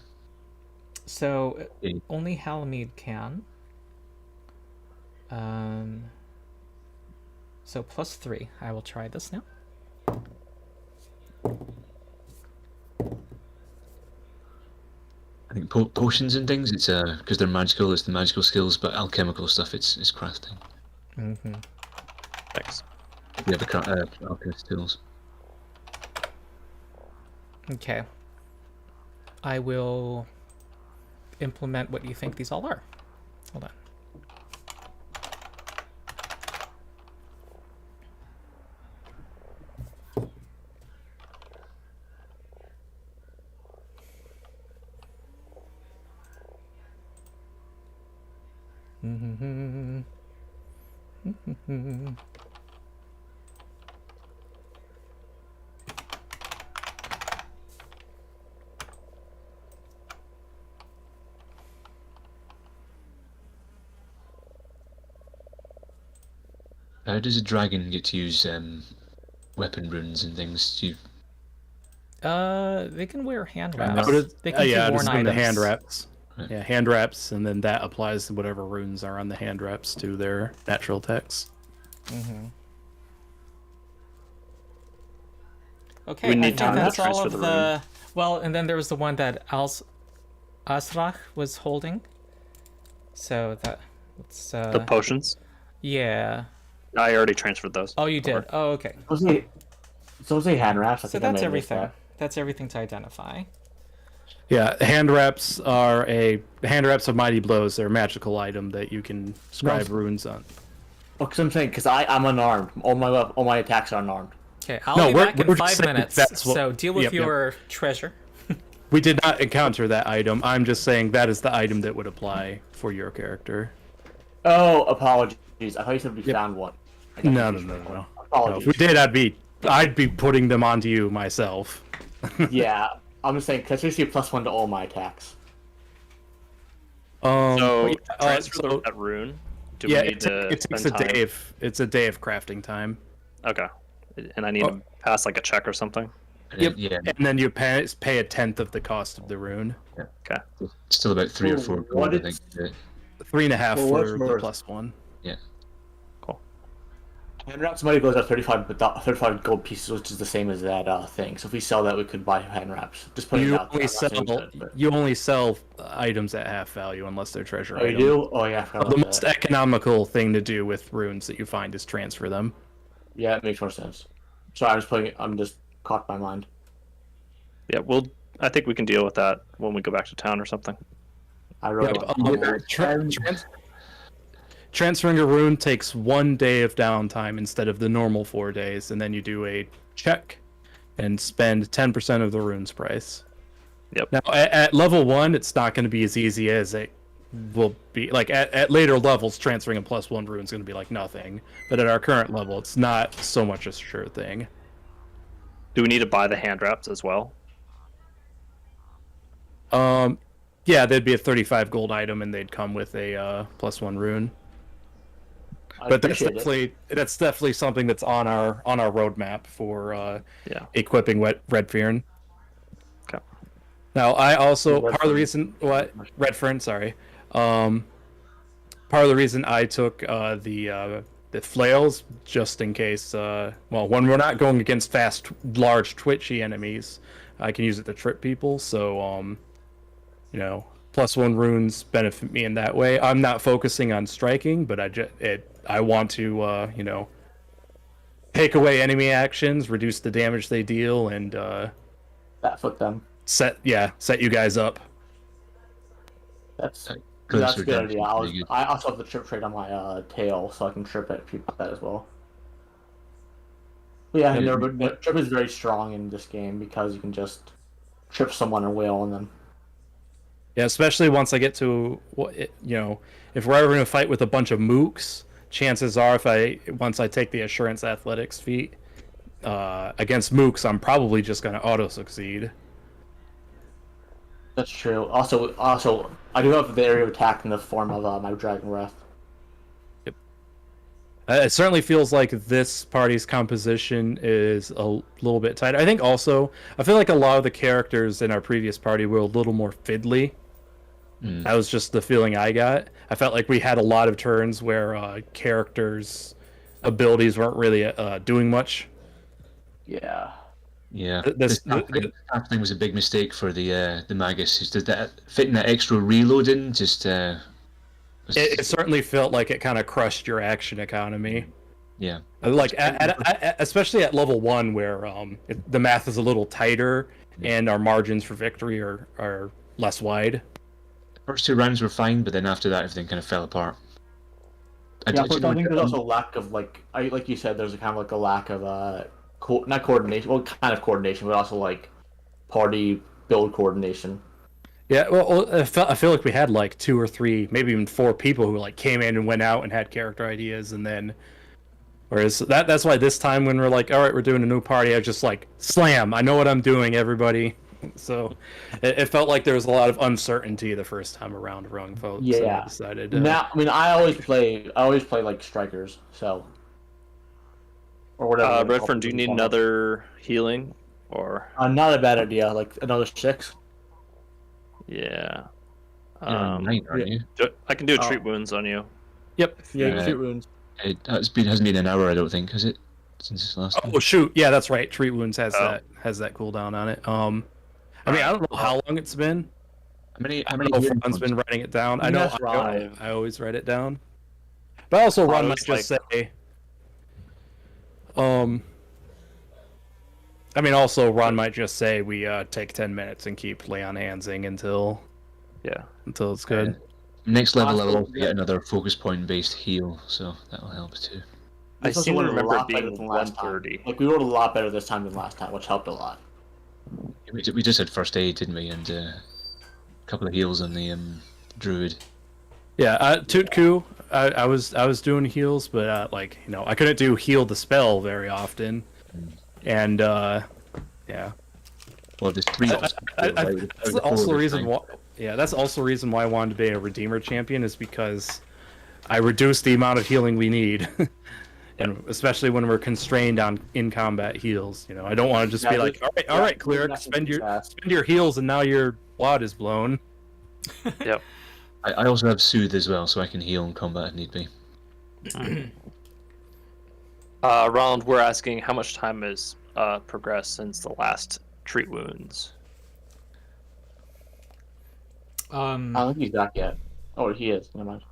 So Yeah. only Halmead can. So +3. I will try this now. I think potions and things, it's because they're magical, it's the magical skills, but alchemical stuff, it's crafting. Mm-hmm. Thanks. Yeah, the alchemist tools. Okay. I will implement what you think these all are. Hold on. How does a dragon get to use weapon runes and things? Do you... They can wear hand How wraps. does- They can yeah, keep just worn in the items. hand wraps. Right. Yeah, hand wraps, and then that applies to whatever runes are on the hand wraps to their natural text. Okay, We I need think to that's transfer all of the the. Well, and then there was the one that Asrach was holding. So let's. The potions. Yeah. I already transferred those. Oh, you did. over. Oh, okay. So say hand wraps. I So think I that's may have missed everything. that. That's everything to identify. Yeah, hand wraps of mighty blows. They're a magical item that you can scribe runes on. Oh, because I'm saying, because I'm unarmed. All my attacks are unarmed. Okay, I'll No, be we're- back in we're just 5 saying minutes. that's what- So deal with Yep, yep. your treasure. We did not encounter that item. I'm just saying that is the item that would apply for your character. Oh, apologies. I thought you said we found one. I got No. confused. No, Apologies. if we did, I'd be putting them onto you myself. Yeah, I'm just saying, because I see a +1 to all my attacks. So yeah, transfer so- that rune. Do yeah, we need to it takes spend a time? day. It's a day of crafting time. Okay. And I need to pass like a check or something. Yep. Yeah, And then you pay a tenth of the cost of the rune. Okay. still about 3 or 4 Ooh, gold, I what think. 3.5 Well, what's for the worth? +1. Yeah. Hand wraps might goes at 35 gold pieces, which is the same as that thing. So if we sell that, we could buy hand wraps. Just put it You out. only I'm not saying sell that, but- you only sell items at half value unless they're treasure Oh, you items. do? Oh, yeah, I forgot The about most that. economical thing to do with runes that you find is transfer them. Yeah, it makes more sense. Sorry, I'm just caught my mind. Yeah, I think we can deal with that when we go back to town or something. I wrote Transferring a rune takes 1 day of downtime instead of the normal 4 days, and then you do a check and spend 10% of the rune's price. Yep. Now, at level 1, it's not going to be as easy as it will be. Like, at later levels, transferring a +1 rune is going to be like nothing. But at our current level, it's not so much a sure thing. Do we need to buy the hand wraps as well? Yeah, they'd be a 35 gold item, and they'd come with a +1 rune. But that's definitely something that's on our roadmap for Yeah. equipping Redfern. Okay. Now, I also Redfern. part of the reason Redfern, sorry, part of the reason I took the flails just in case. When we're not going against fast, large, twitchy enemies, I can use it to trip people. So +1 runes benefit me in that way. I'm not focusing on striking, but I want to take away enemy actions, reduce the damage they deal, and Batfoot them. set you guys up. That's Close that's a good redemption, idea. pretty good. I also have the trip trait on my tail, so I can trip at people like that as well. But yeah, Yeah. the trip is very strong in this game because you can just trip someone and wail on them. Yeah, especially once I get to if we're ever going to fight with a bunch of mooks, chances are once I take the assurance athletics feat against mooks, I'm probably just going to auto succeed. That's true. Also, I do have the area of attack in the form of my dragon breath. It certainly feels like this party's composition is a little bit tighter. I think also, I feel like a lot of the characters in our previous party were a little more fiddly. That was just the feeling I got. I felt like we had a lot of turns where characters' abilities weren't really doing much. Yeah. Yeah, This- the thing was a big mistake for the Magus. Just that fitting that extra reload in, just was- It certainly felt like it kind of crushed your action economy. yeah. Like especially at level 1 where the math is a little tighter and our margins for victory are less wide. First 2 rounds were fine, but then after that, everything kind of fell apart. Yeah, but I think there's also a lack of like you said, there's a kind of like a lack of not coordination, well, kind of coordination, but also like party build coordination. Yeah, well, I feel like we had like 2 or 3, maybe even 4 people who like came in and went out and had character ideas, and then, whereas that's why this time when we're like, all right, we're doing a new party, I was just like, slam, I know what I'm doing, everybody. So it felt like there was a lot of uncertainty the first time around among folks. So I Yeah. decided. Now, I mean, I always play like strikers, so or whatever. Redfern, do you need another healing, or? Not a bad idea. Like another 6. Yeah. You're on 9, aren't you? I can do Oh. treat wounds on you. Yep. Yeah, you Uh, shoot wounds. It hasn't been an hour, I don't think, has it? Since it's last time? Oh shoot! Yeah, that's right. Treat wounds has Oh. that cooldown on it. I mean, I don't know how long it's been. How many Oh, healing Fran's been points? writing it down. I And know. that's right. I always write it down. But also, Ron it might was just say. I mean, also Ron might just say we take 10 minutes and keep lay on handsing until Yeah. it's good. Next level, Last I'll one, also get another focus point based heal, so that'll help too. I This also seem to went a remember lot it better being than last time. 130. Like we rolled a lot better this time than last time, which helped a lot. We just had first aid, didn't we? And a couple of heals on the druid. Yeah, Tutku. I was doing heals, but like I couldn't do heal the spell very often, and yeah. Well, there's 3 options. That's also the reason why. Yeah, that's also the reason why I wanted to be a Redeemer champion, is because I reduce the amount of healing we need, and especially when we're constrained on in combat heals. I don't want to just be like, all right, cleric, spend your heals, and now your wad is blown. Yep. I also have soothe as well, so I can heal in combat if need be. Ronald, we're asking how much time has progressed since the last treat wounds. I don't think he's back yet. Oh, he is. Never mind.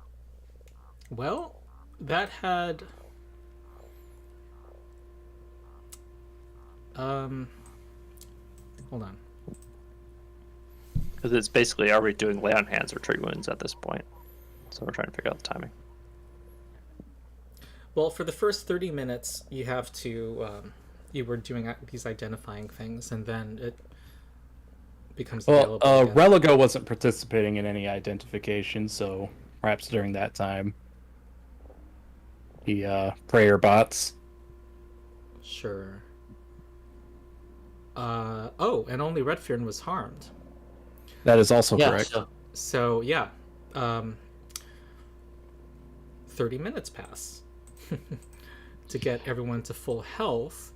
Well, that had hold on. Because it's basically, are we doing lay on hands or treat wounds at this point? So we're trying to figure out the timing. Well, for the first 30 minutes, you have to you were doing these identifying things, and then it becomes Well, available again. Religo wasn't participating in any identification, so perhaps during that time, the prayer bots. Sure. Oh, and only Redfern was harmed. That is also Yeah. correct. So yeah, 30 minutes pass to get everyone to full health,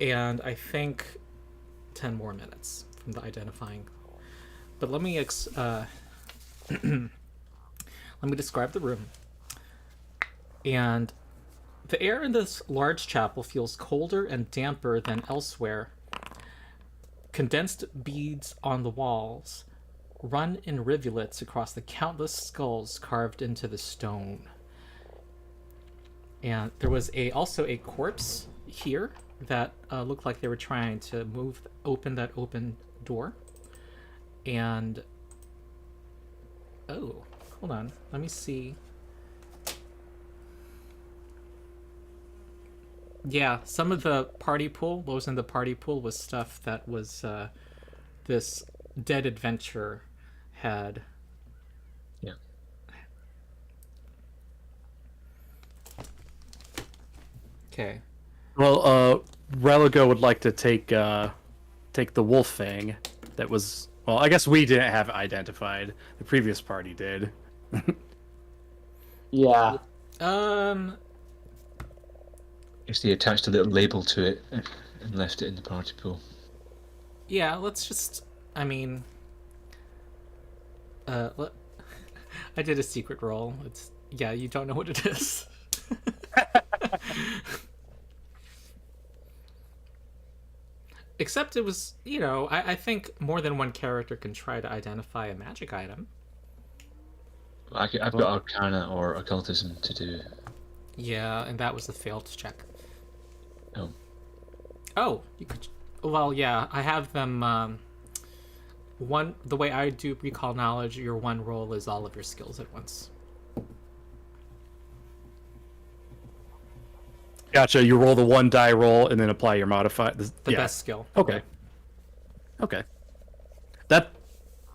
and I think 10 more minutes from the identifying. But let me let me describe the room. And the air in this large chapel feels colder and damper than elsewhere. Condensed beads on the walls run in rivulets across the countless skulls carved into the stone. And there was also a corpse here that looked like they were trying to open that open door. And oh, hold on, let me see. Yeah, some of the party pool, what was in the party pool was stuff that was this dead adventurer had. Yeah. Okay. Well, Religo would like to take the wolf fang that was. Well, I guess we didn't have it identified. The previous party did. Yeah. Guess they attached a little label to it and left it in the party pool. Yeah, let's just. I mean, I did a secret roll. It's you don't know what it is. Except it was, I think more than one character can try to identify a magic item. I've got Arcana or Occultism to do. Yeah, and that was a failed check. Oh. Oh, you could. Well, yeah, I have them. The way I do recall knowledge, your one roll is all of your skills at once. Gotcha. You roll the 1 die roll and then apply your modifier. The best skill. Okay. Okay. That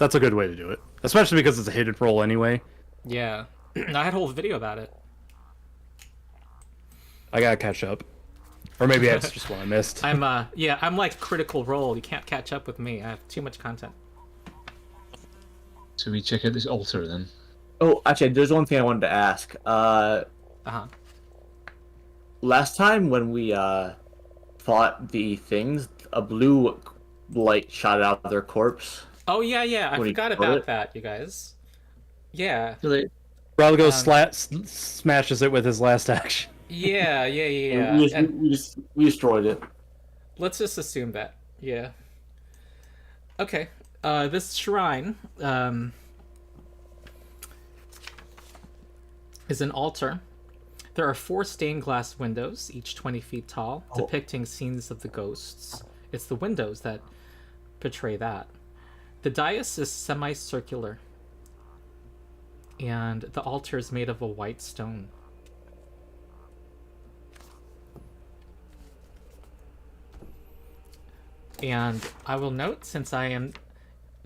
That's a good way to do it, especially because it's a hidden roll anyway. Yeah. I had a whole video about it. I gotta catch up, or maybe that's just what I missed. I'm like Critical Role. You can't catch up with me. I have too much content. So we check out this altar then. Oh, actually, there's one thing I wanted to ask. Uh-huh. Last time when we fought the things, a blue light shot out of their corpse. Oh yeah, I What do you forgot call about it? that, you guys. Yeah. Really? Ralgo smashes it with his last action. Yeah. And we destroyed it. Let's just assume that. Yeah. Okay. This shrine is an altar. There are 4 stained glass windows, each 20 feet tall, depicting scenes of the ghosts. It's the windows that portray that. The dais is semicircular, and the altar is made of a white stone. And I will note, since I am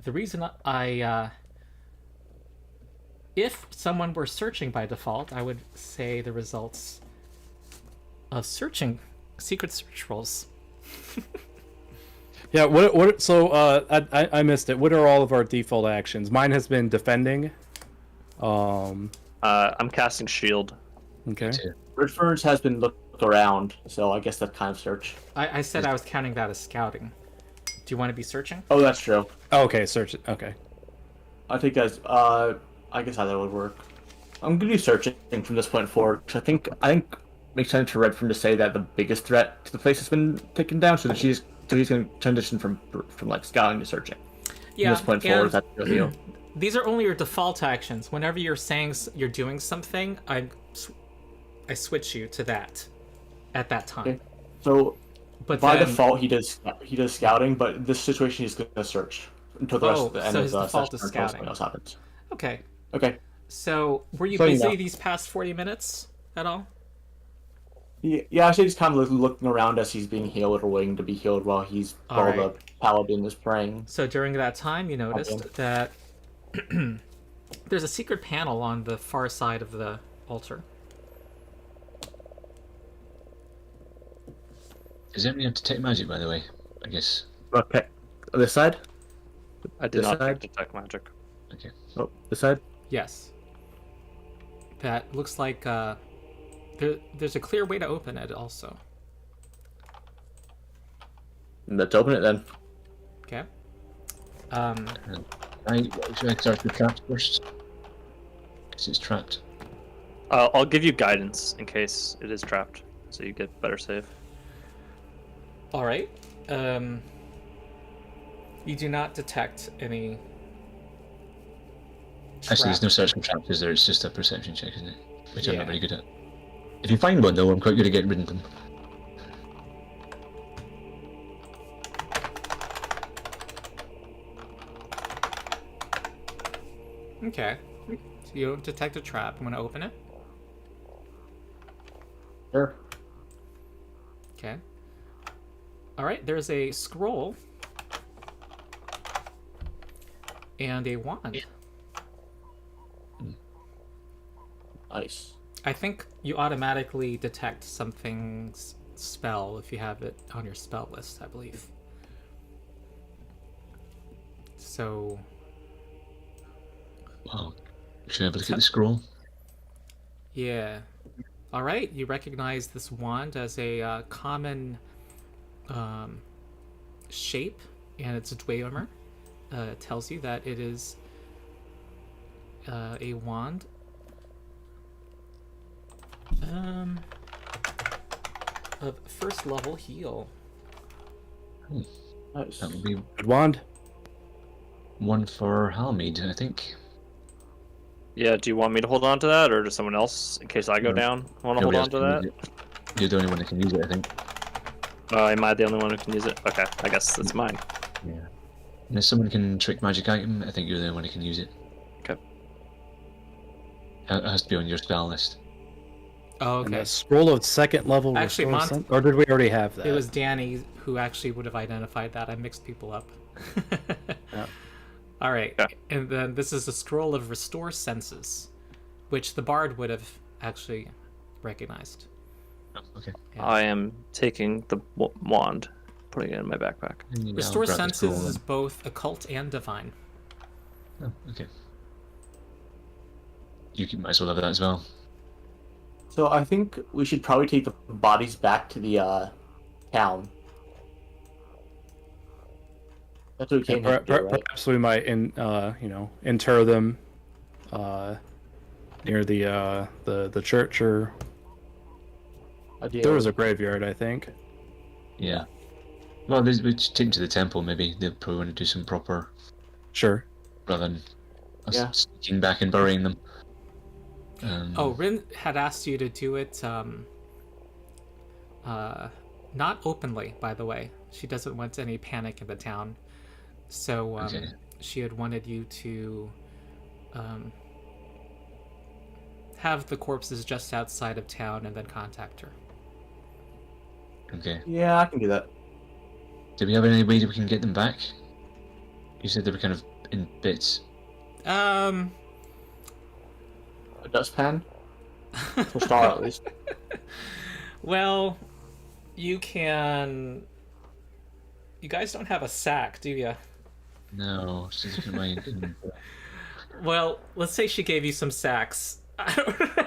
the reason if someone were searching by default, I would say the results of searching secret search rolls. Yeah. What? So I missed it. What are all of our default actions? Mine has been defending. I'm casting shield. Okay. Redfern's has been looked around, so I guess that kind of search. I said I was counting that as scouting. Do you want to be searching? Oh, that's true. Okay. Search it. Okay. I think that's I guess how that would work. I'm gonna be searching from this point forward because I think it makes sense for Redfern to say that the biggest threat to the place has been taken down, so that he's gonna transition from like scouting to searching. Yeah. From this point forward, that's the deal. These are only your default actions. Whenever you're saying you're doing something, I switch you to that at that time. Okay. So But by then, default, he does scouting, but in this situation, he's gonna search until the rest of the end so of his the default session is until scouting. something else happens. Okay. Okay. So were you So you busy know. these past 40 minutes at all? Yeah, actually, just kind of looking around as he's being healed or waiting to be healed while All right. the paladin is praying. So during that time, you noticed Okay. that there's a secret panel on the far side of the altar. Does anyone have detect magic, by the way? I guess. Okay. This side? I did This not side? detect magic. Okay. Oh, this side? Yes. That looks like there's a clear way to open it also. Let's open it then. Okay. Should I start the trap first? Because it's trapped. I'll give you guidance in case it is trapped, so you get better save. All right. You do not detect any. Actually, there's no trap. search for traps, is there? It's just a perception check, isn't it? Which I'm Yeah. not very good at. If you find one, though, I'm quite good at getting rid of them. Okay. So you detect a trap. I'm gonna open it. Sure. Okay. All right. There's a scroll and a wand. Nice. I think you automatically detect something's spell if you have it on your spell list, I believe. So, Wow. Should I have a look at the scroll? yeah. All right, you recognize this wand as a common shape, and it's a Dweomer. It tells you that it is a wand. Of first level heal. Nice. That would be Good wand. one for Halmead, I think. Yeah, do you want me to hold on to that, or does someone else, in case I go No. down, want to Nobody hold on else to can that? use it. You're the only one that can use it, I think. Am I the only one who can use it? Okay, I guess that's mine. Yeah. And if someone can trick magic item, I think you're the only one who can use it. Okay. It has to be on your spell list. Oh, And okay. a scroll of second level. Actually, restores Mont- some- or did we already have that? It was Danny who actually would have identified that. I mixed people up. All right, Yeah. and then this is a scroll of restore senses, which the bard would have actually recognized. Oh, okay. Yeah. I am taking the wand, putting it in my backpack. Yeah, I'll Restore grab the senses scroll is and- both occult and divine. Oh, okay. Might as well have that as well. So I think we should probably take the bodies back to the town. That's what we came here to do, right? Perhaps we might, inter them near the church, or there was a graveyard, I think. Yeah. Well, we should take them to the temple. Maybe they'll probably want to do some proper, Sure. rather than us Yeah. sneaking back and burying them. Oh, Rin had asked you to do it, not openly, by the way. She doesn't want any panic in the town. So, Okay. she had wanted you to, have the corpses just outside of town and then contact her. Okay. Yeah, I can do that. Do we have any way that we can get them back? You said they were kind of in bits. A dustpan? For Star, at least. Well, you can... You guys don't have a sack, do you? No, she's looking at my. Well, let's say she gave you some sacks.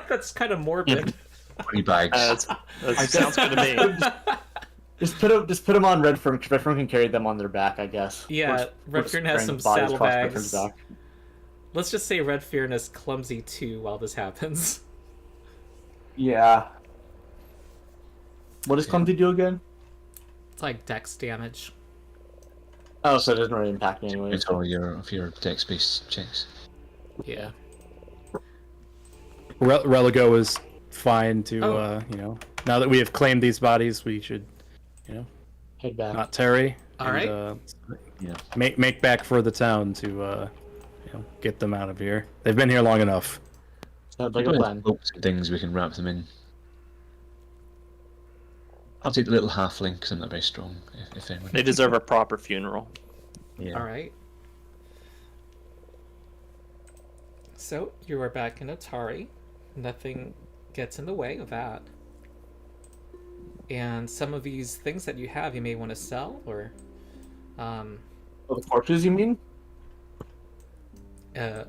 That's kind of morbid. 20 bags. That sounds good to me. Just put them on Redfern, because Redfern can carry them on their back, I guess. Yeah, Redfern has some bodies across saddlebags. Redfern's back. Let's just say Redfern is clumsy too while this happens. Yeah. What does Clumsy do again? It's like dex damage. Oh, so it doesn't really impact me anyway. It's all of your dex-based checks. Yeah. Religo is fine to, Oh. now that we have claimed these bodies, we should, Head back. not tarry. All right. Yeah. Make back for the town to, get them out of here. They've been here long enough. Sounds like a plan. Ropes and things we can wrap them in. I'll take the little halfling because I'm not very strong. If anyone. They deserve a proper funeral. Yeah. All right. So you are back in Atari. Nothing gets in the way of that. And some of these things that you have, you may want to sell, or Oh, the corpses, you mean?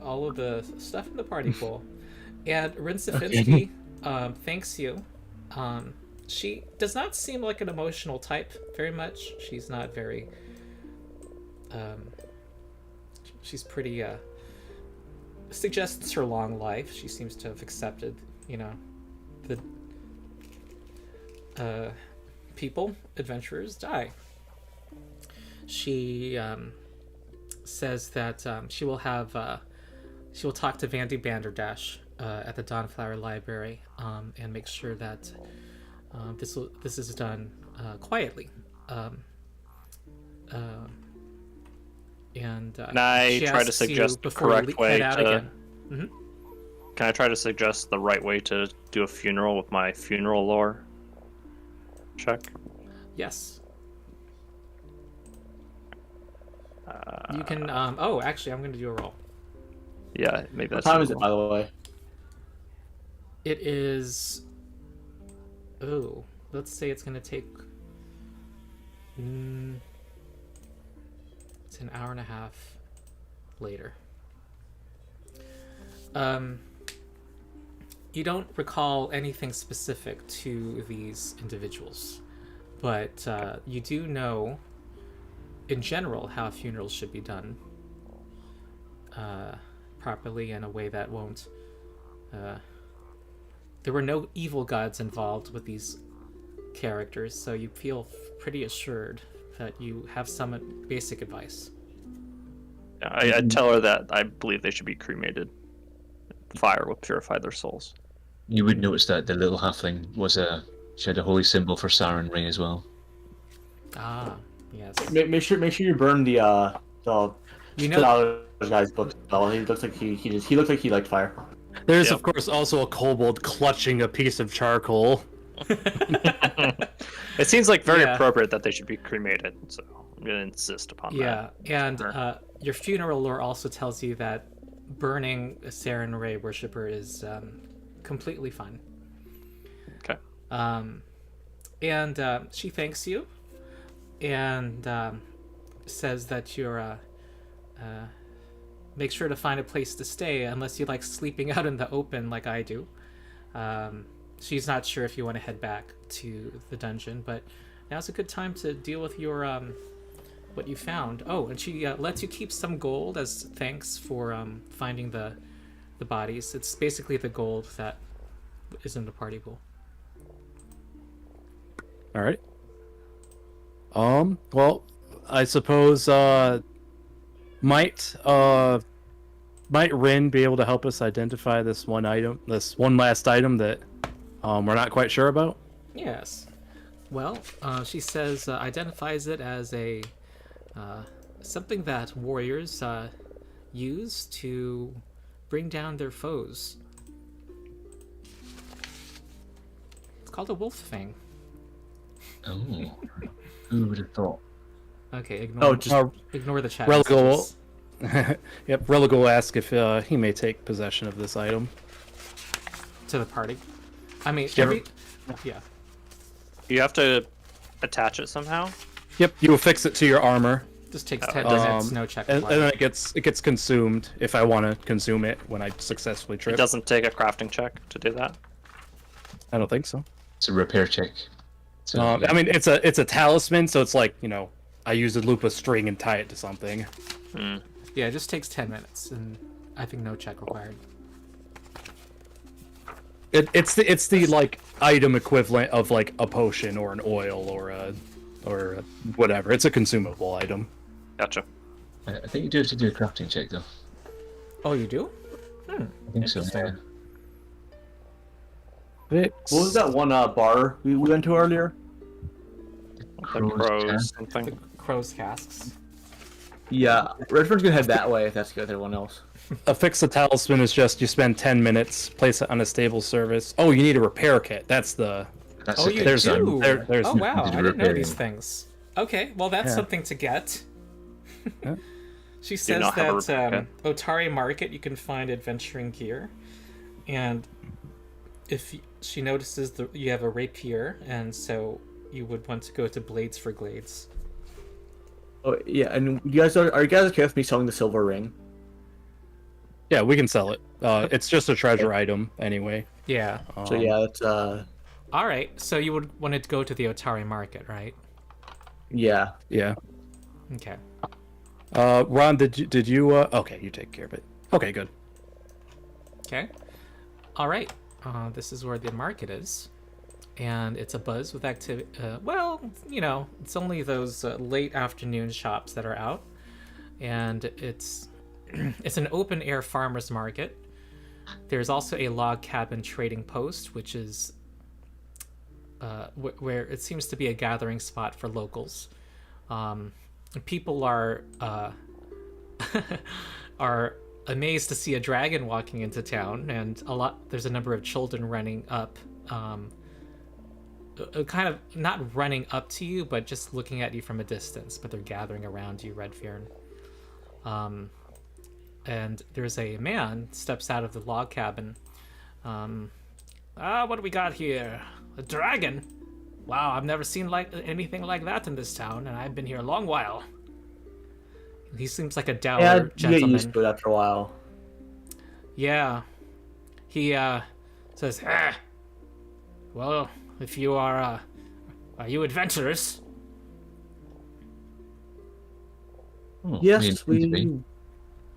all of the stuff in the party pool. And Rin Safinsky thanks you. She does not seem like an emotional type very much. She's not very... she's pretty... suggests her long life. She seems to have accepted, the people, adventurers, die. She says that she will talk to Vandy Banderdash at the Dawnflower Library and make sure that this is done quietly. And Can I she try to asks suggest you the before you correct way head out to? again. Mhm. Can I try to suggest the right way to do a funeral with my funeral lore check? Yes. You can. Oh, actually, I'm going to do a roll. Yeah, maybe What that's. time is it, by the way? It is. Oh, let's say it's going to take. It's an hour and a half later. You don't recall anything specific to these individuals, but you do know, in general, how funerals should be done properly in a way that won't. There were no evil gods involved with these characters, so you feel pretty assured that you have some basic advice. I tell her that I believe they should be cremated. Fire will purify their souls. You would notice that the little halfling she had a holy symbol for Saren Ray as well. Ah, yes. Make sure you burn the You know, guy's book. Well, he looks like he looked like he liked fire. There's, Yep. of course, also a kobold clutching a piece of charcoal. It seems like very Yeah. appropriate that they should be cremated, so I'm going to insist upon that. yeah, and your funeral lore also tells you that burning a Saren Ray worshiper is completely fine. Okay. And she thanks you and says that you're make sure to find a place to stay unless you like sleeping out in the open like I do. She's not sure if you want to head back to the dungeon, but now's a good time to deal with your what you found. Oh, and she lets you keep some gold as thanks for finding the bodies. It's basically the gold that is in the party pool. All right. Well, I suppose might Rin be able to help us identify this one last item that we're not quite sure about? Yes. Well, she says identifies it as a something that warriors use to bring down their foes. It's called a wolf fang. Oh, who would have thought? Okay, ignore the chat. Religal. messages. Yep, Religal will ask if he may take possession of this item. To the party. I mean, Yeah. yeah. You have to attach it somehow. Yep, you will fix it to your armor, Just takes 10 minutes, no check. and required. then it gets consumed if I want to consume it when I successfully It trip. doesn't take a crafting check to do that. I don't think so. It's a repair check. So, I mean, it's a talisman, so it's like, I use a loop of string and tie it to something. Yeah, it just takes 10 minutes, and I think no check required. It's the like item equivalent of like a potion or an oil or whatever. It's a consumable item. Gotcha. I think you do have to do a crafting check though. Oh, you do? I think so. Yeah. What was that one bar we went to earlier? The Crow's crows, cast. something. Crow's casks. Yeah, Redford's gonna head that way if that's good with everyone else. Affix the talisman is just you spend 10 minutes, place it on a stable service. Oh, you need a repair kit. That's the. That's Oh, okay. you there's do? there's Oh, wow, I Did didn't know repairing. these things. Okay, well, that's Yeah. something to get. Yeah. She says not have a that repair Otari Market, you can find adventuring gear. And if she notices you have a rapier, and so you would want to go to Blades for Glades. Oh yeah, and you guys are you guys okay with me selling the silver ring? Yeah, we can sell it. It's just a treasure item anyway. Yeah. So yeah, it's All right, so you would want to go to the Otari Market, right? yeah. Yeah. Okay. Ron, did you? Okay, you take care of it. Okay, good. Okay. All right. This is where the market is, and it's a buzz with activity. Well, it's only those late afternoon shops that are out, and it's it's an open air farmers market. There's also a log cabin trading post, which is where it seems to be a gathering spot for locals. People are are amazed to see a dragon walking into town, and there's a number of children running up, kind of not running up to you, but just looking at you from a distance, but they're gathering around you, Redfern. And there's a man steps out of the log cabin. What do we got here? A dragon? Wow, I've never seen anything like that in this town, and I've been here a long while. He seems like a dour Yeah, you get gentleman. used to it after a while. Yeah. He says, well, if you are you adventurers? Oh, Yes, we need to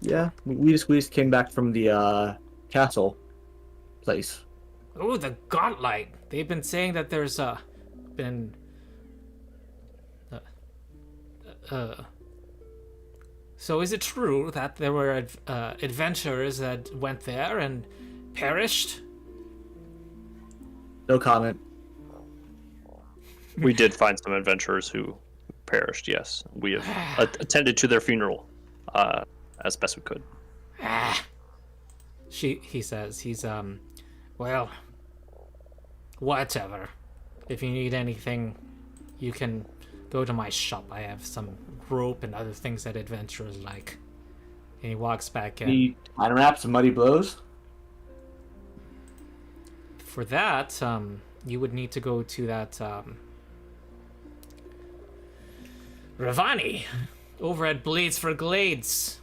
be. we just came back from the castle place. Oh, the Gauntlet. They've been saying that there's been so is it true that there were adventurers that went there and perished? No comment. We did find some adventurers who perished. Yes, we have attended to their funeral as best we could. He says he's well, whatever. If you need anything, you can go to my shop. I have some rope and other things that adventurers like. And he walks back in. Any time wraps and muddy blows? For that, you would need to go to that Ravani over at Blades for Glades.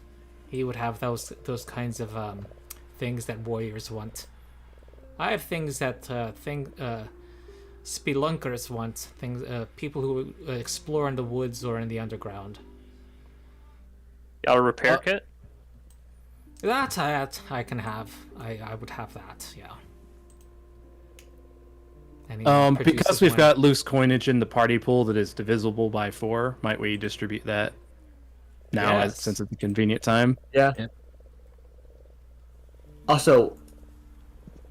He would have those kinds of things that warriors want. I have things that spelunkers want. Things people who explore in the woods or in the underground. Got a repair kit? That I can have. I would have that. Yeah. And he produces Because we've one. got loose coinage in the party pool that is divisible by 4, might we distribute that now Yes. since it's a convenient time? Yeah. Yeah. Also,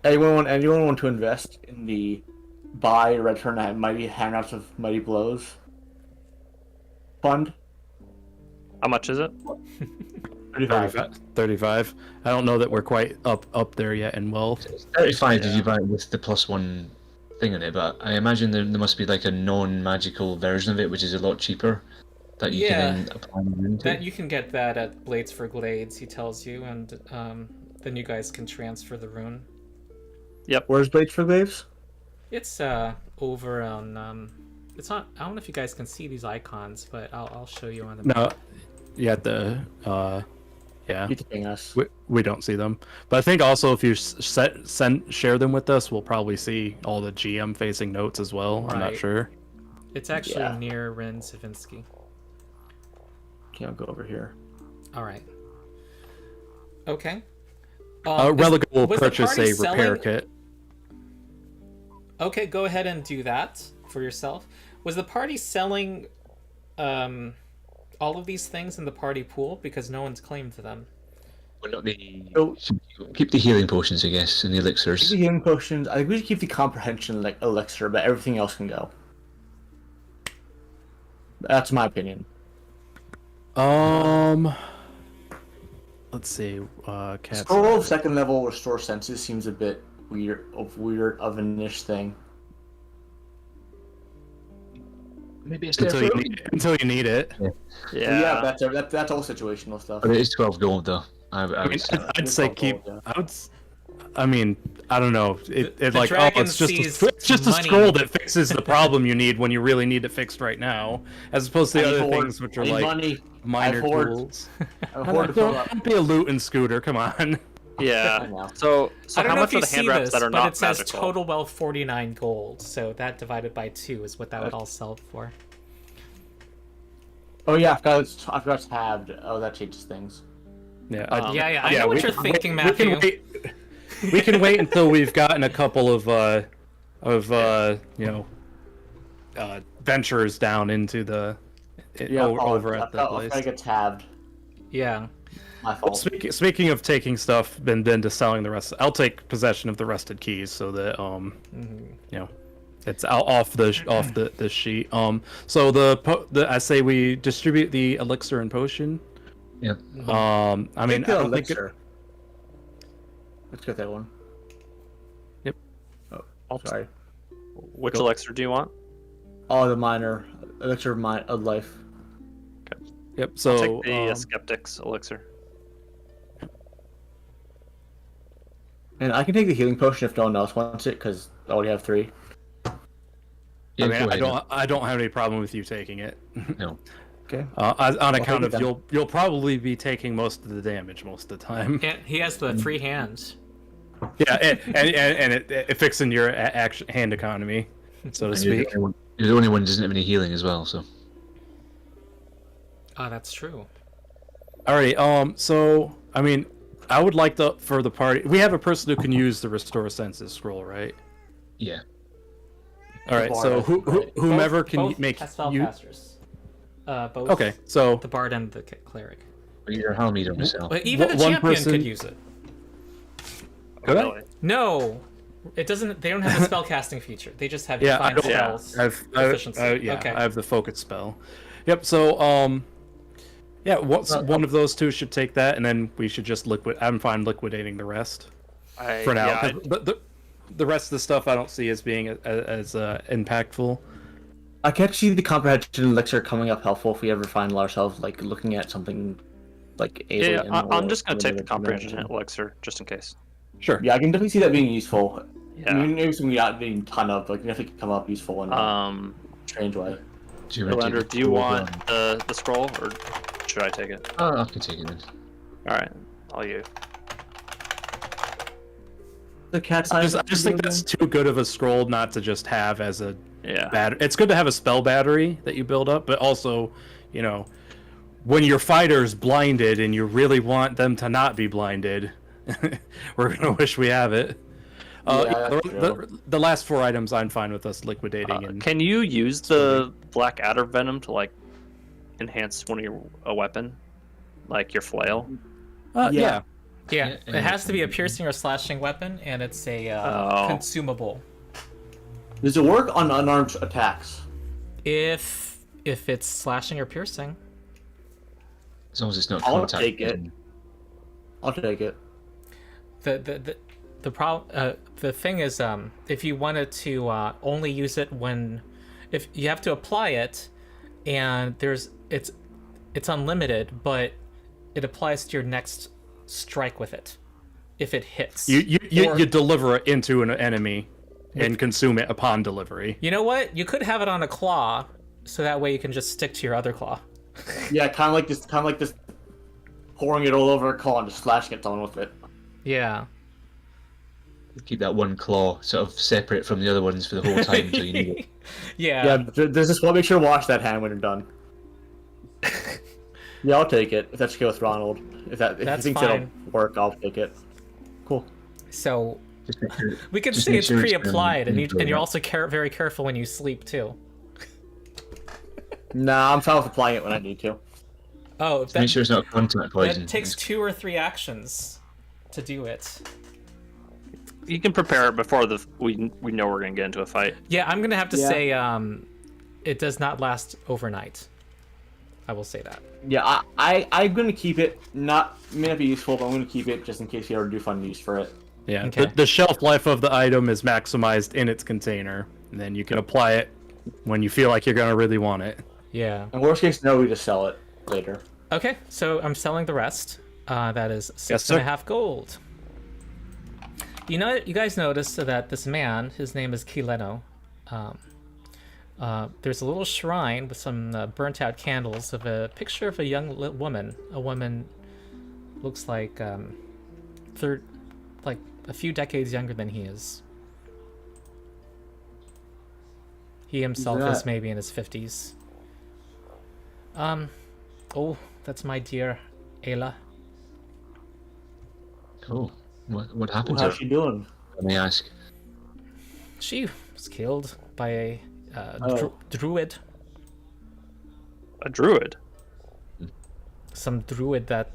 anyone want to invest in the buy return mighty handouts of mighty blows fund? How much is it? 35. 35. I don't know that we're quite up there yet in wealth. 35 if you buy it with the +1 thing in it, but I imagine there must be like a non-magical version of it, which is a lot cheaper, that you Yeah. can then apply into. That you can get that at Blades for Glades, he tells you, and then you guys can transfer the rune. Where's Blades for Glaives? It's over on it's not. I don't know if you guys can see these icons, but I'll show you on the map. No, yeah, yeah, You can ping us. we don't see them. But I think also if you share them with us, we'll probably see all the GM facing notes as well. I'm not Right. sure. It's actually Yeah. near Ren Savinsky. Okay, I'll go over here. All right. Okay. Relic will was the purchase party a repair selling- kit. Okay, go ahead and do that for yourself. Was the party selling all of these things in the party pool because no one's claimed them? Well, not the... So- Keep the healing potions, I guess, and the Keep elixirs. the healing potions. I think we should keep the comprehension like elixir, but everything else can go. That's my opinion. Let's see. Cats. Scroll of second level restore senses seems a bit weird of a niche thing. Maybe it's Until you need it. Yeah, that's all situational stuff. But it is 12 gold, though. I would say. I'd say keep. I mean, I don't know. It The like dragon it's just sees it's just a money. scroll that fixes the problem you need when you really need it fixed right now, as opposed to I the need other hoard. things which I are need like money. minor I hoard. tools. I hoard to fill up. Don't be a loot and scooter. Come on. I Yeah. know. So I don't how know much if you are the see hand wraps this, that are but not it says magical? total wealth 49 gold. So that divided by 2 is what that would all sell for. Oh yeah, I forgot tabbed. Oh, that changes things. Yeah. Yeah, I know what you're thinking, Matthew. We can wait until we've gotten a couple of ventures down into the over at the I place. get tabbed. Yeah. My fault. Speaking of taking stuff, then to selling the rest, I'll take possession of the rested keys so that it's off the sheet. So I say we distribute the elixir and potion. Yeah. I mean, I don't think elixir. Let's get that one. Yep. Oh, sorry. Which elixir do you want? Oh, the minor elixir of life. Yep. I'll So take the skeptic's elixir. And I can take the healing potion if no one else wants it, because I already have 3. Yeah, I mean, go ahead. I don't have any problem with you taking it. No. Okay. On account take it of you'll probably be taking most of the damage most of the time. And he has the free hands. Yeah, and it fixing your hand economy, so to And speak. you're the only one who doesn't have any healing as well, so. Oh, that's true. Alrighty. So I mean, I would like for the party. We have a person who can use the restore senses scroll, right? Yeah. All right. So whomever can make you. spellcasters. Both. Okay. So The bard and the cleric. Or either Halmead or myself. But even the One champion person- could use it. Could I? Really? No, it doesn't. They don't have a spellcasting feature. They just have Yeah, I divine don't- spells. Efficiency. Efficiency. Yeah, Okay. I have the focus spell. Yep. So yeah, one of those two should take that, and then we should just I'm fine liquidating the rest for now. Yeah, 'cause the rest of the stuff I don't see as being as impactful. I can see the comprehension elixir coming up helpful if we ever find ourselves like looking at something like Yeah, easily. I'm just gonna take the comprehension elixir just in case. Sure. Yeah, I can definitely see that being useful. Yeah. Maybe something not being ton of, like, definitely come up useful in a strange way. Do you want to take Lander, the do you gold want one? the scroll, or should I take it? Oh, I can take it then. Alright, I'll you. The cat I just think that's too good of a scroll not to just have as a Yeah. It's good to have a spell battery that you build up, but also, you know, when your fighter's blinded and you really want them to not be blinded, we're gonna wish we have it. Yeah, that's true. The last 4 items I'm fine with us liquidating. And Can you use the black adder venom to like enhance one of your a weapon, like your flail? yeah. Yeah, it has to be a piercing or slashing weapon, and it's a consumable. Does it work on unarmed attacks? If it's slashing or piercing. As long as it's not I'll contact. take it. I'll take it. The thing is, if you wanted to only use it when, if you have to apply it, and it's unlimited, but it applies to your next strike with it, if it hits. You deliver it into an enemy and consume it upon delivery. You know what? You could have it on a claw, so that way you can just stick to your other claw. Yeah, kind of like this, pouring it all over a claw and just slashing at someone with it. Yeah. Keep that one claw sort of separate from the other ones for the whole time until you need it. Yeah. Yeah, there's this one. Make sure to wash that hand when you're done. Yeah, I'll take it if that's okay with Ronald. If That's you think fine. it'll work, I'll take it. Cool. So Just make sure, we can just say make it's sure pre-applied, and neutral. you're also very careful when you sleep too. Nah, I'm fine with applying it when I need to. Oh, Just make sure it's not contact poison. that takes 2 or 3 actions to do it. You can prepare it before we know we're gonna get into a fight. Yeah, I'm gonna have to Yeah. say it does not last overnight. I will say that. Yeah, I'm gonna keep it. May not be useful, but I'm gonna keep it just in case you ever do find use for it. Yeah, Okay. the shelf life of the item is maximized in its container, and then you can apply it when you feel like you're gonna really want it. Yeah. And worst case scenario, we just sell it later. Okay, so I'm selling the rest. That is Yes, 6.5 gold. You know, you guys noticed that this man, his name is Kileno. There's a little shrine with some burnt out candles of a picture of a young woman. A woman looks like like a few decades younger than he is. He himself is maybe in his 50s. Oh, that's my dear Ayla. Oh, what happened How's to she her? doing? Let me ask. She was killed by a Oh. druid. A druid. Some druid that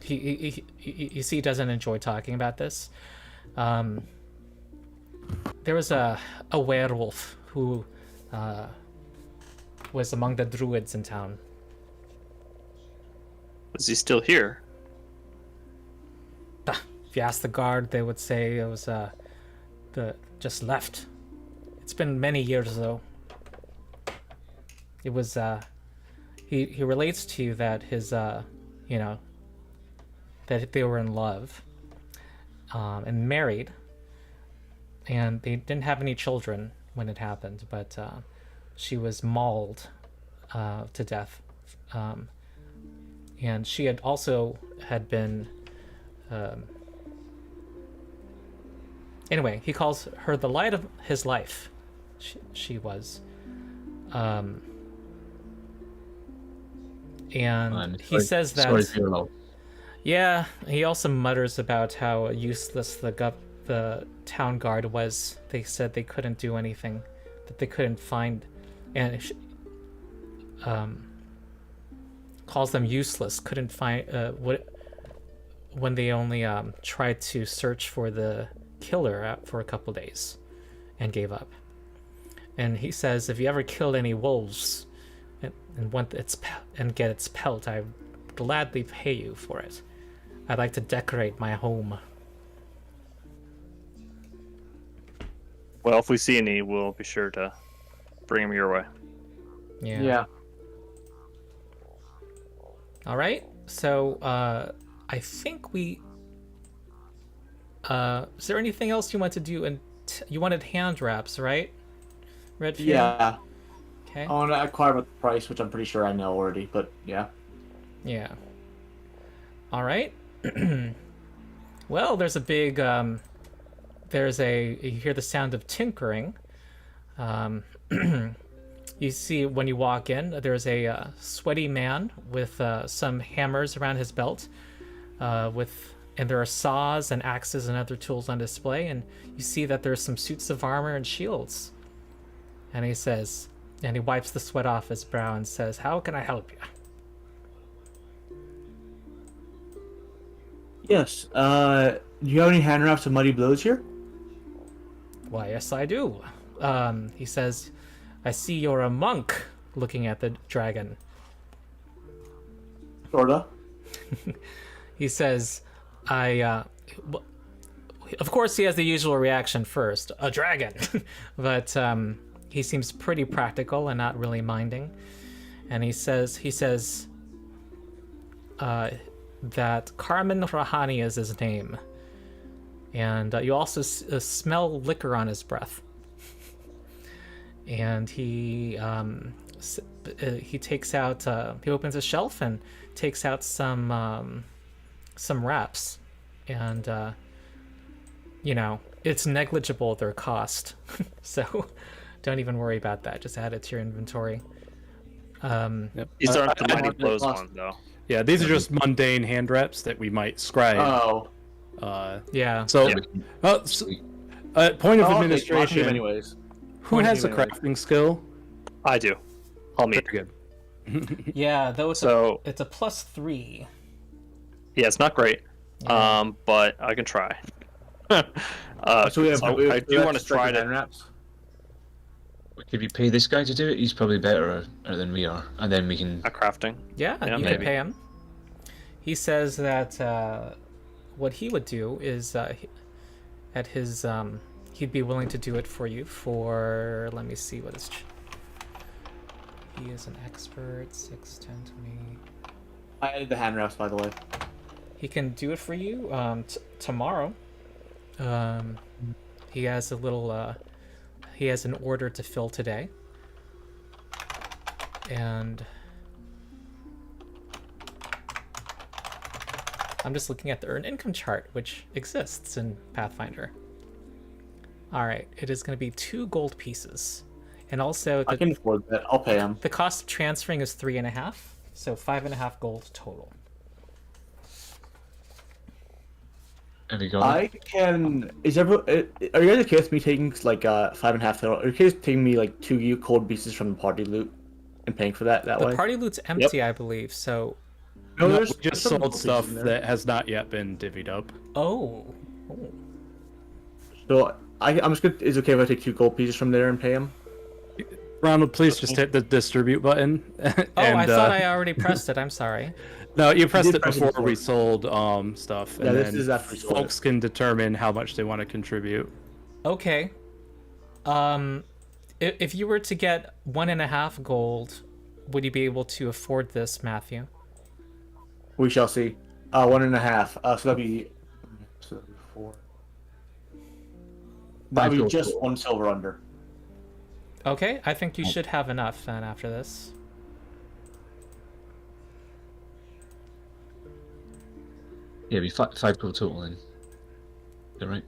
he you see doesn't enjoy talking about this. There was a werewolf who was among the druids in town. Is he still here? If you ask the guard, they would say it was the just left. It's been many years though. It was he relates to you that his you know, that they were in love and married, and they didn't have any children when it happened, but she was mauled to death, and she had been anyway, he calls her the light of his life. She was and he says that Sorry for your loss. yeah, he also mutters about how useless the town guard was. They said they couldn't do anything, that they couldn't find, and calls them useless. Couldn't find when they only tried to search for the killer for a couple days, and gave up. And he says, if you ever killed any wolves and want and get its pelt, I would gladly pay you for it. I'd like to decorate my home. Well, if we see any, we'll be sure to bring him your way. Yeah. Yeah. All right. So I think we. Is there anything else you want to do? And you wanted hand wraps, right? Redfield. Yeah. Okay. I want to inquire about the price, which I'm pretty sure I know already, but yeah. Yeah. All right. Well, there's a big. You hear the sound of tinkering. You see when you walk in, there's a sweaty man with some hammers around his belt, and there are saws and axes and other tools on display. And you see that there's some suits of armor and shields. And he says, and he wipes the sweat off his brow and says, "How can I help you?" Yes. Do you have any hand wraps of Muddy Blows here? Why, yes, I do. He says, "I see you're a monk," looking at the dragon. Sorta. He says, of course he has the usual reaction first, a dragon. But he seems pretty practical and not really minding. And he says that Carmen Rahani is his name. And you also smell liquor on his breath. And he takes out, he opens a shelf and takes out some wraps. And, it's negligible, their cost. So don't even worry about that. Just add it to your inventory. Yep. These aren't the I- Mighty I- Blows ones, though. Yeah, these are just mundane hand wraps that we might scribe. Oh. Yeah. So, Yeah. Point of Oh, okay, administration. anyways. Who Point of has a anyways. crafting skill? I do. I'll meet. Very good. Yeah, though it's So- it's a +3. Yeah, it's not great, but I can try. So we have. I do want to try hand to. wraps. If you pay this guy to do it, he's probably better than we are, and then we can. At crafting. Yeah, Yeah, you can maybe. pay him. He says that what he would do is at his he'd be willing to do it for you for, let me see what his he is an expert, 6, 10, 20. I added the hand wraps, by the way. He can do it for you tomorrow. He has a little he has an order to fill today. And I'm just looking at the earned income chart, which exists in Pathfinder. All right, it is going to be 2 gold pieces. And also I can afford that. I'll pay him. the cost of transferring is 3.5, so 5.5 gold total. Have you got I it? can. Are you guys okay with me taking like 5.5 total? Are you okay with taking me like 2 gold pieces from the party loot and paying for that The way? party loot's empty, I believe, so... No, No, we there's just some sold gold stuff pieces in that there. has not yet been divvied up. Oh. So I'm just gonna. Is it okay if I take 2 gold pieces from there and pay him? Ronald, please just hit the distribute button. Oh, I thought I already pressed it. I'm sorry. No, you pressed did it press it before we before. sold stuff, Yeah, and this then is after we sold folks can determine how much they want to contribute. Okay. If you were to get 1.5 gold, would you be able to afford this, Matthew? We shall see. 1.5. So that'd be 4. That'd be gold just total. 1 silver under. Okay, I think you should have enough then after this. Yeah, it'd be 5 gold total then. All right.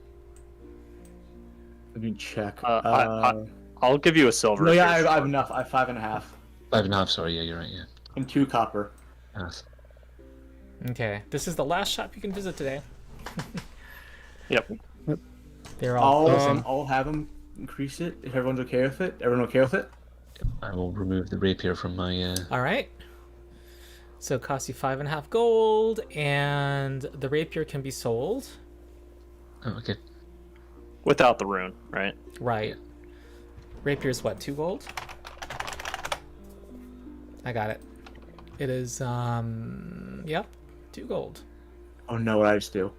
Let me check. I'll give you a silver. No, if yeah, you're I have short. enough. I have 5.5 5.5. Sorry, yeah, you're right. Yeah. and 2 copper. Half. Okay, this is the last shop you can visit today. Yep. They're all closing. I'll have him increase it if everyone's okay with it. Everyone okay with it? I will remove the rapier from my. All right. So it costs you 5.5 gold, and the rapier can be sold. Oh, okay. Without the rune, right? Right. Rapier's what, 2 gold? I got it. It is, yep, 2 gold. Oh no, what I just do?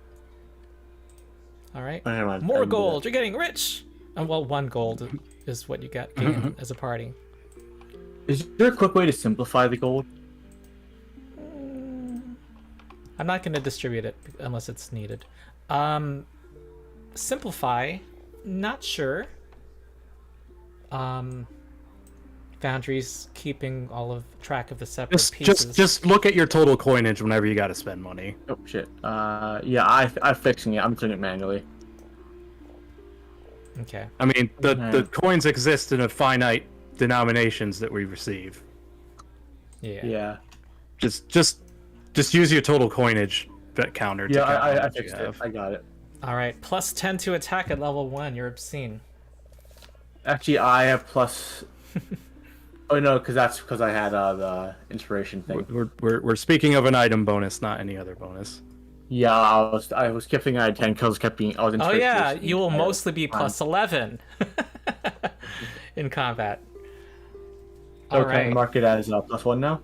All right. Oh, never mind. I More didn't do gold. that. You're getting rich. And well, 1 gold is what you get gain as a party. Is there a quick way to simplify the gold? I'm not going to distribute it unless it's needed. Simplify, not sure. Foundry's keeping all of track of the separate pieces. Just look at your total coinage whenever you got to spend money. Oh shit. Yeah, I'm fixing it. I'm doing it manually. Okay. I mean, the coins exist in a finite denominations that we receive. Yeah. Yeah. Just use your total coinage counter. Yeah, to count how I much you fixed it. have. I got it. All right. Plus 10 to attack at level 1. You're obscene. Actually, I have plus. Oh no, because I had the inspiration thing. We're speaking of an item bonus, not any other bonus. Yeah, I was kept thinking I had 10 kills, kept being. I was Oh inspiration yeah, based. you will mostly be plus 11 in combat. All Okay, right. mark it as +1 now.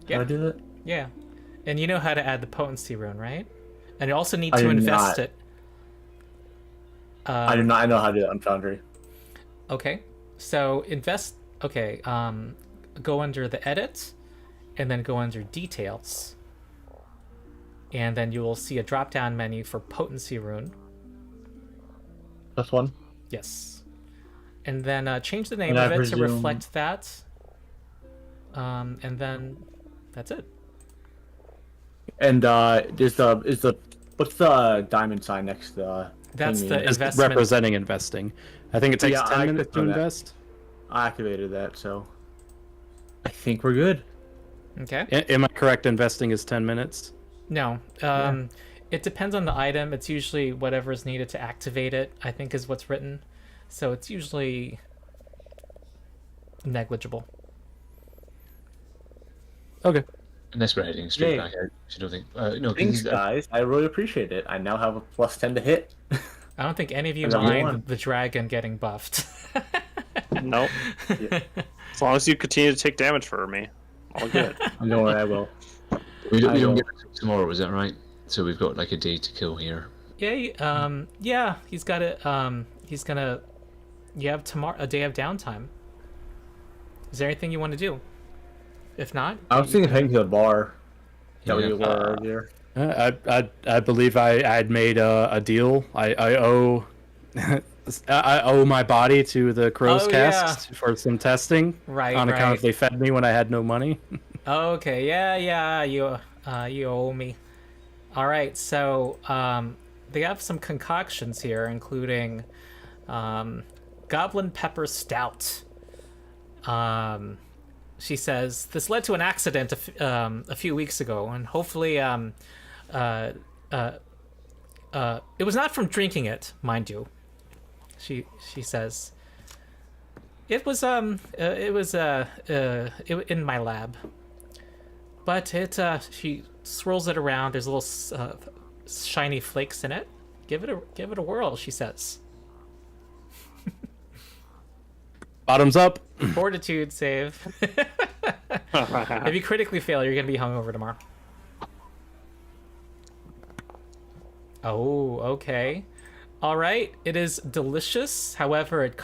Yeah. Can I do that? Yeah. And you know how to add the potency rune, right? And you also need I to do invest not. it. I do not know how to do that on Foundry. Okay. So invest. Okay. Go under the edit, and then go under details, and then you will see a drop-down menu for potency rune. +1. Yes. And then change the name And of I it to presume- reflect that. And then that's it. And is the what's the diamond sign next to That's thingy? the It's investment. representing investing. I think it takes Yeah, 10 I minutes could to know that. invest. I activated that, so I think we're good. Okay. Am I correct? Investing is 10 minutes. No. It depends on the item. It's usually whatever is needed to activate it, I think is what's written. So it's usually negligible. Okay. Unless we're heading straight Yay. back out. I don't think. No, Thanks, because guys. I really appreciate it. I now have a +10 to hit. I don't think any of you I got mind one. the dragon getting buffed. Nope. As long as you continue to take damage for me, all good. Don't worry, I will. we don't I will. get it tomorrow, is that right? So we've got like a day to kill here. Yeah, he's got it. He's gonna. You have tomorrow a day of downtime. Is there anything you want to do? If not, I was thinking of heading to the bar that Yeah. we were earlier. I believe I had made a deal. I owe I owe my body to the Crow's Oh, Cast for some testing. Right, On account right. they fed me when I had no money. okay, yeah, you owe me. All right, so they have some concoctions here, including Goblin Pepper Stout. She says this led to an accident a few weeks ago, and hopefully, it was not from drinking it, mind you. She says it was in my lab, but she swirls it around. There's little shiny flakes in it. Give it a whirl, she says. Bottoms up. Fortitude save. If you critically fail, you're gonna be hungover tomorrow. Oh, okay. All right. It is delicious. However, it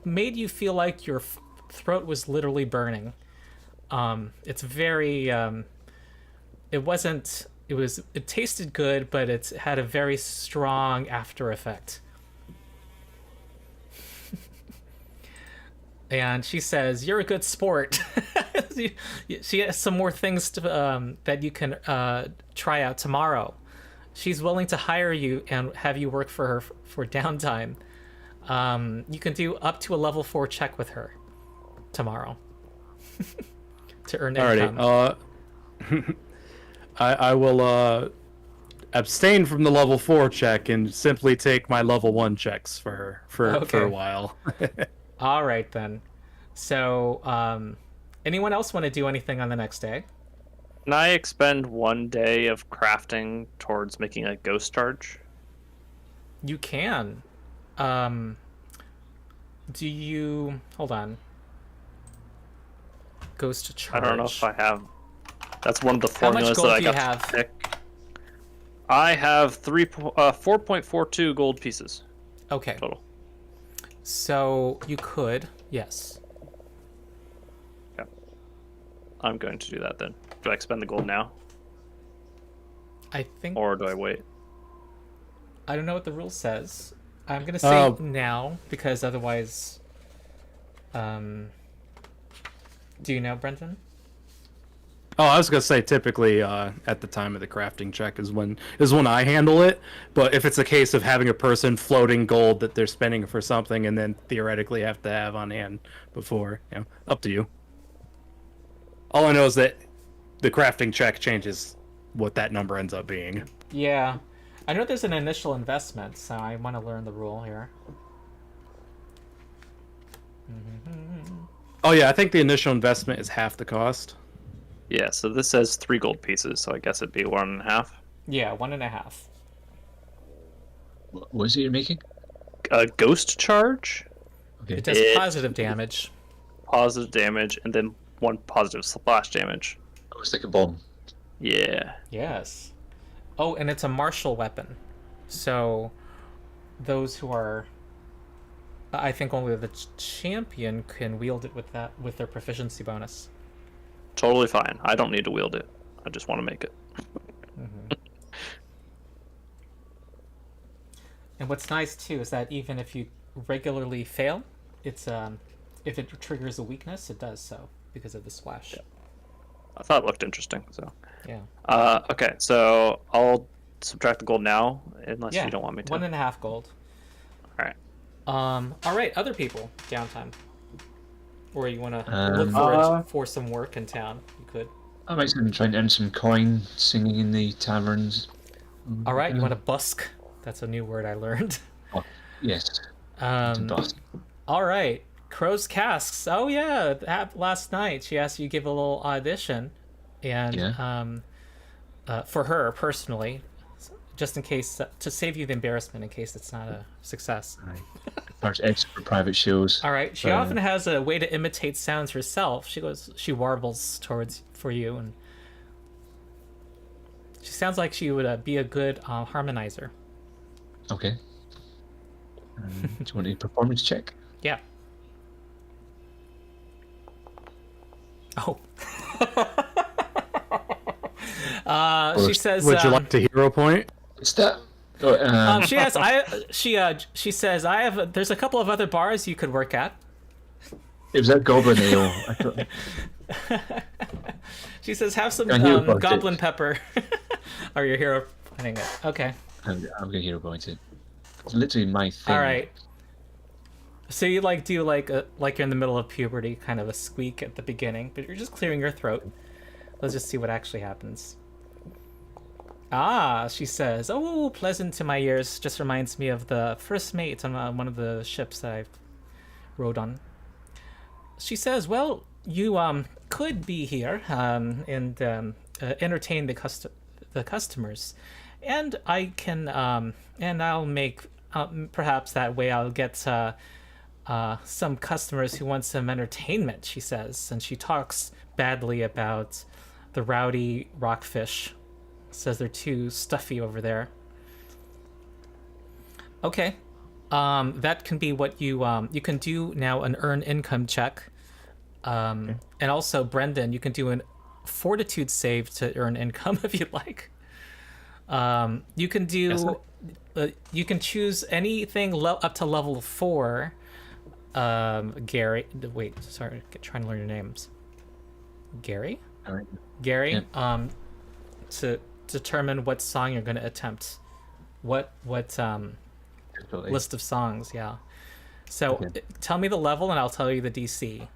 made you feel like your throat was literally burning. It's very. It wasn't. It tasted good, but it had a very strong after effect. And she says, "You're a good sport." She has some more things that you can try out tomorrow. She's willing to hire you and have you work for her for downtime. You can do up to a level 4 check with her tomorrow to earn income. Alrighty. I will abstain from the level 4 check and simply take my level 1 checks for her for Okay. a while. All right then. So, anyone else want to do anything on the next day? Can I expend 1 day of crafting towards making a ghost charge? You can. Do you hold on? Ghost charge. I don't know if I have. That's one of the How much formulas gold that I do you got have? to pick. I have 4.42 gold pieces Okay. total. So you could, yes. I'm going to do that then. Do I expend the gold now? I think Or do I wait? I don't know what the rule says. I'm gonna say Oh. now because otherwise. Do you know, Brendan? Oh, I was gonna say typically at the time of the crafting check is when I handle it. But if it's a case of having a person floating gold that they're spending for something and then theoretically have to have on hand before, up to you. All I know is that the crafting check changes what that number ends up being. Yeah. I know there's an initial investment, so I want to learn the rule here. Oh yeah, I think the initial investment is half the cost. Yeah, so this says 3 gold pieces, so I guess it'd be 1.5. Yeah, 1.5. What is it you're making? A ghost charge, Okay. It does It- positive damage. positive damage, and then 1 positive splash damage. Oh, it's like a bomb. Yeah. Yes. Oh, and it's a martial weapon. So those who are I think only the champion can wield it with their proficiency bonus. Totally fine. I don't need to wield it. I just want to make it. And what's nice too is that even if you regularly fail, it's if it triggers a weakness, it does so because of the splash. I thought it looked interesting, so. Yeah. Okay, so I'll subtract the gold now, unless Yeah. you don't want me to. 1.5 gold. Alright. All right, other people, downtime. Or you want to Um, look for some work in town? You could. I might try and earn some coin singing in the taverns. All right, you want to busk? That's a new word I learned. Oh, yes. To bust. All right, Crow's Casks. Oh yeah, last night she asked you to give a little audition, and for her personally, just in case to save you the embarrassment in case it's not a success. Right. Parts X for private shows. All right, she often has a way to imitate sounds herself. She warbles for you, and she sounds like she would be a good harmonizer. Okay. Do you want a performance check? Yeah. Oh. She says. Would you like to hero point? It's that. Oh, She has. She says I have. There's a couple of other bars you could work at. it was that goblin ale. I thought, She says have some I hear about goblin it. pepper. Or your hero pointing it. Okay. I'm gonna hero point it. It's literally my thing. All right. So you do like you're in the middle of puberty, kind of a squeak at the beginning, but you're just clearing your throat. Let's just see what actually happens. Ah, she says, "Oh, pleasant to my ears. Just reminds me of the first mate on one of the ships that I rode on." She says, "Well, you could be here and entertain the customers, and I can and I'll make perhaps that way I'll get some customers who want some entertainment." She says, and she talks badly about the rowdy rockfish. Says they're too stuffy over there. Okay, that can be what you can do now. An earn income check, and also Brendan, you can do an fortitude save to earn income if you'd like. You can do. You can choose anything up to level 4. Gary, wait, sorry, trying to learn your names. Gary. All right. Gary. Yeah. To determine what song you're going to attempt. What Definitely. list of songs? Yeah. So Okay. tell me the level and I'll tell you the DC.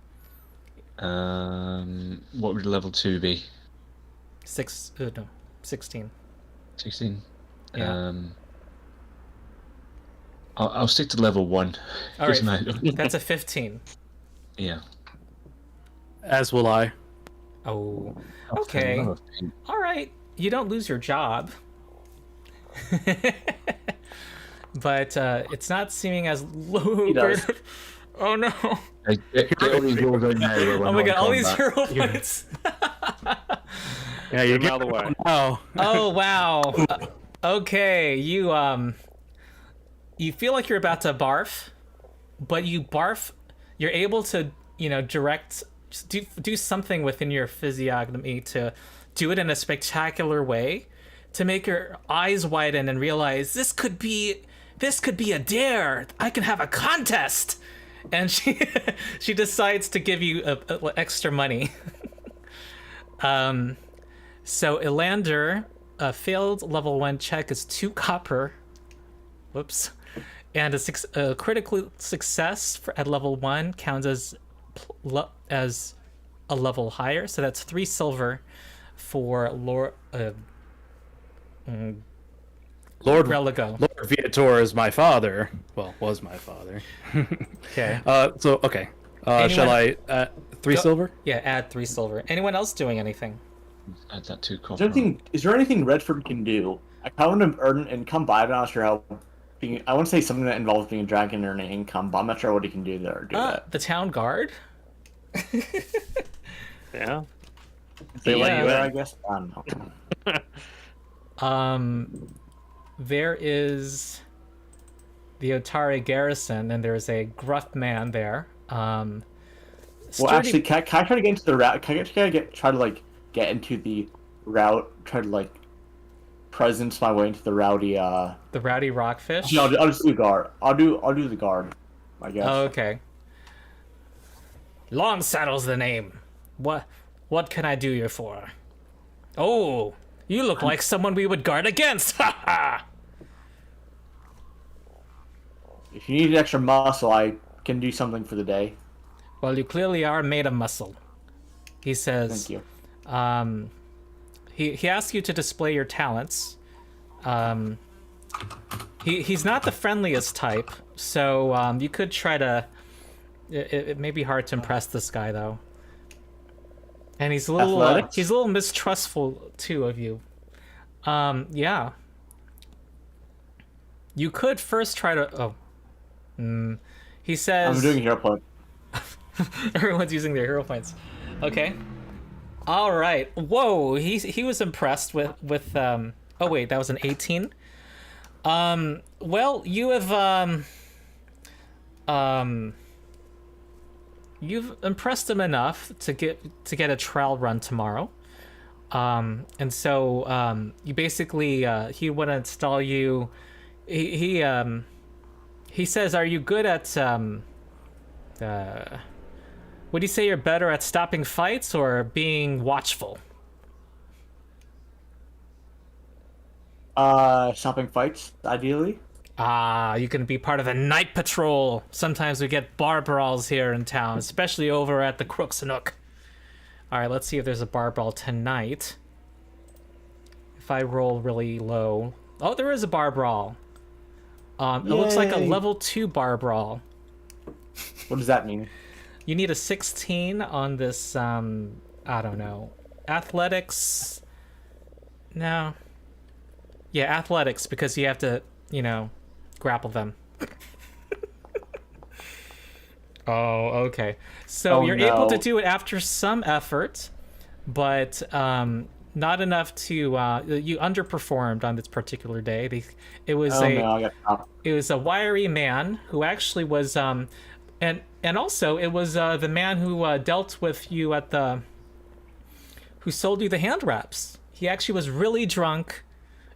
What would level 2 be? 16. 16. Yeah. I'll stick to level 1. All Gives right. my- That's a 15. yeah. As will I. Oh. Okay. All right. You don't lose your job. But it's not seeming as lucrative. Oh no. Get all these rolls out now. Oh my god, all these hero points. Yeah, you Get 'em get out of the way. Oh. Oh wow. Okay, you feel like you're about to barf, but you barf. You're able to direct, do something within your physiognomy to do it in a spectacular way, to make her eyes widen and realize this could be a dare. I can have a contest. And she she decides to give you extra money. So Elander, a failed level 1 check is 2 copper. Whoops. And a critical success at level 1 counts as a level higher. So that's 3 silver for Lord Religo. Lord Viator is my father. Well, was my father. Okay. Okay. Shall I 3 silver? Yeah, add 3 silver. Anyone else doing anything? Add that 2 Is copper. there anything Redford can do? I kind of earn income, but I'm not sure how. I want to say something that involves being a dragon and earning income, but I'm not sure what he can do there. The town guard? Yeah. They let you in. I guess. I don't know. There is the Otari garrison, and there's a gruff man there. Well, actually, can I try to get into the route? Can I try to like get into the route? Try to like presence my way into the rowdy. The rowdy rockfish. No, I'll just do the guard. I'll do the guard. I guess. Oh, okay. Long Saddle's the name. What can I do you for? Oh, you look like someone we would guard against. Ha ha. If you need extra muscle, I can do something for the day. Well, you clearly are made of muscle. He says. Thank you. He asks you to display your talents. He's not the friendliest type, so you could try to. It may be hard to impress this guy though, and he's a little mistrustful too of you. Yeah. You could first try to. He says. I'm doing hero point. Everyone's using their hero points. Okay. All right. Whoa. He was impressed with. Oh wait, that was an 18. Well, you have you've impressed him enough to get a trial run tomorrow. And so you basically he want to install you. He says, "Are you good at would you say you're better at stopping fights or being watchful?" Stopping fights, ideally. You can be part of the night patrol. Sometimes we get bar brawls here in town, especially over at the Crook's Nook. All right, let's see if there's a bar brawl tonight. If I roll really low. Oh, there is a bar brawl. It looks like a Yay. level 2 bar brawl. What does that mean? You need a 16 on this, I don't know, athletics? No. Yeah, athletics, because you have to, grapple them. Oh, okay. So you're able to do it after some effort, but not enough to, you underperformed on this particular day. It was it was a wiry man who actually was, and also it was the man who dealt with you at who sold you the hand wraps. He actually was really drunk,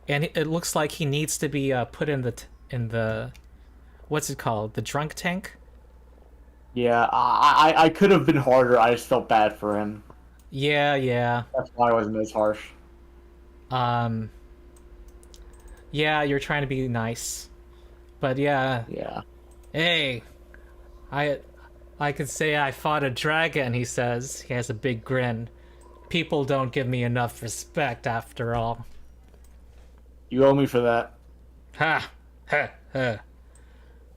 and it looks like he needs to be put in the what's it called, the drunk tank. Yeah, I could have been harder. I just felt bad for him. Yeah. That's why I wasn't as harsh. Yeah, you're trying to be nice, but yeah. Yeah. Hey, I could say I fought a dragon, he says. He has a big grin. People don't give me enough respect after all. You owe me for that. Ha.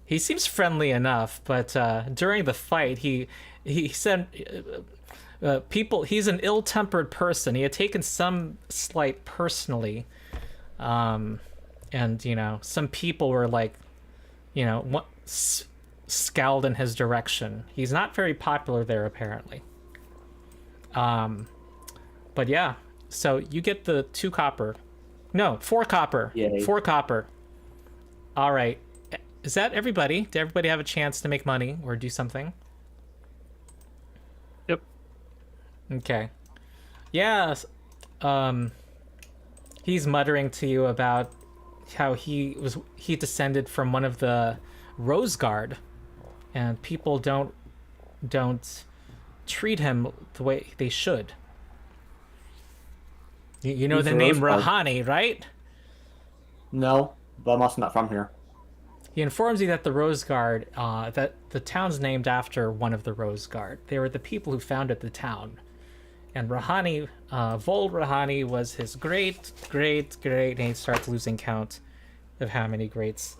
He seems friendly enough, but during the fight, he said he's an ill-tempered person. He had taken some slight personally, and some people were like, scowled in his direction. He's not very popular there, apparently. But yeah, so you get the 2 copper. No, 4 copper. Yay. 4 copper. All right. Is that everybody? Did everybody have a chance to make money or do something? Yep. Okay. Yeah. He's muttering to you about how he descended from one of the Rose Guard, and people don't treat him the way they should. You know Who's the the name Rose Guard? Rahani, right? No, but I'm also not from here. He informs you that the Rose Guard, that the town's named after one of the Rose Guard. They were the people who founded the town. And Rahani, Vol Rahani was his great, and he starts losing count of how many greats.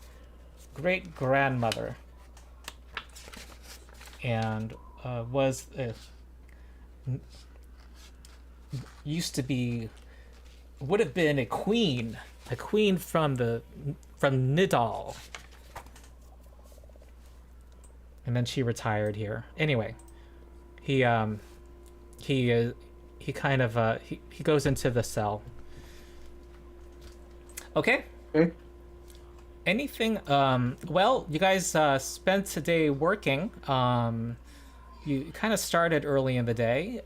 Great-grandmother. And was... used to be... would have been a queen from Nidal. And then she retired here. Anyway, he kind of he goes into the cell. Okay. Okay. Anything? Well, you guys spent today working. You kind of started early in the day.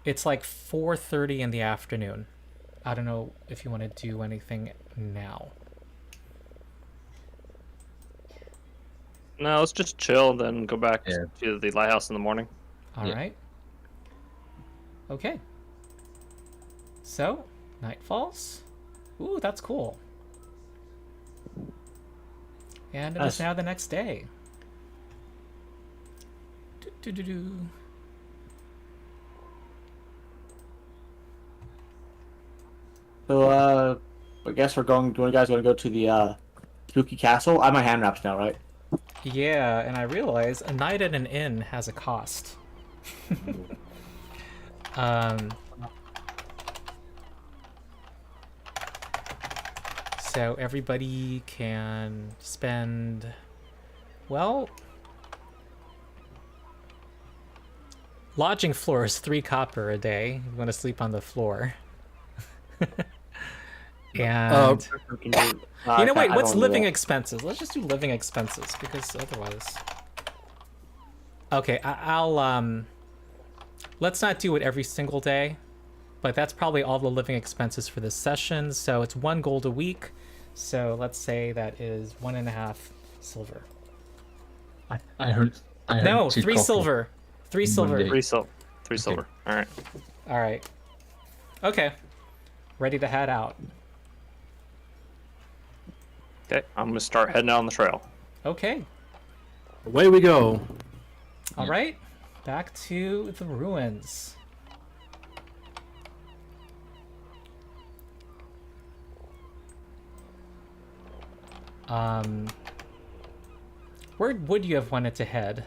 It's like 4:30 in the afternoon. I don't know if you want to do anything now. No, let's just chill, then go back Yeah. to the lighthouse in the morning. All Yeah. right. Okay. So, night falls. Ooh, that's cool. And it is Nice. now the next day. Do-do-do-do. So, I guess we're going. Do you guys want to go to the spooky castle? I have my hand wraps now, right? Yeah, and I realize a night at an inn has a cost. So everybody can spend, well, lodging floor is 3 copper a day. You want to sleep on the floor. And We can do- you know, wait, I what's don't do living that. expenses? Let's just do living expenses, because otherwise... Okay, I'll let's not do it every single day, but that's probably all the living expenses for this session, so it's 1 gold a week, so let's say that is 1.5 silver. I heard No, 2 3 copper. silver. 3 silver. day. Three silver. All right. Alright. Okay. Ready to head out. Okay, I'm gonna start heading out on the trail. Okay. Away we go. Alright. Back to the ruins. Where would you have wanted to head?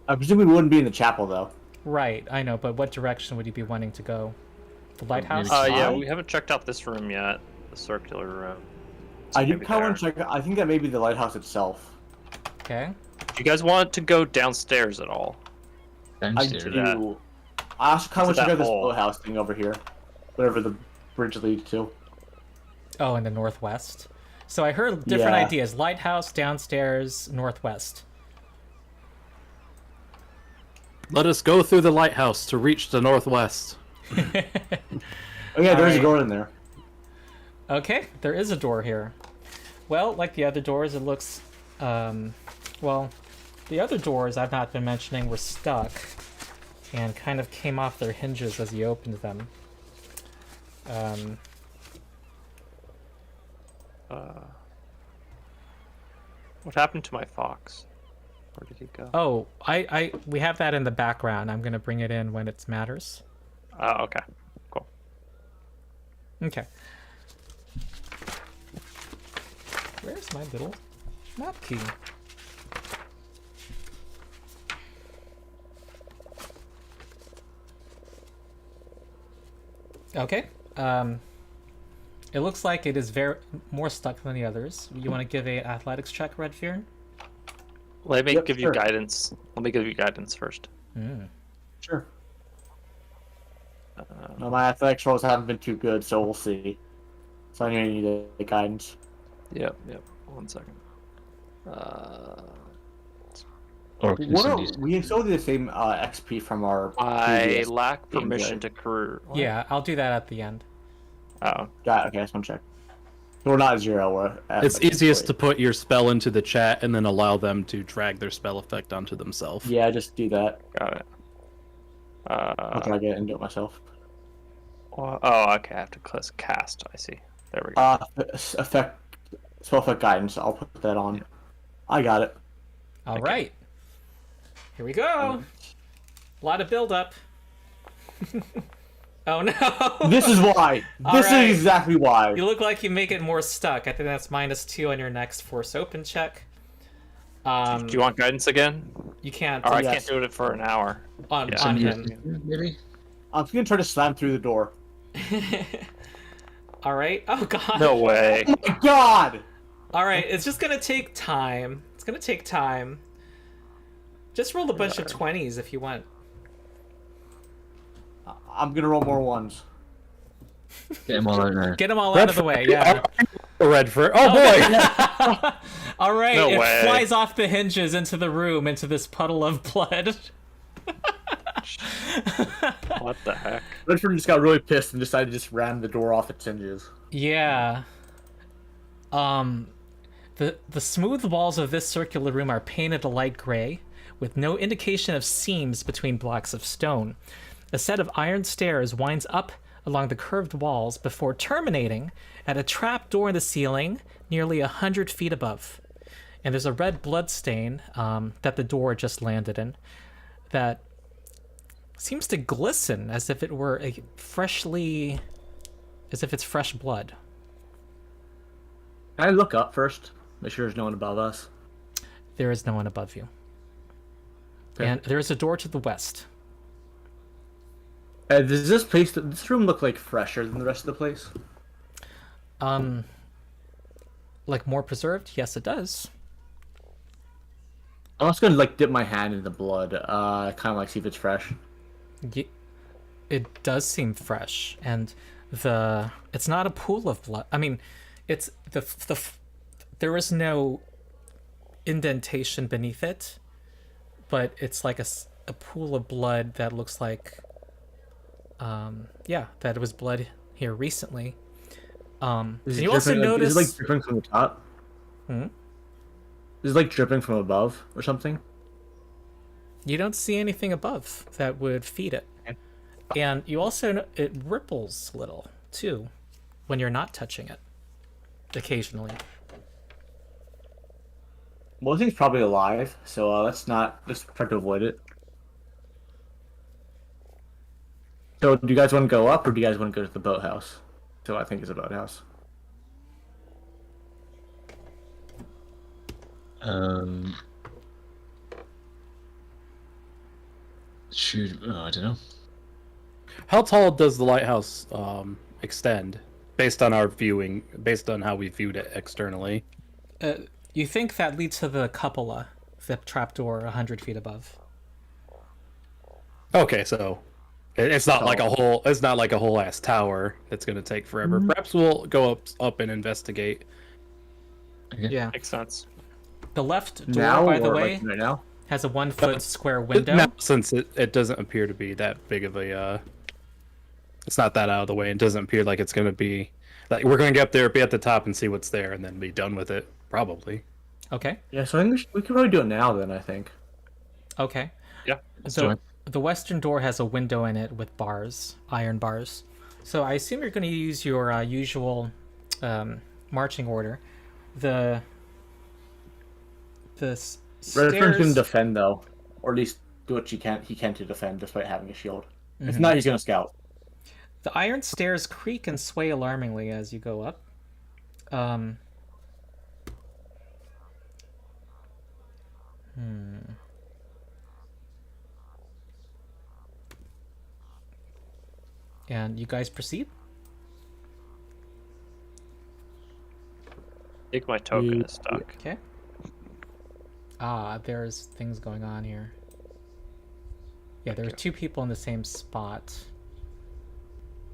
I presume we wouldn't be in the chapel though. Right, I know, but what direction would you be wanting to go? The lighthouse? maybe Yeah, Fine. we haven't checked out this room yet. The circular room. So I do maybe kind of there. want to check. I think that may be the lighthouse itself. Okay. Do you guys want to go downstairs at all? I Downstairs. do. I also kind of want To to check that out this hole. boathouse thing over here, whatever the bridge leads to. Oh, in the northwest. So I heard different Yeah. ideas. Lighthouse, downstairs, northwest. Let us go through the lighthouse to reach the northwest. Oh yeah, there's Alright. a door in there. Okay, there is a door here. Well, like the other doors, it looks... well, the other doors I've not been mentioning were stuck and kind of came off their hinges as you opened them. What happened to my fox? Where did he go? Oh, we have that in the background. I'm going to bring it in when it matters. Okay. Cool. Okay. Where's my little map key? Okay. It looks like it is very more stuck than the others. You want to give a athletics check, Redfearn? Let me Yep, give sure. you guidance. Let me give you guidance first. Sure. No, my athletics rolls haven't been too good, so we'll see. So I'm gonna need the guidance. Yep. 1 second. Or can What are, somebody- we still do the same XP from our. I previous lack game, permission right? to career. what? Yeah, I'll do that at the end. Oh, Got it. Okay, that's one check. So we're not at 0. We're at, It's like, easiest 40. to put your spell into the chat and then allow them to drag their spell effect onto themselves. Yeah, just do that. got it. I'll try to get into it myself. Oh, okay. I have to click cast. I see. There we go. Effect, spell effect guidance. I'll put that on. I got it. All right. Here we go. A lot of build-up. Oh, no. This is why. This right. is exactly why. You look like you make it more stuck. I think that's -2 on your next force open check. Do you want guidance again? You can't. Or I Yes. can't do it for an hour. On Yeah. him. Maybe. I'm just gonna try to slam through the door. All right. Oh, God. No way. Oh my god! All right. It's just going to take time. It's going to take time. Just roll a bunch of 20s if you want. I'm gonna roll more ones. Get them all out now. Get them all out of the way. Yeah. Redford. Oh boy! All right. No it way. flies off the hinges into the room, into this puddle of blood. What the heck? Redford just got really pissed and decided to just ram the door off its hinges. Yeah. The smooth walls of this circular room are painted a light gray, with no indication of seams between blocks of stone. A set of iron stairs winds up along the curved walls before terminating at a trap door in the ceiling nearly 100 feet above. And there's a red blood stain that the door just landed in that seems to glisten as if it were as if it's fresh blood. Can I look up first? Make sure there's no one above us. There is no one above you. Okay. And there is a door to the west. Does this room look like fresher than the rest of the place? Like more preserved? Yes, it does. I'm just gonna like dip my hand in the blood, kind of like see if it's fresh. It does seem fresh, and it's not a pool of blood. I mean, it's there is no indentation beneath it, but it's like a pool of blood that looks like that it was blood here recently. And you also notice Is it like dripping from the top? Is it like dripping from above or something? you don't see anything above that would feed it. And you also it ripples a little too when you're not touching it occasionally. Well, this thing's probably alive, so let's try to avoid it. So, do you guys want to go up, or do you guys want to go to the boathouse? So, I think it's a boathouse. I don't know. How tall does the lighthouse extend, based on our viewing, based on how we viewed it externally? You think that leads to the cupola, the trapdoor 100 feet above. Okay, so it's not like a whole. It's not like a whole ass tower that's going to take forever. Perhaps we'll go up and investigate. Yeah. Makes sense. The left door, Now, by the or way, like right now? has a 1 foot square window. Now, since it doesn't appear to be that big of a. It's not that out of the way. It doesn't appear like it's going to be. Like we're going to get up there, be at the top, and see what's there, and then be done with it. Probably. Okay. Yeah, so I think we could probably do it now. Then I think. Okay. Yeah. So do it. the western door has a window in it with bars, iron bars. So I assume you're going to use your usual marching order. The Redford's stairs. gonna defend though, or at least do what he can to defend despite having a shield. If not, he's gonna scout. The iron stairs creak and sway alarmingly as you go up. And you guys proceed? I think my token is stuck. Okay. There's things going on here. Yeah, there are two people in the same spot.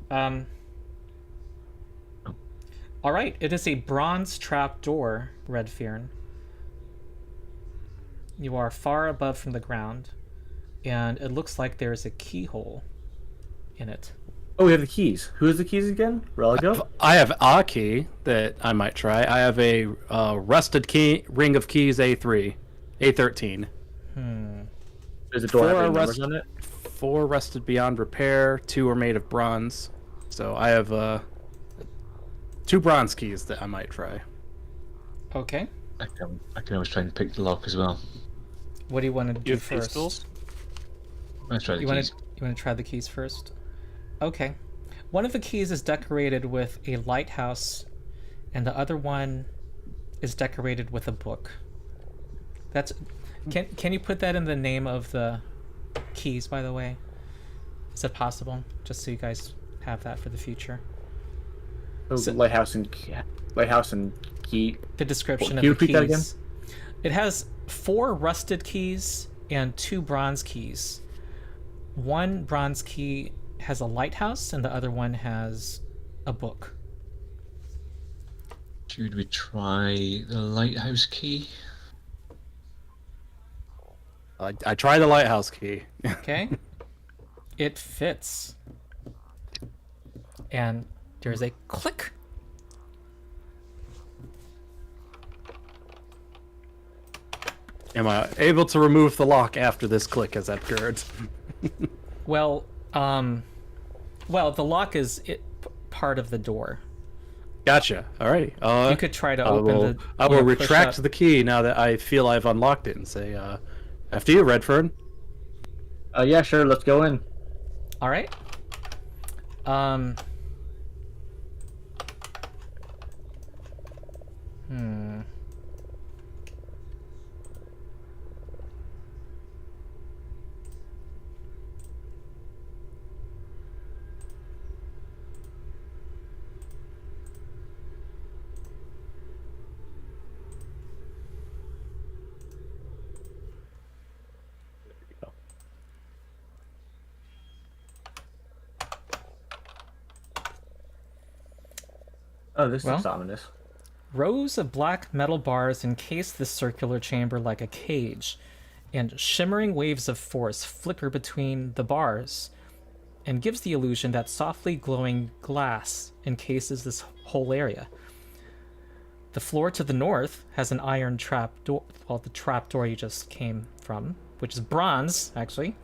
All right, it is a bronze trap door, Redfearn. You are far above from the ground, and it looks like there is a keyhole in it. Oh, we have the keys. Who has the keys again? Religo? I have a key that I might try. I have a rusted key, ring of keys A3, A13. Does the door have Four any numbers rust- on it? 4 rusted beyond repair. 2 are made of bronze. So I have 2 bronze keys that I might try. Okay. I can always try and pick the lock as well. What do you want to You do have first? pistols? Let's try the You want keys. to try the keys first? Okay. One of the keys is decorated with a lighthouse, and the other one is decorated with a book. That's. Can you put that in the name of the keys, by the way? Is that possible? Just so you guys have that for the future. Oh, So- lighthouse and key. The description Can of you the repeat that again? keys. It has 4 rusted keys and 2 bronze keys. One bronze key has a lighthouse, and the other one has a book. Should we try the lighthouse key? I try the lighthouse key. Okay? It fits. And there's a click. Am I able to remove the lock after this click has occurred? Well, the lock is part of the door. Gotcha. All right. You could try to I open will, the. I will push retract up. the key now that I feel I've unlocked it and say, after you, Redfern. Yeah, sure. Let's go in. All right. Hmm. Oh, this Well. looks ominous. Rows of black metal bars encase the circular chamber like a cage, and shimmering waves of force flicker between the bars and gives the illusion that softly glowing glass encases this whole area. The floor to the north has an iron trap door, well, the trap door you just came from, which is bronze, actually.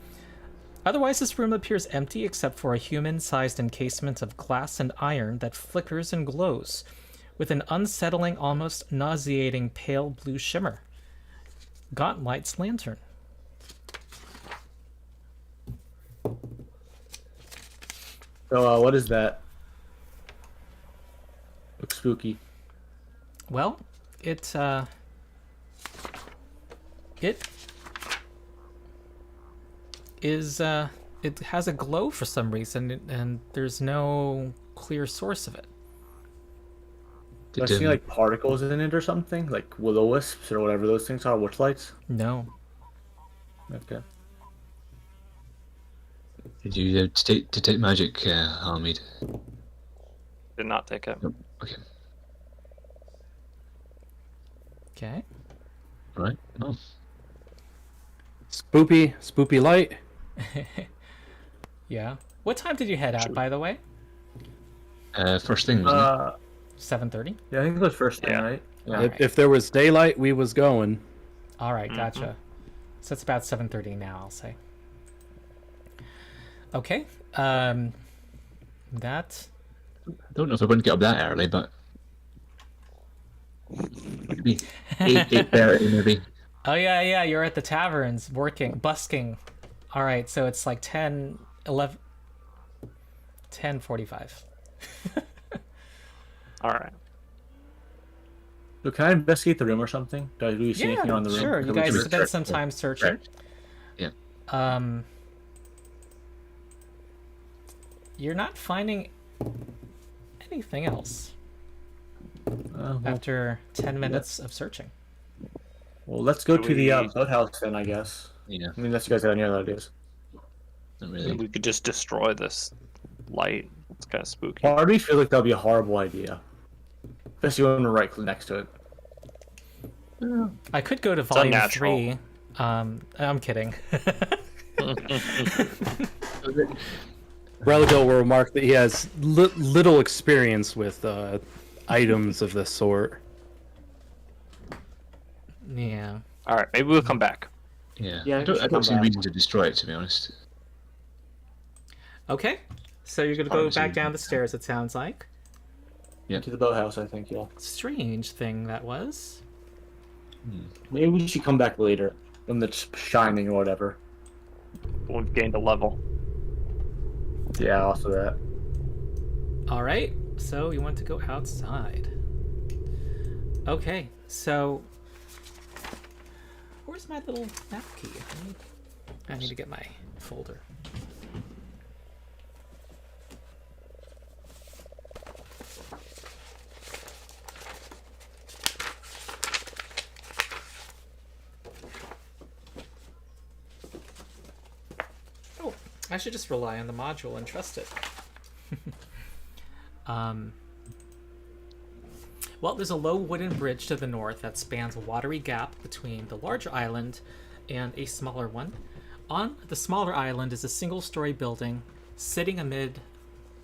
Otherwise, this room appears empty except for a human-sized encasement of glass and iron that flickers and glows, with an unsettling, almost nauseating pale blue shimmer. Gauntlight's lantern. So, what is that? Looks spooky. Well, it is it has a glow for some reason, and there's no clear source of it. Do I see like particles in it or something? Like will-o-wisps or whatever those things are? Witch lights? No. Okay. Did you detect magic, Hamid? Did not take it. Nope. Okay. Okay. Right. Oh. Spoopy light. Yeah. What time did you head out, by the way? First thing, wasn't 7:30. Yeah, I think it was first thing, Yeah. right? Yeah. If there was daylight, we was going. All right, gotcha. So it's about 7:30 now, I'll say. Okay. That. it? I don't know if I wouldn't get up that early, but maybe 8:30 maybe. Oh yeah, you're at the taverns working, busking. All right, so it's like 10:45. All right. So can I investigate the room or something? Do we see anything on the room? Sure. You Can we guys just- spent some time searching. Right. Yeah. You're not finding anything else well, after 10 minutes of searching. let's go Do to the we- boathouse then, I guess. Yeah. I mean, unless you guys have any other ideas. Not really. We could just destroy this light. It's kind of spooky. Part of me feels like that would be a horrible idea. Especially when we're right next to it. I could go to volume unnatural. 3. I'm kidding. Religo will remark that he has little experience with items of this sort. Yeah. All right, maybe we'll come back. Yeah, Yeah, I we don't, should I don't come see a back. reason to destroy it, to be honest. Okay. So you're gonna Hard go to back see. down the stairs. It sounds like. Yeah. To the boathouse, I think. Yeah. Strange thing that was. Maybe we should come back later when it's shining or whatever. We've gained a level. Yeah, also that. All right. So you want to go outside. Okay. So where's my little map key? I need to get my folder. Oh, I should just rely on the module and trust it. Well, there's a low wooden bridge to the north that spans a watery gap between the larger island and a smaller one. On the smaller island is a single-story building sitting amid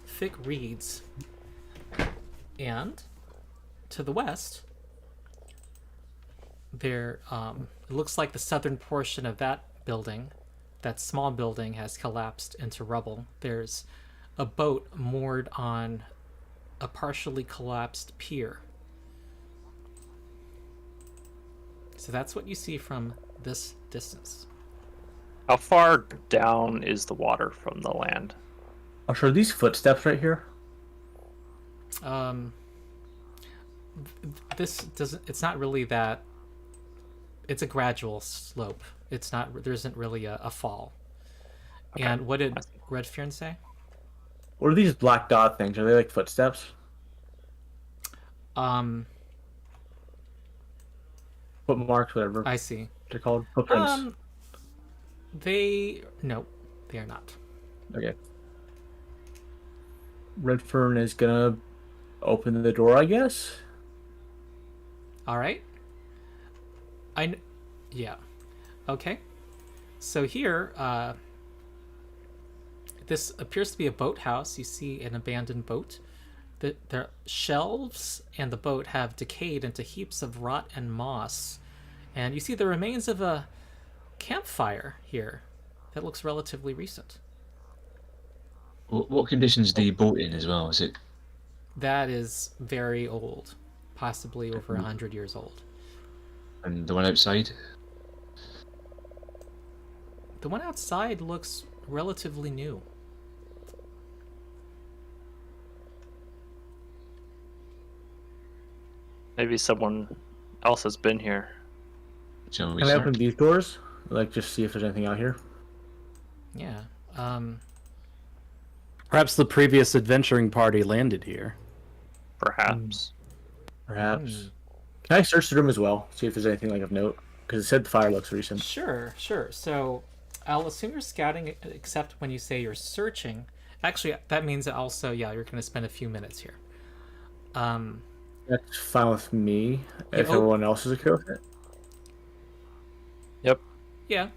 thick reeds. And to the west, there it looks like the southern portion of that building, that small building, has collapsed into rubble. There's a boat moored on a partially collapsed pier. So that's what you see from this distance. How far down is the water from the land? Oh, sure. These footsteps right here. This doesn't. It's not really that. It's a gradual slope. It's not. There isn't really a fall. Okay. And what did Redfern say? What are these black dot things? Are they like footsteps? Footmarks, whatever I see. they're called. Footprints. No, they are not. Okay. Redfern is gonna open the door, I guess. All right. Yeah. Okay. So here, this appears to be a boathouse. You see an abandoned boat. The shelves and the boat have decayed into heaps of rot and moss. And you see the remains of a campfire here that looks relatively recent. What condition's the boat in as well? Is it? That is very old, possibly over 100 years old. And the one outside? The one outside looks relatively new. Maybe someone else has been here. Shall we Can I start? open these doors? Like, just see if there's anything out here. Yeah. Perhaps the previous adventuring party landed here. Perhaps. Perhaps. Can I search the room as well? See if there's anything like of note? Because it said the fire looks recent. Sure. So I'll assume you're scouting, except when you say you're searching. Actually, that means that also, yeah, you're going to spend a few minutes here. That's fine with me. If oh. everyone else is okay with it. Yep. Yeah.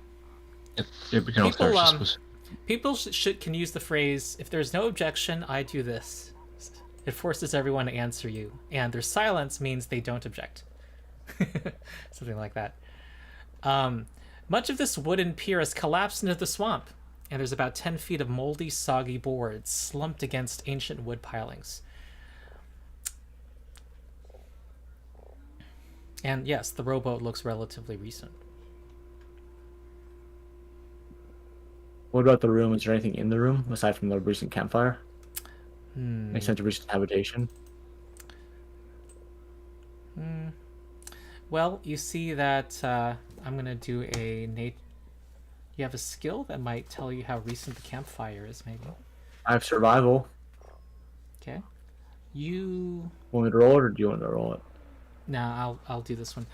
Yep, we can all People, search, I suppose. People can use the phrase, if there's no objection, I do this. It forces everyone to answer you. And their silence means they don't object. Something like that. Much of this wooden pier has collapsed into the swamp. And there's about 10 feet of moldy, soggy boards slumped against ancient wood pilings. And yes, the rowboat looks relatively recent. What about the room? Is there anything in the room aside from the recent campfire? Any sense of recent habitation? Well, you see that I'm going to do You have a skill that might tell you how recent the campfire is, maybe. I have survival. Okay. You... Want me to roll it, or do you want to roll it? No, I'll do this one.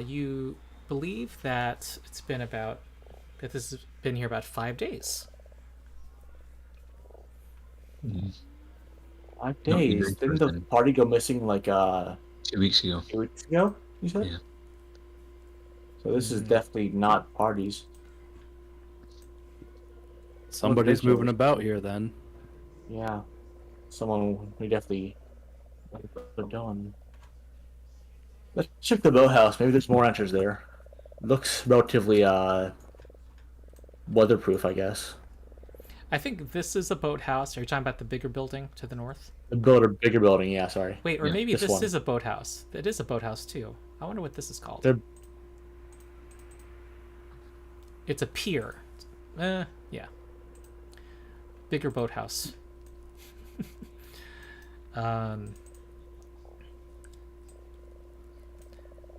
You believe that this has been here about 5 days. 5 Not really days. good Didn't the person. party go missing like 2 weeks ago. 2 weeks ago? You said. Yeah. So this is definitely not parties. Somebody's Potentially. moving about here then. Yeah. Someone we definitely put down. Let's check the boathouse. Maybe there's more enters there. Looks relatively weatherproof, I guess. I think this is a boathouse. Are you talking about the bigger building to the north? The builder, bigger building. Yeah, sorry. Wait, or Yeah, maybe this this one. is a boathouse. It is a boathouse too. I wonder what this is called. They're It's a pier. Yeah. Bigger boathouse. um.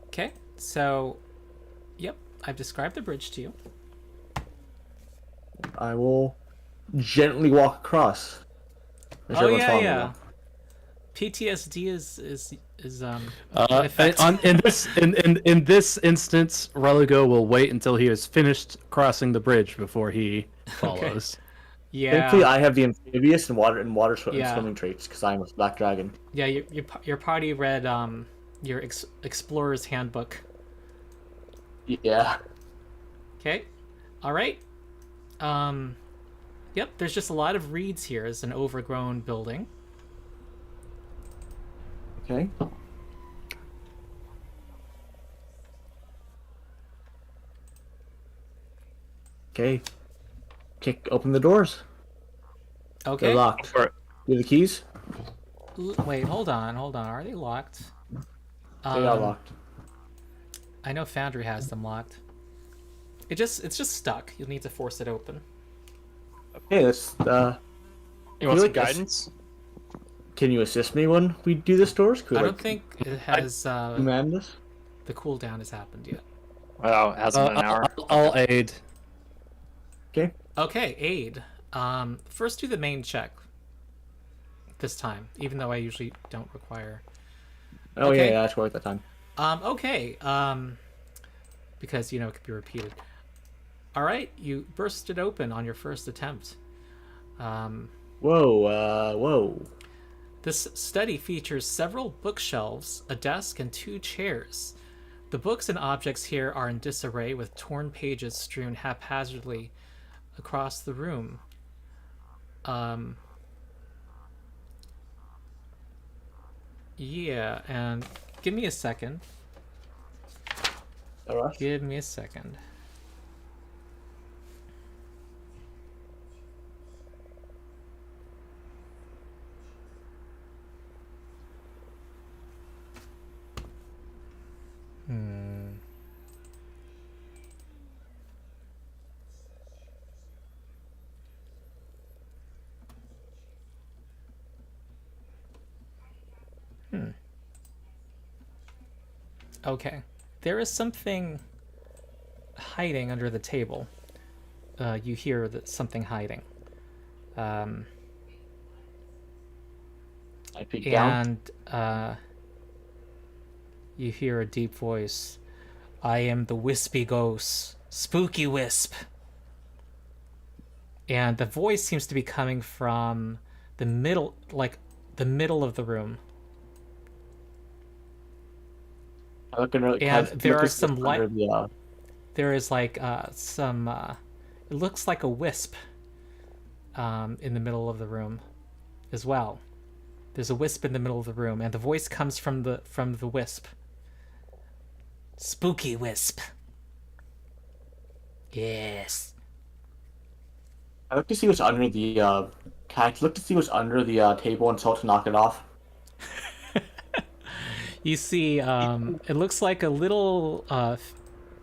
Okay, so, yep, I've described the bridge to you. I will gently walk across. Make sure Oh everyone's yeah, following me yeah. now. PTSD is in Uh, effect. in this instance, Religo will wait until he has finished crossing the bridge before he follows. Thankfully, Yeah, I have the amphibious and Yeah. swimming traits because I'm a black dragon. yeah. Your party read your explorer's handbook. Yeah. Okay, all right. Um, yep. There's just a lot of reeds here. It's an overgrown building. Okay. Okay. Open the doors. Okay. They're locked. For it. You have the keys? Wait, hold on. Are they locked? They are locked. I know Foundry has them locked. It's just stuck. You'll need to force it open. Okay, let's You want some like this. guidance? can you assist me when we do this doors? Could I we, don't think it has command this? the cooldown has happened yet. Oh, it hasn't been an hour. I'll aid. Okay. Okay, aid. First do the main check. This time, even though I usually don't require. Oh Okay. yeah, that's right that time. Okay. Because it could be repeated. All right, you burst it open on your first attempt. Whoa. This study features several bookshelves, a desk, and 2 chairs. The books and objects here are in disarray with torn pages strewn haphazardly across the room. Yeah, and give me a second. All right. Give me a second. Okay. There is something hiding under the table. You hear that something hiding. I peek down. And you hear a deep voice. I am the wispy ghost, Spooky Wisp. And the voice seems to be coming from the middle of the room. I look under, And there look are at some under light. the, There is like some. It looks like a wisp. In the middle of the room, as well. There's a wisp in the middle of the room, and the voice comes from the wisp. Spooky Wisp. Yes. I look to see what's under the look to see what's under the table and start to knock it off. You see, it looks like a little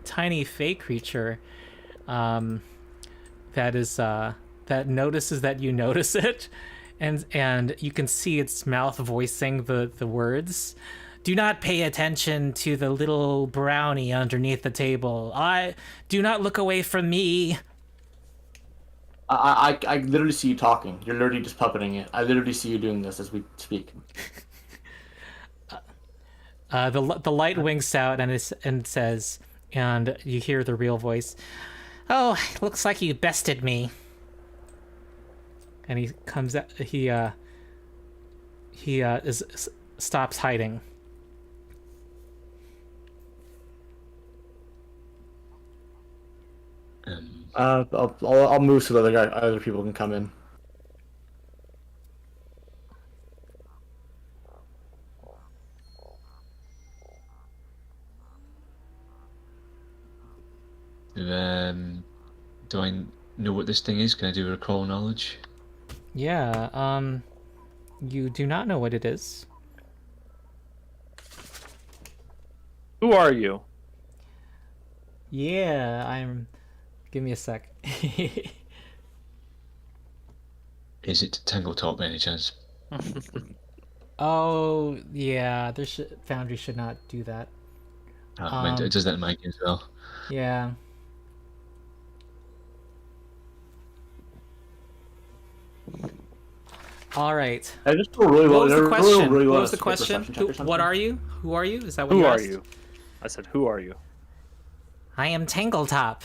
tiny fey creature that is that notices that you notice it, and you can see its mouth voicing the words. Do not pay attention to the little brownie underneath the table. Do not look away from me. I literally see you talking. You're literally just puppeting it. I literally see you doing this as we speak. The light winks out and says, and you hear the real voice. Oh, looks like you bested me. And he comes out. He stops hiding. I'll move so that other people can come in. do I know what this thing is? Can I do a recall knowledge? Yeah, you do not know what it is. Who are you? Yeah, give me a sec. Is it Tangletop by any chance? Oh, yeah, Foundry should not do that. It does that in my game as well. Yeah. All right. I just feel really What was the really, question? really What well was the to question? perception check or something. What are you? Who are you? Is that what Who you are asked? you? I said, who are you? I am Tangletop.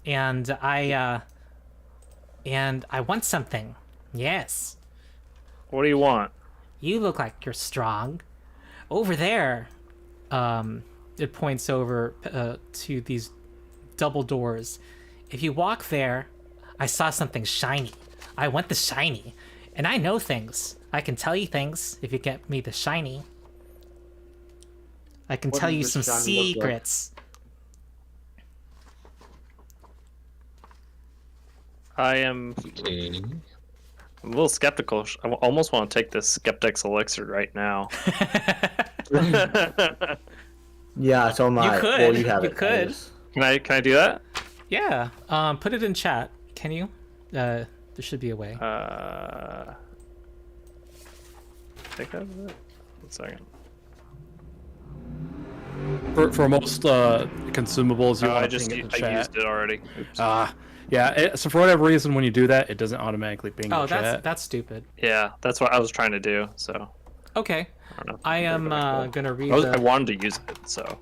And I want something. Yes. What do you want? You look like you're strong. Over there. It points over to these double doors. If you walk there, I saw something shiny. I want the shiny. And I know things. I can tell you things if you get me the shiny. I can What tell does you the some shiny look like? secrets. I am Okay. a little skeptical. I almost want to take this Skeptic's Elixir right now. Yeah, so am I. You could. Well, you have You it. could. Can I do that? Yeah. Put it in chat. Can you? There should be a way. Take that. 1 second. For most consumables, you're I watching just it in I chat. used it already. Yeah. So for whatever reason, when you do that, it doesn't automatically ping Oh, the chat. that's stupid. Yeah, that's what I was trying to do. So Okay. I don't know. I am gonna read I the. wanted to use it, so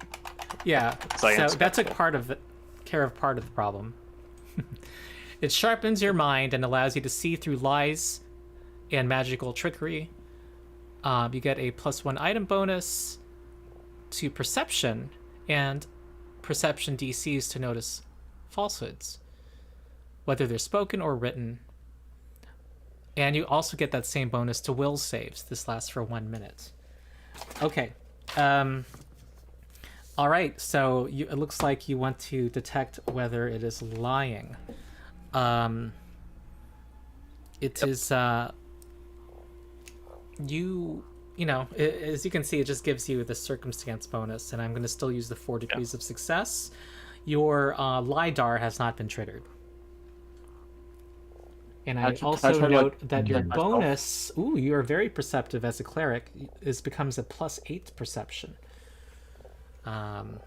Yeah. So I am So that took skeptical. care of part of the problem. It sharpens your mind and allows you to see through lies and magical trickery. You get a +1 item bonus to perception and perception DCs to notice falsehoods, whether they're spoken or written. And you also get that same bonus to will saves. This lasts for 1 minute. Okay. All right. So it looks like you want to detect whether it is lying. It is as you can see, it just gives you the circumstance bonus, and I'm going to still use the 4 degrees of success. Your LiDAR has not been triggered. And I also note that your bonus, you are very perceptive as a cleric, becomes a +8 perception. Tell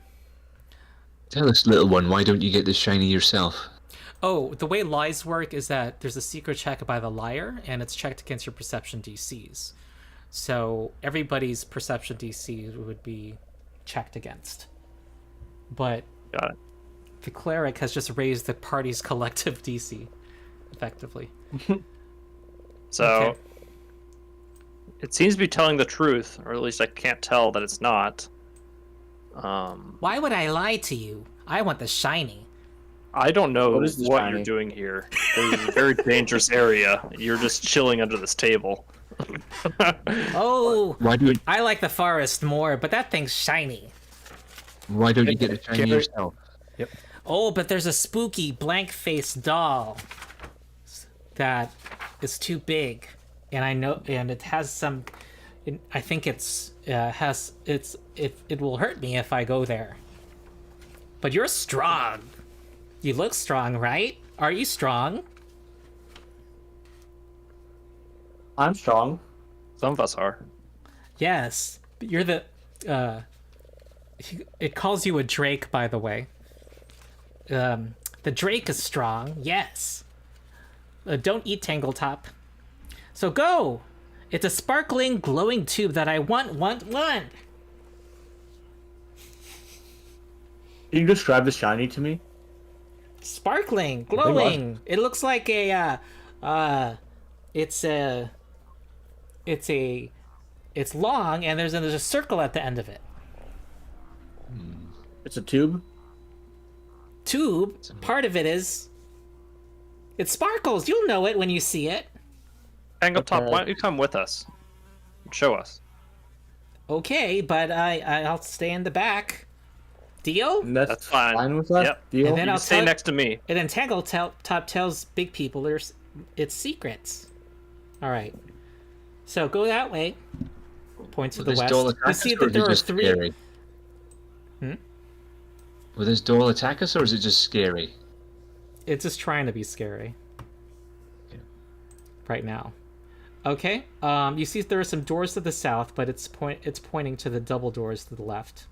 us, little one, why don't you get this shiny yourself? Oh, the way lies work is that there's a secret check by the liar, and it's checked against your perception DCs. So everybody's perception DC would be checked against. But got it. the cleric has just raised the party's collective DC, effectively. So Okay. it seems to be telling the truth, or at least I can't tell that it's not. Why would I lie to you? I want the shiny. I don't know What is the what shiny? you're doing here. This is a very dangerous area. You're just chilling under this table. Oh, Why do I like the forest more, but that thing's shiny. Why don't you get the shiny yourself? Oh, but there's a spooky blank-faced doll that is too big, and I know, and it has some. I think it will hurt me if I go there. But you're strong. You look strong, right? Are you strong? I'm strong. Some of us are. Yes. But you're the. It calls you a drake, by the way. The drake is strong. Yes. Don't eat Tangletop. So go. It's a sparkling, glowing tube that I want. Can you describe the shiny to me? Sparkling, glowing. It looks like a it's long, and there's a circle at the end of it. It's a tube. Tube. Part of it is. It sparkles. You'll know it when you see it. Tangletop, Okay. why don't you come with us? Show us. Okay, but I'll stay in the back. Deal? And That's fine. with that. Yep. Deal. And then You I'll can stay tell- next to me. And then Tangle Top tells big people it's secrets. All right. So go that way. Point to Will the this west. doll attack You us, see or that is there it are just 3. scary? Will this doll attack us, or is it just scary? It's just trying to be scary. Okay. Right now. Okay. You see there are some doors to the south, but it's pointing to the double doors to the left.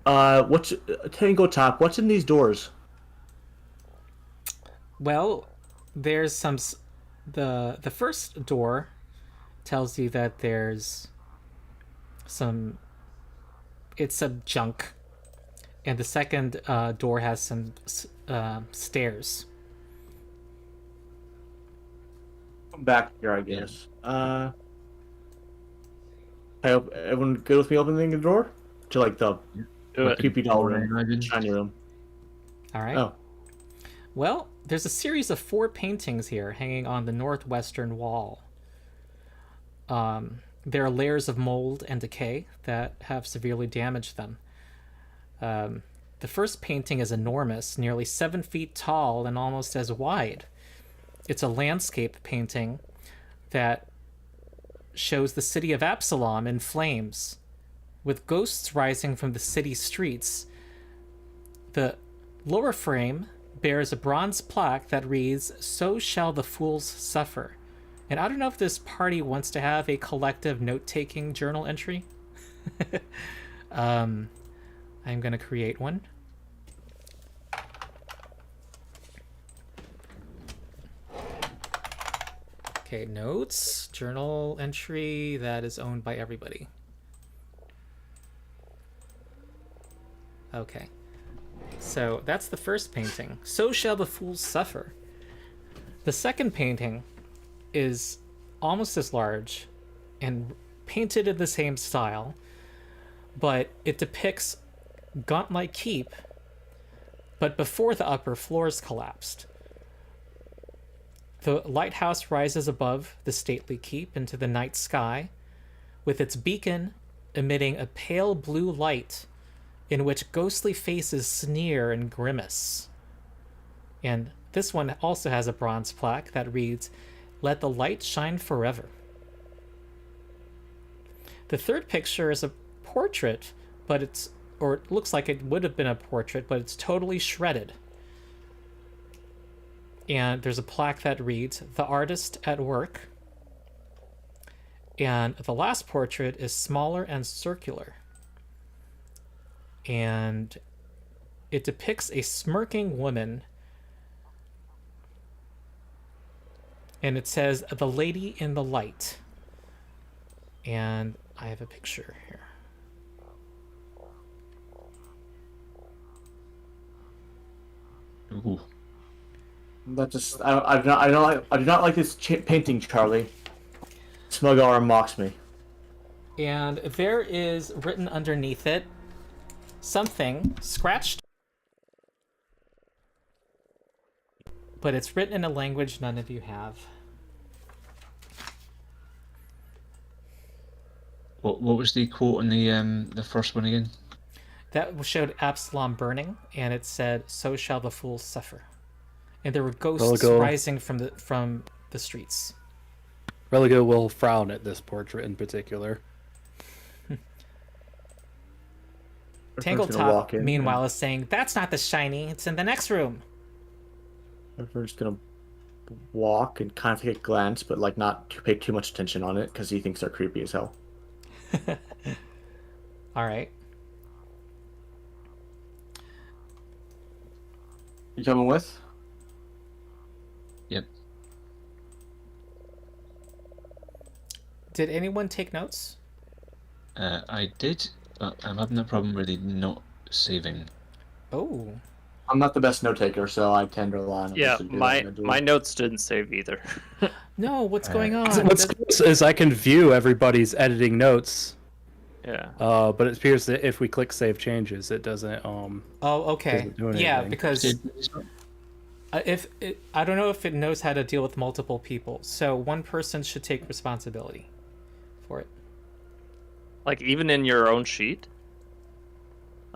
What's Tango Top? What's in these doors? Well, there's the first door tells you that there's it's some junk, and the second door has some stairs. Come back here, I guess. I hope everyone good with me opening the door to like the Do it. creepy doll I room, imagine. shiny room. All right. Oh, Well, there's a series of 4 paintings here hanging on the northwestern wall. There are layers of mold and decay that have severely damaged them. The first painting is enormous, nearly 7 feet tall and almost as wide. It's a landscape painting that shows the city of Absalom in flames, with ghosts rising from the city streets. The lower frame bears a bronze plaque that reads, "So shall the fools suffer." And I don't know if this party wants to have a collective note-taking journal entry. I'm going to create one. Okay, notes, journal entry that is owned by everybody. Okay. So that's the first painting. So shall the fools suffer. The second painting is almost as large and painted in the same style, but it depicts Gauntlet Keep, but before the upper floors collapsed. The lighthouse rises above the stately keep into the night sky, with its beacon emitting a pale blue light in which ghostly faces sneer and grimace. And this one also has a bronze plaque that reads, "Let the light shine forever." The third picture is a portrait, but it looks like it would have been a portrait, but it's totally shredded. And there's a plaque that reads, "The artist at work." And the last portrait is smaller and circular. And it depicts a smirking woman. And it says, "The Lady in the Light." And I have a picture here. Ooh. That just I do not like this painting, Charlie. Smug mocks me. And there is written underneath it something scratched, but it's written in a language none of you have. What was the quote in the first one again? That showed Absalom burning, and it said, "So shall the fools suffer." And there were ghosts Religo. rising from the streets. Religo will frown at this portrait in particular. Everyone's gonna Tangletop, walk in. meanwhile, is saying, "That's not the shiny. It's in the next room." Everyone's gonna walk and kind of take a glance, but like not to pay too much attention on it because he thinks they're creepy as hell. All right. You coming with? Yep. Did anyone take notes? I did, but I'm having a problem really not saving. Oh. I'm not the best note taker, so I tend to rely on Yeah, others to do what my I'm gonna do. my notes didn't save either. No, what's going on? What's cool is I can view everybody's editing notes, Yeah. but it appears that if we click Save Changes, it doesn't. Oh, okay. Doesn't do Yeah, anything. because I don't know if it knows how to deal with multiple people, so one person should take responsibility for it. Like even in your own sheet.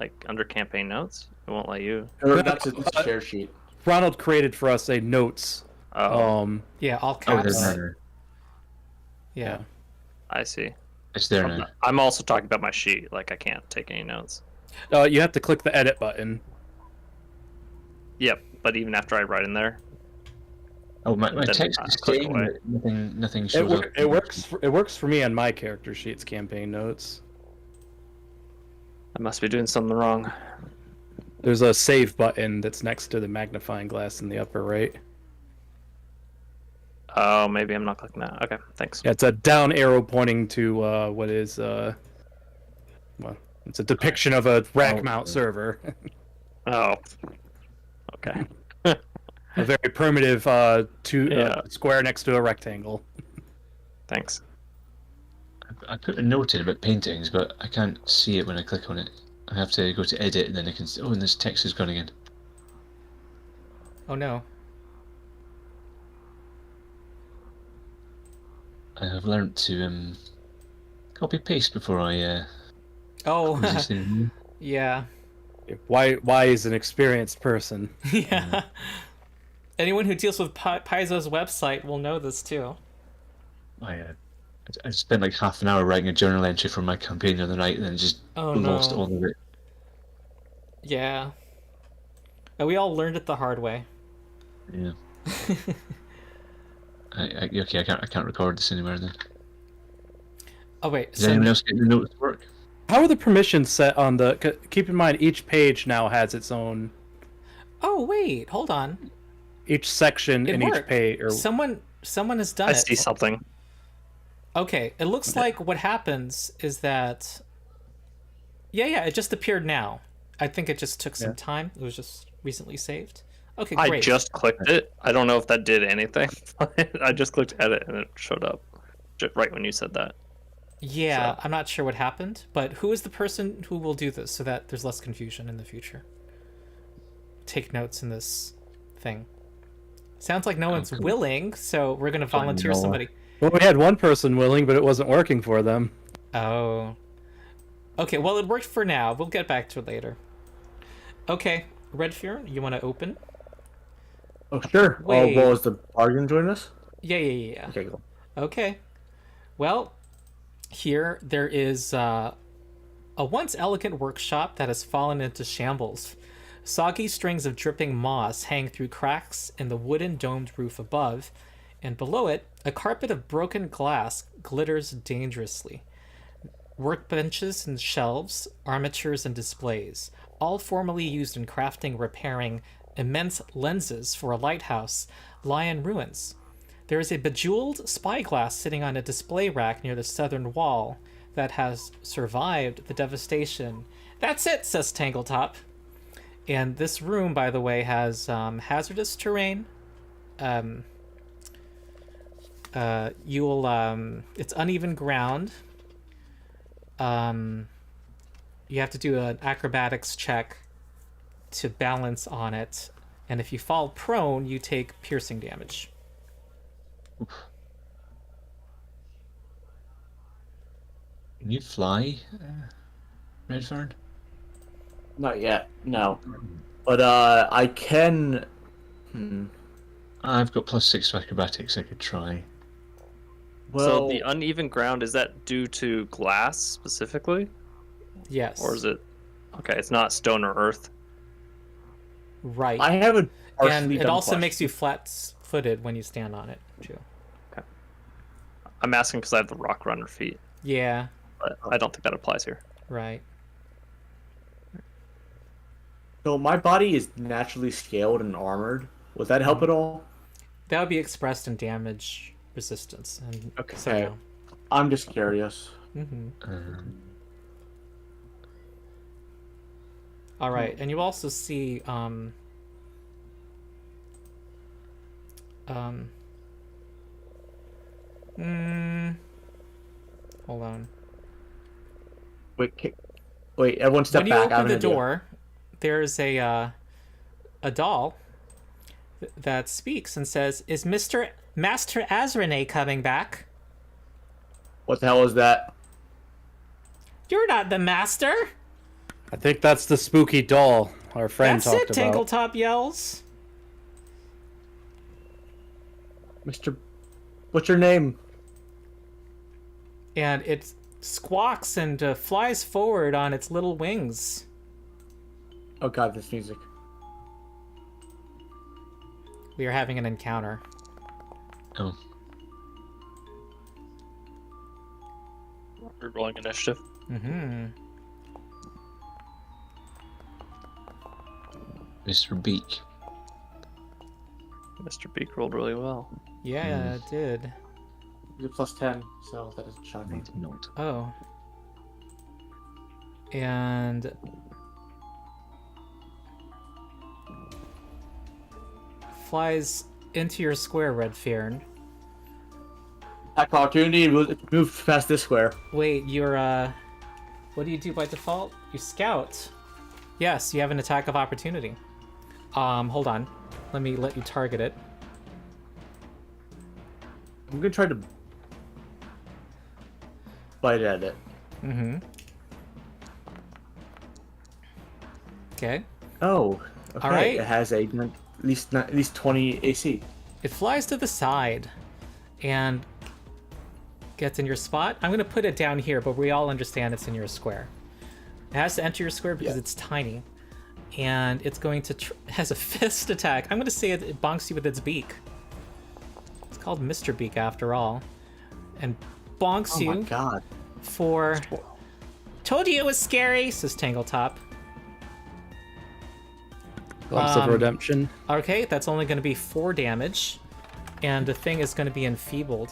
like under campaign notes. It won't let you. That's a share sheet. Ronald created for us a notes. Oh, Yeah, all Oh, caps. there's another. Yeah. I see. It's there now. I'm also talking about my sheet. Like I can't take any notes. You have to click the edit button. Yep, but even after I write in there, Oh, my Then, text is click staying, away. but nothing shows up. It works. It works for me on my character sheet's campaign notes. I must be doing something wrong. There's a save button that's next to the magnifying glass in the upper right. Oh, maybe I'm not clicking that. Okay, thanks. Yeah, it's a down arrow pointing to what is well, it's a depiction of a rack mount server. Oh, okay. A very primitive square next to a rectangle. Thanks. I put a note in about paintings, but I can't see it when I click on it. I have to go to edit, and then I can. Oh, and this text is gone again. Oh no. I have learnt to copy paste before I. Oh. use this thing. Yeah. Why is an experienced person? Yeah. Anyone who deals with Paizo's website will know this too. I spent like half an hour writing a journal entry for my campaign the other night, and then just lost no. all of it. Yeah. And we all learned it the hard way. Yeah. Okay, I can't record this anywhere then. Oh wait. Does anyone else get the notes to work? How are the permissions set on the? Keep in mind, each page now has its own. Oh wait, hold on. Each section It in worked. each page. Or Someone has done I it. see something. Okay, it looks like what happens is that. Yeah, it just appeared now. I think it just took some time. It was just recently saved. Okay, great. I just clicked it. I don't know if that did anything. I just clicked edit and it showed up just right when you said that. Yeah, So- I'm not sure what happened, but who is the person who will do this so that there's less confusion in the future? Take notes in this thing. Sounds like no one's cool. willing, so we're gonna volunteer Noah. somebody. well, we had one person willing, but it wasn't working for them. Oh. Okay, well it worked for now. We'll get back to it later. Okay, Redfear, you want to open? Oh, sure. Wait. Oh, well, is the bargain join us? Yeah. Okay, cool. Okay. Well, here there is a once elegant workshop that has fallen into shambles. Soggy strings of dripping moss hang through cracks in the wooden domed roof above, and below it, a carpet of broken glass glitters dangerously. Workbenches and shelves, armatures and displays, all formerly used in crafting, repairing immense lenses for a lighthouse, lie in ruins. There is a bejeweled spyglass sitting on a display rack near the southern wall that has survived the devastation. That's it, says Tangletop. And this room, by the way, has hazardous terrain. It's uneven ground. You have to do an acrobatics check to balance on it, and if you fall prone, you take piercing damage. Can you fly, Redfern? Not yet, no. But I can. I've got +6 for acrobatics. I could try. Well, So the uneven ground, is that due to glass specifically? Yes. Or is it... Okay, it's not stone or earth. right? I have a And partially it done also question. makes you flat-footed when you stand on it too. I'm asking because I have the rock runner feet, Yeah. but I don't think that applies here. Right. So my body is naturally scaled and armored. Would that help at all? That would be expressed in damage resistance. And Okay. so no. I'm just curious. All right, and you also see hold on. Wait, everyone step When you back. I have open an the idea. door, there's a doll that speaks and says, "Is Master Azrene coming back?" What the hell is that? You're not the master. I think that's the spooky doll our friend That's talked it, about. Tangletop yells. Mr. What's your name? And it squawks and flies forward on its little wings. Oh god, this music. We are having an encounter. Oh. We're rolling initiative. Mm-hmm. Mr. Beak. Mr. Beak rolled really well. Yeah, it did. You're plus 10, so that isn't shocking. Need to note. Oh. And... flies into your square, Red Fearn. Attack opportunity, move past this square. Wait, you're, what do you do by default? You scout. Yes, you have an attack of opportunity. Hold on. Let me let you target it. I'm gonna try to bite at it. Mm-hmm. Okay. Oh, okay. All right. It has at least 20 AC. It flies to the side and gets in your spot. I'm going to put it down here, but we all understand it's in your square. It has to enter your square because it's tiny. And it's going to... has a fist attack. I'm going to say it bonks you with its beak. It's called Mr. Beak after all. And bonks Oh my you god. for... Told you it was scary, says Tangletop. Glimpse of redemption. Okay, that's only going to be 4 damage. And the thing is going to be enfeebled.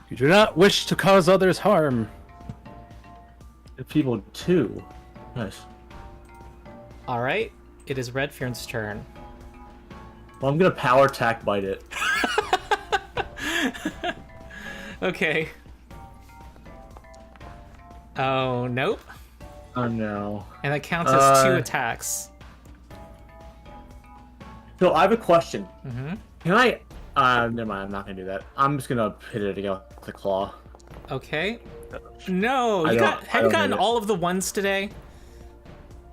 You do not wish to cause others harm. People 2. Nice. Alright, it is Red Fearn's turn. Well, I'm gonna power attack bite it. Okay. Oh, nope. Oh no. And that counts as 2 attacks. So I have a question. Mm-hmm. Can I? Never mind. I'm not gonna do that. I'm just gonna hit it again with the claw. Okay. No, I you don't- have I you don't gotten need it. all of the ones today?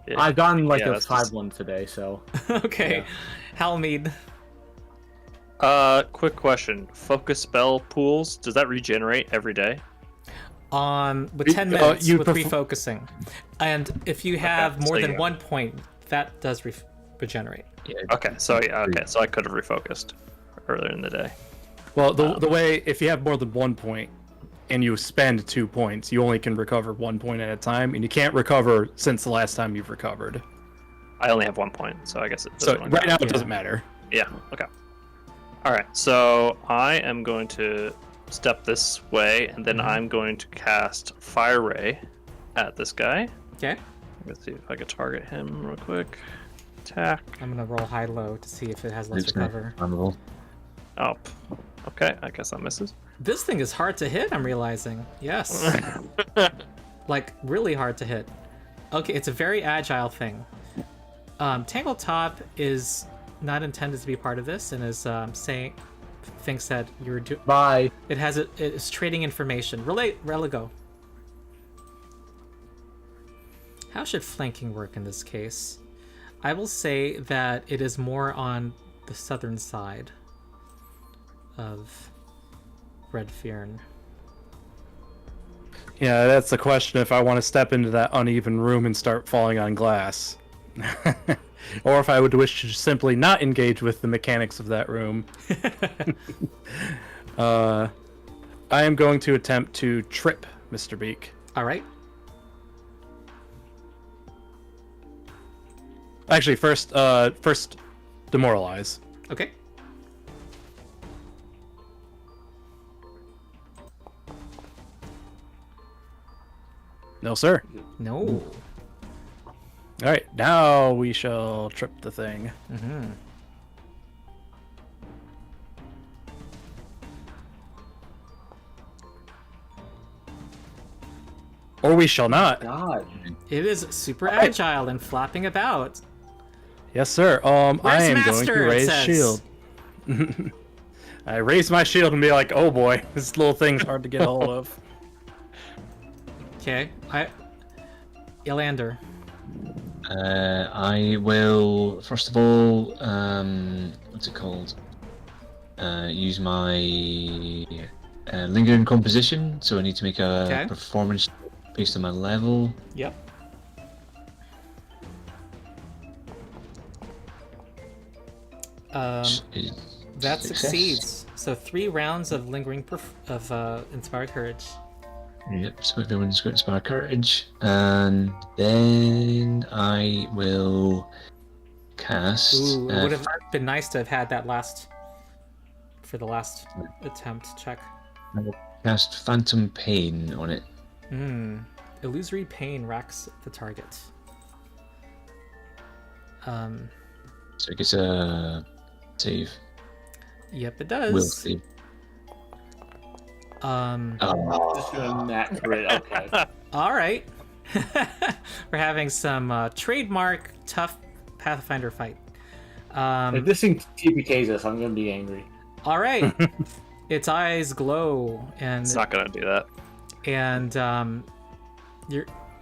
Yeah. I've gotten like Yeah, a that's 5 just- one today, so. Okay. Yeah. Halmead. Quick question. Focus spell pools, does that regenerate every day? With 10 minutes you with refocusing. And if you have so more than yeah. 1 point, that does regenerate. Yeah. Okay, so yeah, okay, so I could have refocused earlier in the day. Well, the way, if you have more than 1 point and you spend 2 points, you only can recover 1 point at a time, and you can't recover since the last time you've recovered. I only have 1 point, so I guess it So doesn't really right now matter. it doesn't matter. Yeah, okay. Alright, so I am going to step this way, and then I'm going to cast Fire Ray at this guy. Okay. Let's see if I can target him real quick. Attack. I'm gonna roll high-low to see if it has less Looks recover. flammable. Oh, okay, I guess that misses. This thing is hard to hit, I'm realizing. Yes. Like, really hard to hit. Okay, it's a very agile thing. Tangletop is not intended to be part of this and is thinks that you're Bye. it is trading information. Religo. How should flanking work in this case? I will say that it is more on the southern side of Red Fearn. Yeah, that's the question, if I want to step into that uneven room and start falling on glass. Or if I would wish to simply not engage with the mechanics of that room. I am going to attempt to trip Mr. Beak. All right. Actually, first demoralize. Okay. No, sir. No. All right, now we shall trip the thing. Mm-hmm. Or we shall not. God. It is super agile and flapping about. Yes, sir. I Where's am Master, going to it raise says? shield. I raise my shield and be like, oh boy, this little thing's hard to get a hold of. Okay. Yolander. I will first of all, what's it called? Use my lingering composition. So I need to make a Okay. performance based on my level. Yep. Is That success. succeeds. So 3 rounds of lingering inspired courage. Yep, so everyone's got inspired courage. And then I will cast. Ooh, it would have been nice to have had that for the last attempt check. Cast Phantom Pain on it. Illusory pain racks the target. So it gets a save. Yep, it Will does. save. Just gonna nat crit. Okay. All right. We're having some trademark tough Pathfinder fight. If this thing TPKs us, I'm gonna be angry. All right. Its eyes glow, and It's not gonna do that.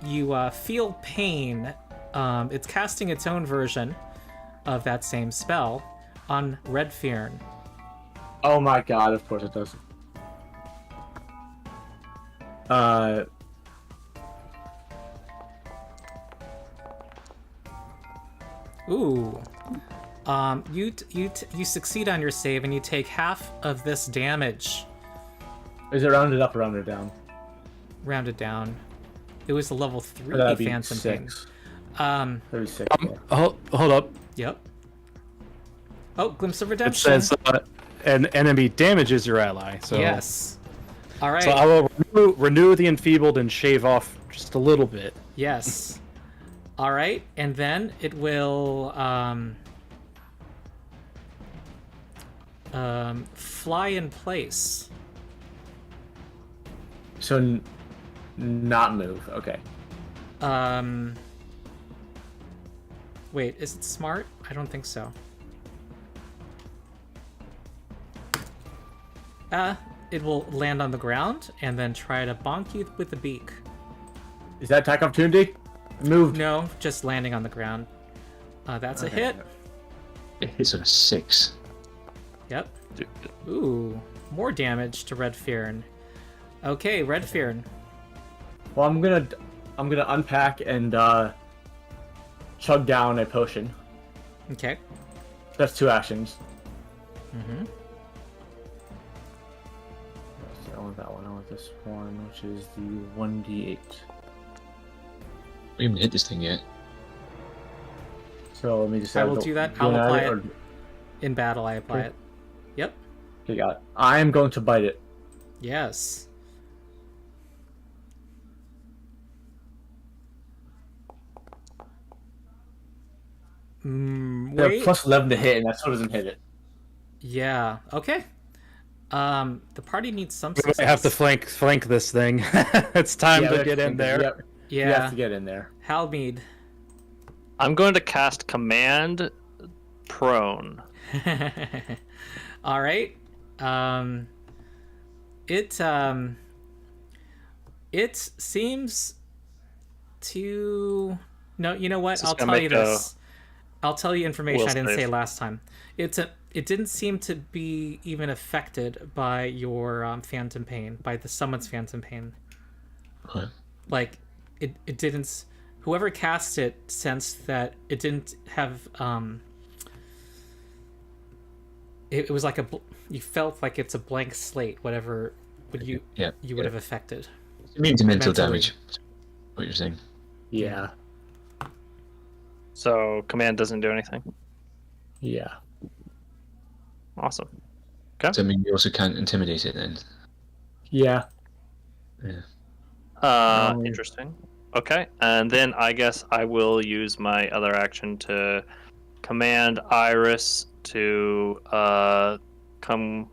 you feel pain. It's casting its own version of that same spell on Redfearn. Oh my god! Of course it does. Ooh. You succeed on your save, and you take half of this damage. Is it rounded up or rounded down? Rounded down. It was a level 3 That'd be Phantom Pain. 6. 36. Hold up. Yep. Oh, Glimpse of It Redemption. says an enemy damages your ally. So Yes. All right. So I will renew the enfeebled and shave off just a little bit. Yes. All right, and then it will fly in place. So, not move. Okay. Wait, is it smart? I don't think so. It will land on the ground and then try to bonk you with the beak. Is that attack opportunity? Moved. No, just landing on the ground. That's a hit. It hits on a 6. Yep. Ooh, more damage to Redfearn. Okay, Redfearn. Well, I'm gonna unpack and chug down a potion. Okay. That's 2 actions. Mm-hmm. I want that one. I want this one, which is the 1d8. We haven't hit this thing yet. So let me just. I will do that. I'll apply it. In battle, I apply Okay. it. Yep. Okay, got it. I am going to bite it. Yes. Wait. Plus 11 to hit, and that still doesn't hit it. Yeah. Okay. The party needs some We success. might have to flank this thing. It's time Yeah, we to have get in think- there. Yep. You Yeah. have to get in there. Halmead. I'm going to cast Command Prone. All right. It seems to. No, you know what? This is I'll gonna tell you make a this. I'll tell you information will I didn't say save. last time. It didn't seem to be even affected by your Phantom Pain, by the someone's Phantom Pain. What? Like it didn't. Whoever cast it sensed that it didn't have. It was like you felt like it's a blank slate. Whatever would you would have affected. It means mental Mentally. damage. What you're saying? Yeah. So Command doesn't do anything. Yeah. Awesome. Does that mean you also can't intimidate it then? Yeah. Yeah. Interesting. Okay, and then I guess I will use my other action to command Iris to come.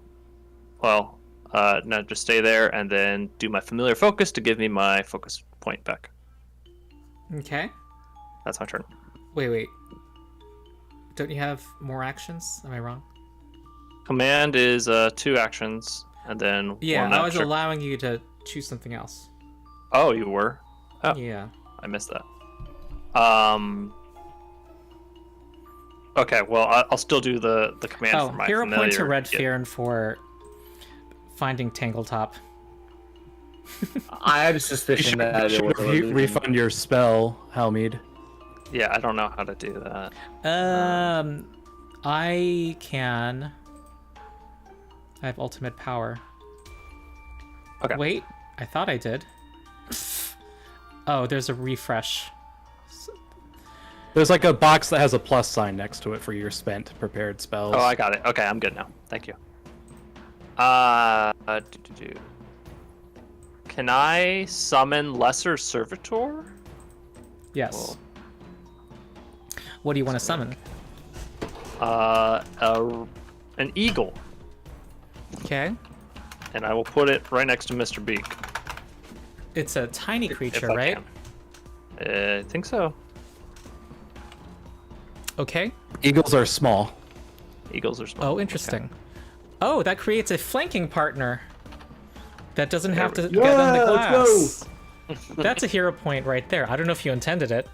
Well, no, just stay there, and then do my familiar focus to give me my focus point back. Okay. That's my turn. Wait. Don't you have more actions? Am I wrong? Command is 2 actions, and then Yeah, one I was extra. allowing you to choose something else. Oh, you were? Oh, Yeah. I missed that. Okay, well, I'll still do the command Oh, for my hero familiar. point to Red Yeah. Fearn for finding Tangletop. I had a suspicion that it was a illusion. refund your spell, Halmead. Yeah, I don't know how to do that. I can. I have ultimate power. Okay. Wait, I thought I did. Oh, there's a refresh. There's like a box that has a plus sign next to it for your spent prepared spells. Oh, I got it. Okay, I'm good now. Thank you. Can I summon Lesser Servitor? Yes. Cool. What do you want to summon? An eagle, Okay. and I will put it right next to Mr. Beak. It's a tiny creature, if I right? can. I think so. Okay. Eagles are small. Eagles are small. Oh, interesting. Oh, that creates a flanking partner. That doesn't have to we get on the Yeah, glass. let's That's a hero point right there. I don't know if you intended it.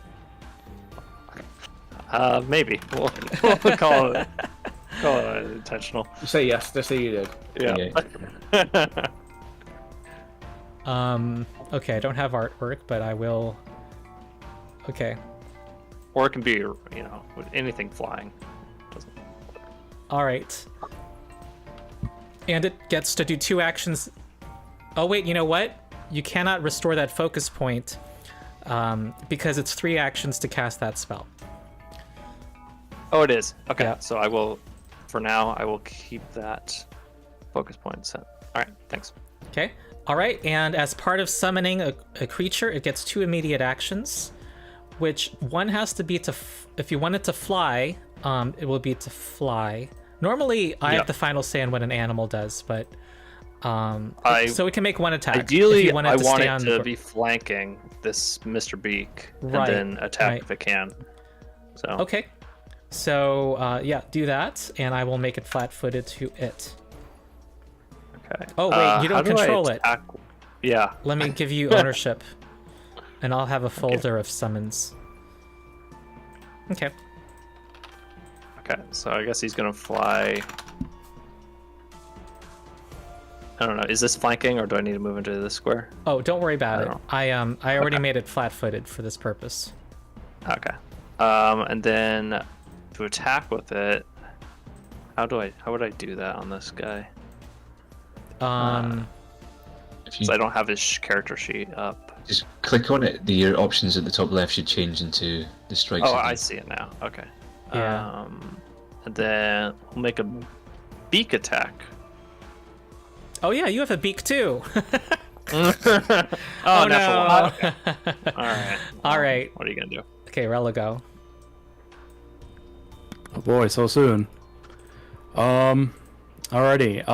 Maybe. We'll call it intentional. You say yes. Just say you did. Yeah. Okay, I don't have artwork, but I will. Okay. Or it can be, with anything flying. Doesn't... All right. And it gets to do 2 actions. Oh wait, you know what? You cannot restore that focus point because it's 3 actions to cast that spell. Oh, it is. Okay, Yeah. so I will, for now, I will keep that focus point set. All right, thanks. Okay. All right. And as part of summoning a creature, it gets 2 immediate actions, which one has to be to. If you want it to fly, it will be to fly. Normally, I have the final say on what an animal does, but so it can make 1 attack. Ideally, if you want it I to want stay it on to the- be flanking this Mr. Beak Right, and then attack right. if it can. So Okay. So yeah, do that, and I will make it flat-footed to it. okay. Oh, wait, you don't how do I control it. attack- Yeah. Let me give you ownership, and I'll have a folder of summons. Okay. Okay, so I guess he's gonna fly. I don't know. Is this flanking, or do I need to move into this square? Oh, don't worry about I it. don't I already made it flat-footed for this purpose. Okay. And then to attack with it, how would I do that on this guy? If you So I don't have his character sheet up. just click on it, your options at the top left should change into the strikes. Oh, again. I see it now. Okay. Yeah. And then we'll make a beak attack. Oh yeah, you have a beak too. Oh, Oh, natural no. one. Okay. All right. All right. What are you gonna do? Okay, Rella, go. Oh boy, so soon. Alrighty.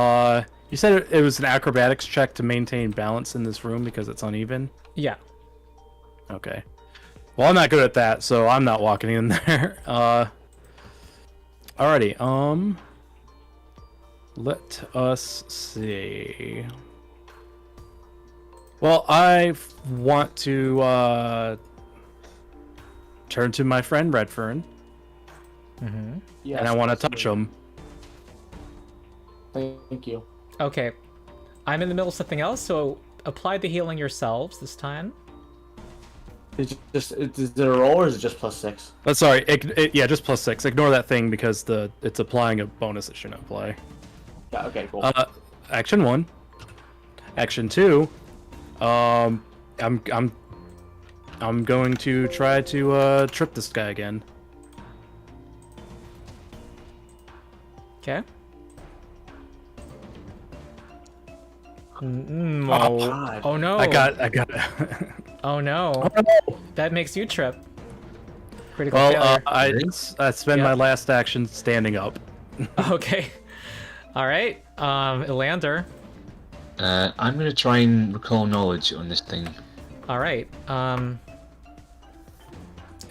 You said it was an acrobatics check to maintain balance in this room because it's uneven. Yeah. Okay. Well, I'm not good at that, so I'm not walking in there. Alrighty. Let us see. Well, I want to turn to my friend Redfern, Mm-hmm. Yes, and I want to touch him. Thank you. Okay. I'm in the middle of something else, so apply the healing yourselves this time. Is it a roll or is it just +6? Sorry, yeah, just +6. Ignore that thing because it's applying a bonus it shouldn't apply. Yeah. Okay. Cool. Action 1. Action 2. I'm going to try to trip this guy again. Okay. Oh, No. God. Oh no. I got. Oh no. Oh, no. That makes you trip. Critical Well, failure. I spend Yeah. my last action standing up. Okay. All right. Elander. I'm going to try and recall knowledge on this thing. All right.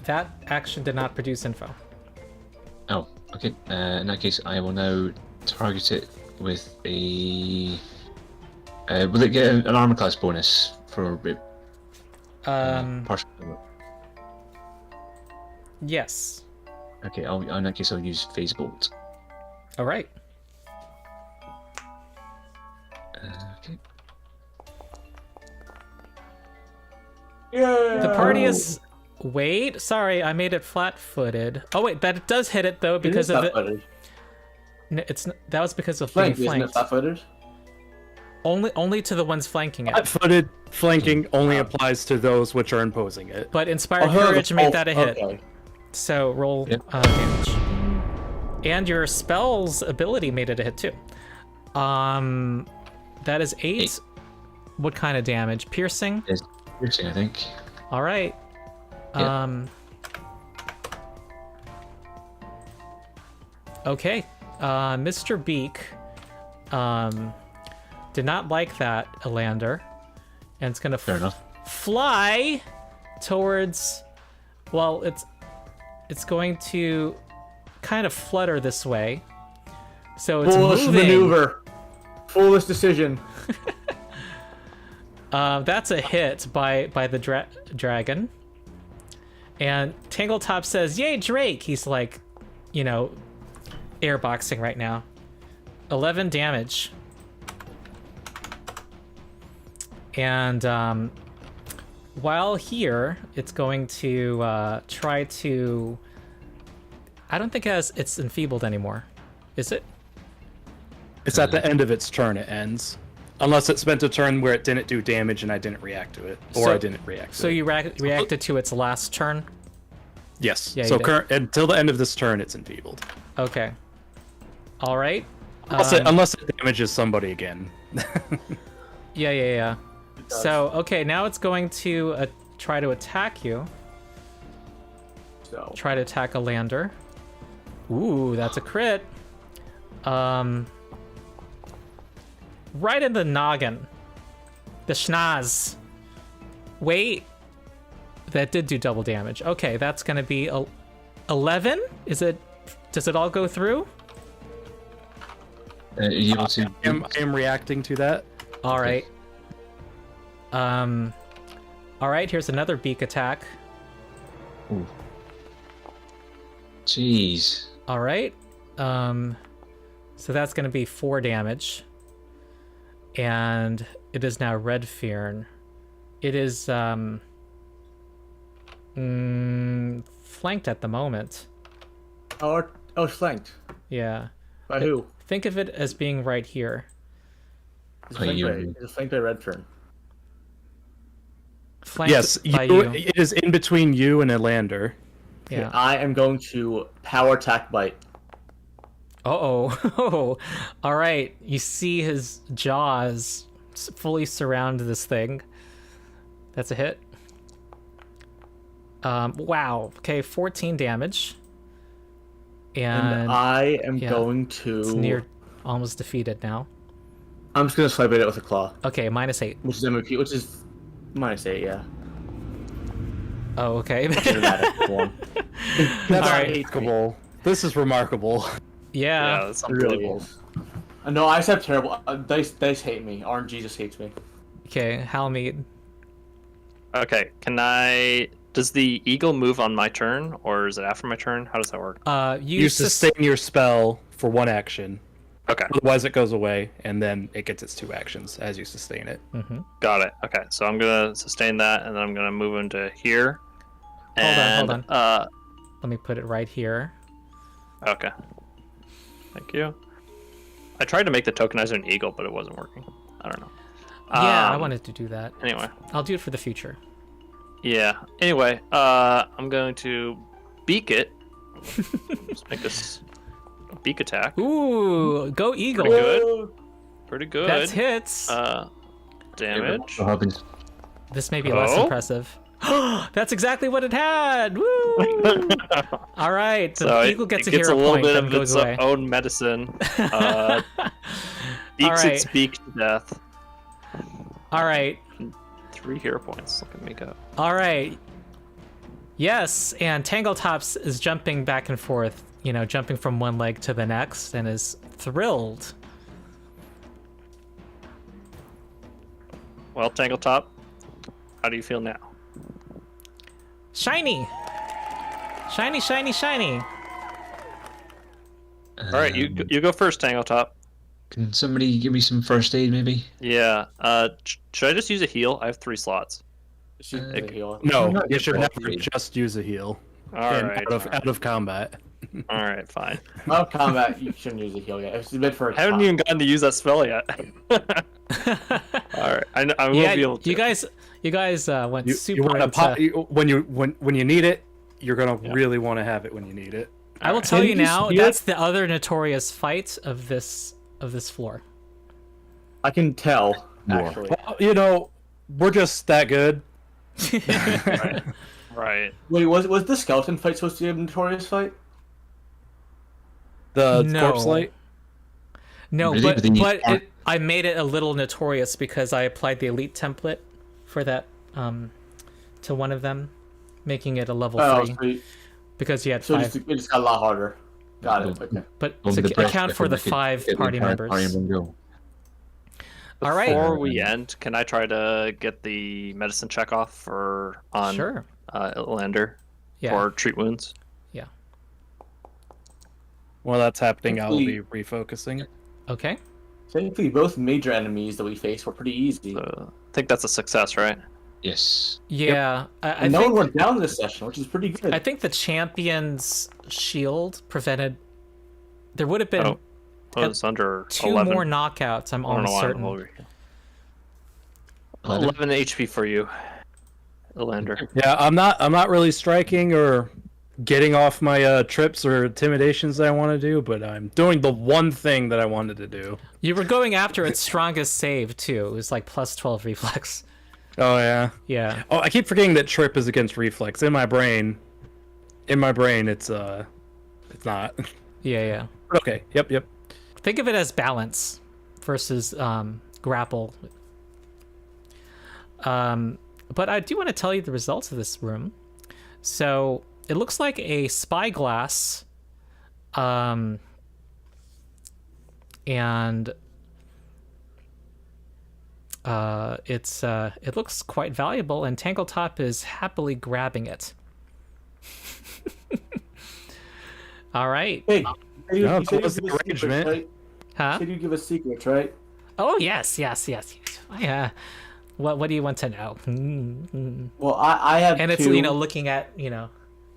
That action did not produce info. Oh, okay. In that case, I will now target it with a. Will it get an armor class bonus for partial? Yes. Okay, in that case, I'll use Phase Bolt. All right. Okay. Yeah. The party is. Wait, sorry, I made it flat-footed. Oh wait, that does hit it though because of it. That was because of being Flank, isn't it flanked. flat-footed? Only to the ones flanking it. Flat-footed flanking only applies to those which are imposing it. But Inspired Courage made that a hit. Okay. So roll Yep. damage. And your spell's ability made it a hit too. That is 8. What kind of damage? Piercing? It's piercing, I think. All right. Yep. Okay. Mr. Beak did not like that, Elander. And it's gonna Fair enough. fly towards, well, it's going to kind of flutter this way. So it's Foolish moving. maneuver. Foolish decision. That's a hit by the dragon. And Tangletop says, "Yay, Drake!" He's like, airboxing right now. 11 damage. And while here, it's going to try to. I don't think it's enfeebled anymore, is it? It's at the end of its turn it ends. Unless it spent a turn where it didn't do damage and I didn't react to it. Or I didn't react to it. So you reacted to its last turn? Yes. Yeah, So you did. until the end of this turn, it's enfeebled. Okay. All right. Unless it damages somebody again. Yeah. So, okay, now it's going to try to attack you. So Try to attack a lander. Ooh, that's a crit. Right in the noggin. The schnoz. Wait. That did do double damage. Okay, that's going to be 11? Does it all go through? Are you able to? I am reacting to that. All right. All right, here's another beak attack. Ooh. Jeez. All right. So that's going to be 4 damage. And it is now Red Fearn. It is flanked at the moment. oh, it's flanked. Yeah. By who? Think of it as being right here. It's By flanked you. by, it's flanked by Redfern. Flanked Yes, by you. it is in between you and Elander. Yeah. I am going to power attack bite. Uh-oh. All right. You see his jaws fully surround this thing. That's a hit. Wow. Okay, 14 damage. And I am yeah, going to. It's near almost defeated now. I'm just gonna swipe at it with a claw, Okay, -8. which is MVP, which is -8. Yeah. Oh, okay. Dramatic one. That's Alright. remarkable. This is remarkable. Yeah, yeah. that's It really unbelievable. is. No, I just have terrible. Dice hate me. RNG just hates me. Okay, Halmead. Okay, does the eagle move on my turn, or is it after my turn? How does that work? You sustain your spell for 1 action. Okay, Otherwise, it goes away, and then it gets its 2 actions as you sustain it. got it. Okay, so I'm gonna sustain that, and then I'm gonna move into here. Hold on. on. Let me put it right here. Okay. Thank you. I tried to make the tokenizer an eagle, but it wasn't working. I don't know. Yeah, I wanted to do that. Anyway. I'll do it for the future. Yeah. Anyway, I'm going to beak it. Let's make this a beak attack. Ooh, go Eagle. Pretty good. Pretty good. That's hits. Damage. What happens? This may be less Oh. impressive. That's exactly what it had. Woo! All right, the So eagle gets it a gets hero a little point, bit then of goes its away. own medicine. Beaks Alright. its beak to death. All right, 3 hero points. Look at me go. all right. Yes, and Tangletops is jumping back and forth, jumping from one leg to the next, and is thrilled. Well, Tangletop, how do you feel now? Shiny! Shiny, shiny, shiny. All right, you go first, Tangletop. Can somebody give me some first aid, maybe? Yeah. Should I just use a heal? I have 3 slots. Shoot the heal. No, Not you good should for never heal. just use a heal. All And right. out of combat. All right, fine. Out of combat, you shouldn't use a heal yet. It's meant for. I haven't even gotten to use that spell yet. All right, I will Yeah, be able to. you guys went You super want to into... when you need it, you're gonna really want to have it when you need it. I will tell Can you you now, heal it? that's the other notorious fight of this floor. I can tell. More. Actually, Well, we're just that good. Right. wait, was the skeleton fight supposed to be a notorious fight? The No. corpse light. No, Really? But then you can't- I made it a little notorious because I applied the elite template for that to one of them, making it a level 3 sweet. because you had So 5. it just got a lot harder. Got it. Okay. But Over the to breath account for weapon, the I could 5 get the party entire members. party in one go. All right. Before we end, can I try to get the medicine check off on Sure. Lander Yeah. for treat wounds? Yeah. While that's happening, I'll be Hopefully- refocusing. Okay. Technically, both major enemies that we faced were pretty easy. I think that's a success, right? Yes. Yeah. I and no think one went down this session, which is pretty good. I think the champion's shield prevented. There would have been Oh, it's under 2 11. more knockouts. I'm I don't know almost why I'm certain. over here. 11. 11 HP for you, Lander. Yeah, I'm not really striking or getting off my trips or intimidations that I want to do, but I'm doing the one thing that I wanted to do. You were going after its strongest save too. It was like plus 12 reflex. Oh yeah. Yeah. Oh, I keep forgetting that trip is against reflex. In my brain, it's not. Yeah. Okay. Yep. Think of it as balance versus grapple. But I do want to tell you the results of this room. So it looks like a spyglass, and it looks quite valuable, and Tangletop is happily grabbing it. All right. Hey, you No, said close you the give us secrets, arrangement. right? Huh? You said you give us secrets, right? Oh yes. Yeah. What do you want to know? Well, I have And it's two. looking at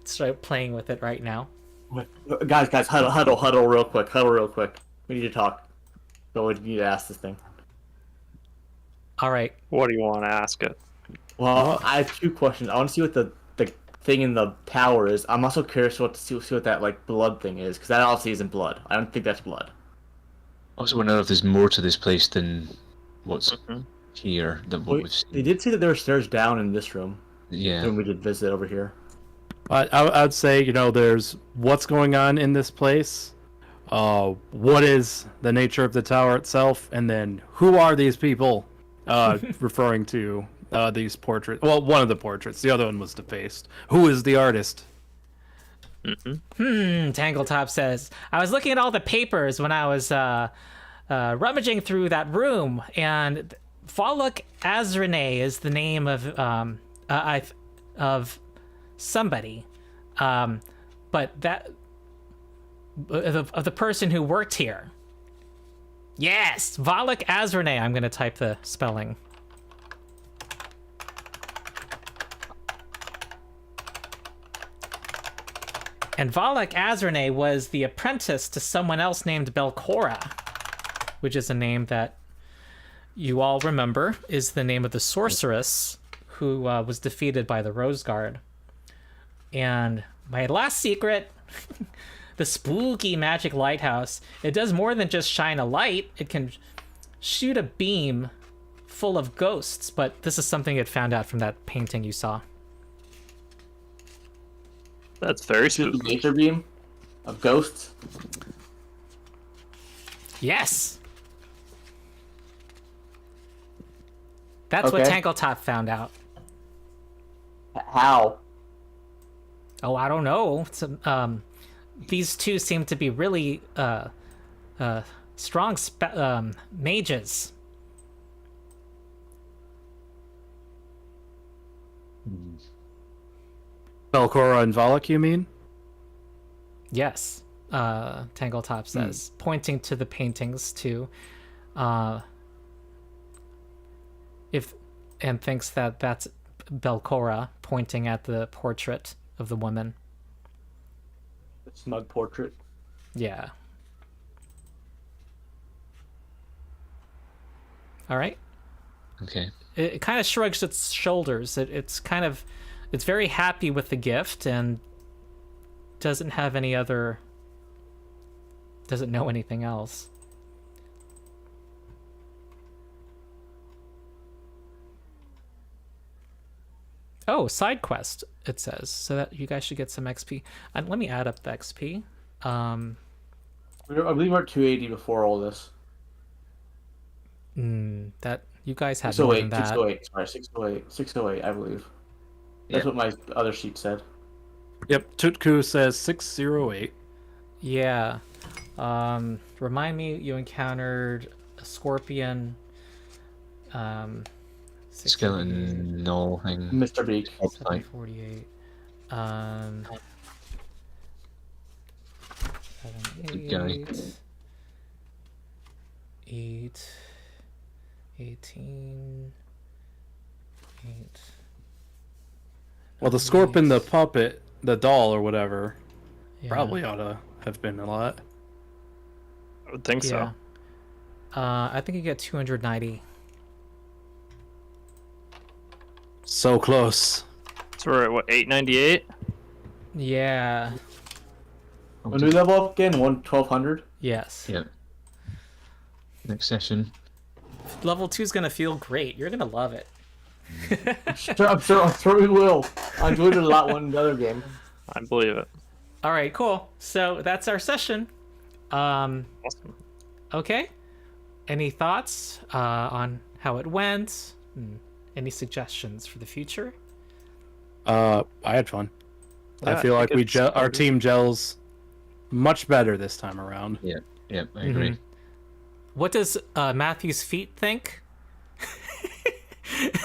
start playing with it right now. Guys, huddle real quick. We need to talk. So we need to ask this thing. All right. What do you want to ask it? Well, I have 2 questions. I want to see what the thing in the tower is. I'm also curious to see what that like blood thing is, because that obviously isn't blood. I don't think that's blood. I also want to know if there's more to this place than what's Mhm. here, than what we've Wait, seen. they did say that there were stairs down in this room Yeah. when we did visit over here. I'd say there's what's going on in this place, what is the nature of the tower itself, and then who are these people, referring to these portraits. Well, one of the portraits, the other one was defaced. Who is the artist? Tangletop says, I was looking at all the papers when I was rummaging through that room, and Volok Azrene is the name of somebody, but that of the person who worked here. Yes, Volok Azrene. I'm gonna type the spelling. And Volok Azrene was the apprentice to someone else named Belcora, which is a name that you all remember is the name of the sorceress who was defeated by the Rose Guard. And my last secret, the spooky magic lighthouse, it does more than just shine a light. It can shoot a beam full of ghosts, but this is something it found out from that painting you saw. That's very Shoot the spooky. laser beam of ghosts. Yes! That's what Okay. Tangletop found out. How? Oh, I don't know. These two seem to be really strong mages. Belcora and Volok, you mean? Yes, Tangletop says, pointing to the paintings too. And thinks that that's Belcora pointing at the portrait of the woman. The smug portrait. Yeah. All right. Okay. It kind of shrugs its shoulders. It's very happy with the gift and doesn't know anything else. Oh, side quest, it says, so that you guys should get some XP. And let me add up the XP. I believe we're at 280 before all this. That you guys had more than that. 608, sorry, 608, I believe. That's what my other sheet said. Yep, Tutku says 608. Yeah. Remind me, you encountered a scorpion. Skeleton null thing. Mr. Beak. 48. 7, Good guy. 8, 18, 8. Well, the scorpion, the puppet, the doll, or whatever, Yeah. probably ought to have been a lot. I would think so. I think you get 290. So close. So we're at what, 898? Yeah. When we level up again, 1200. Yes. Yeah. Next session. Level 2 is gonna feel great. You're gonna love it. I'm sure we will. I enjoyed it a lot one the other game. I believe it. All right, cool. So that's our session. Awesome. Okay. Any thoughts on how it went? Any suggestions for the future? I had fun. Yeah, I feel I like think it's our team gels much better this time around. Yeah, I agree. What does Matthew's feet think?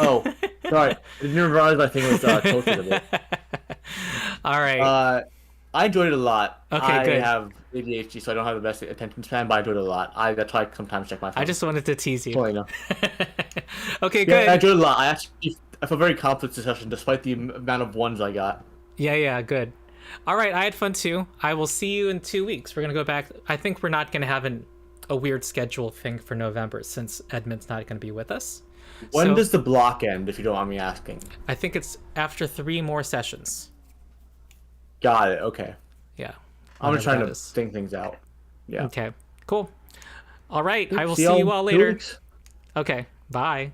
Oh, sorry. I didn't realize my thing was tilted a bit. All right. I enjoyed it a lot. Okay, I good. have ADHD, so I don't have the best attention span, but I enjoyed it a lot. That's why I sometimes check my phone. I just wanted to tease you. Well, you know. Okay, Yeah, good. I enjoyed it a lot. I felt very confident this session, despite the amount of ones I got. Yeah, good. All right, I had fun too. I will see you in 2 weeks. We're gonna go back. I think we're not gonna have a weird schedule thing for November since Edmund's not gonna be with us. When So, does the block end, if you don't mind me asking? I think it's after 3 more sessions. Got it. Okay. Yeah. I'm just trying Whenever to that is. think things out. Yeah. Okay. Cool. All right. I will See see y'all you all in 2 later. weeks. Okay. Bye.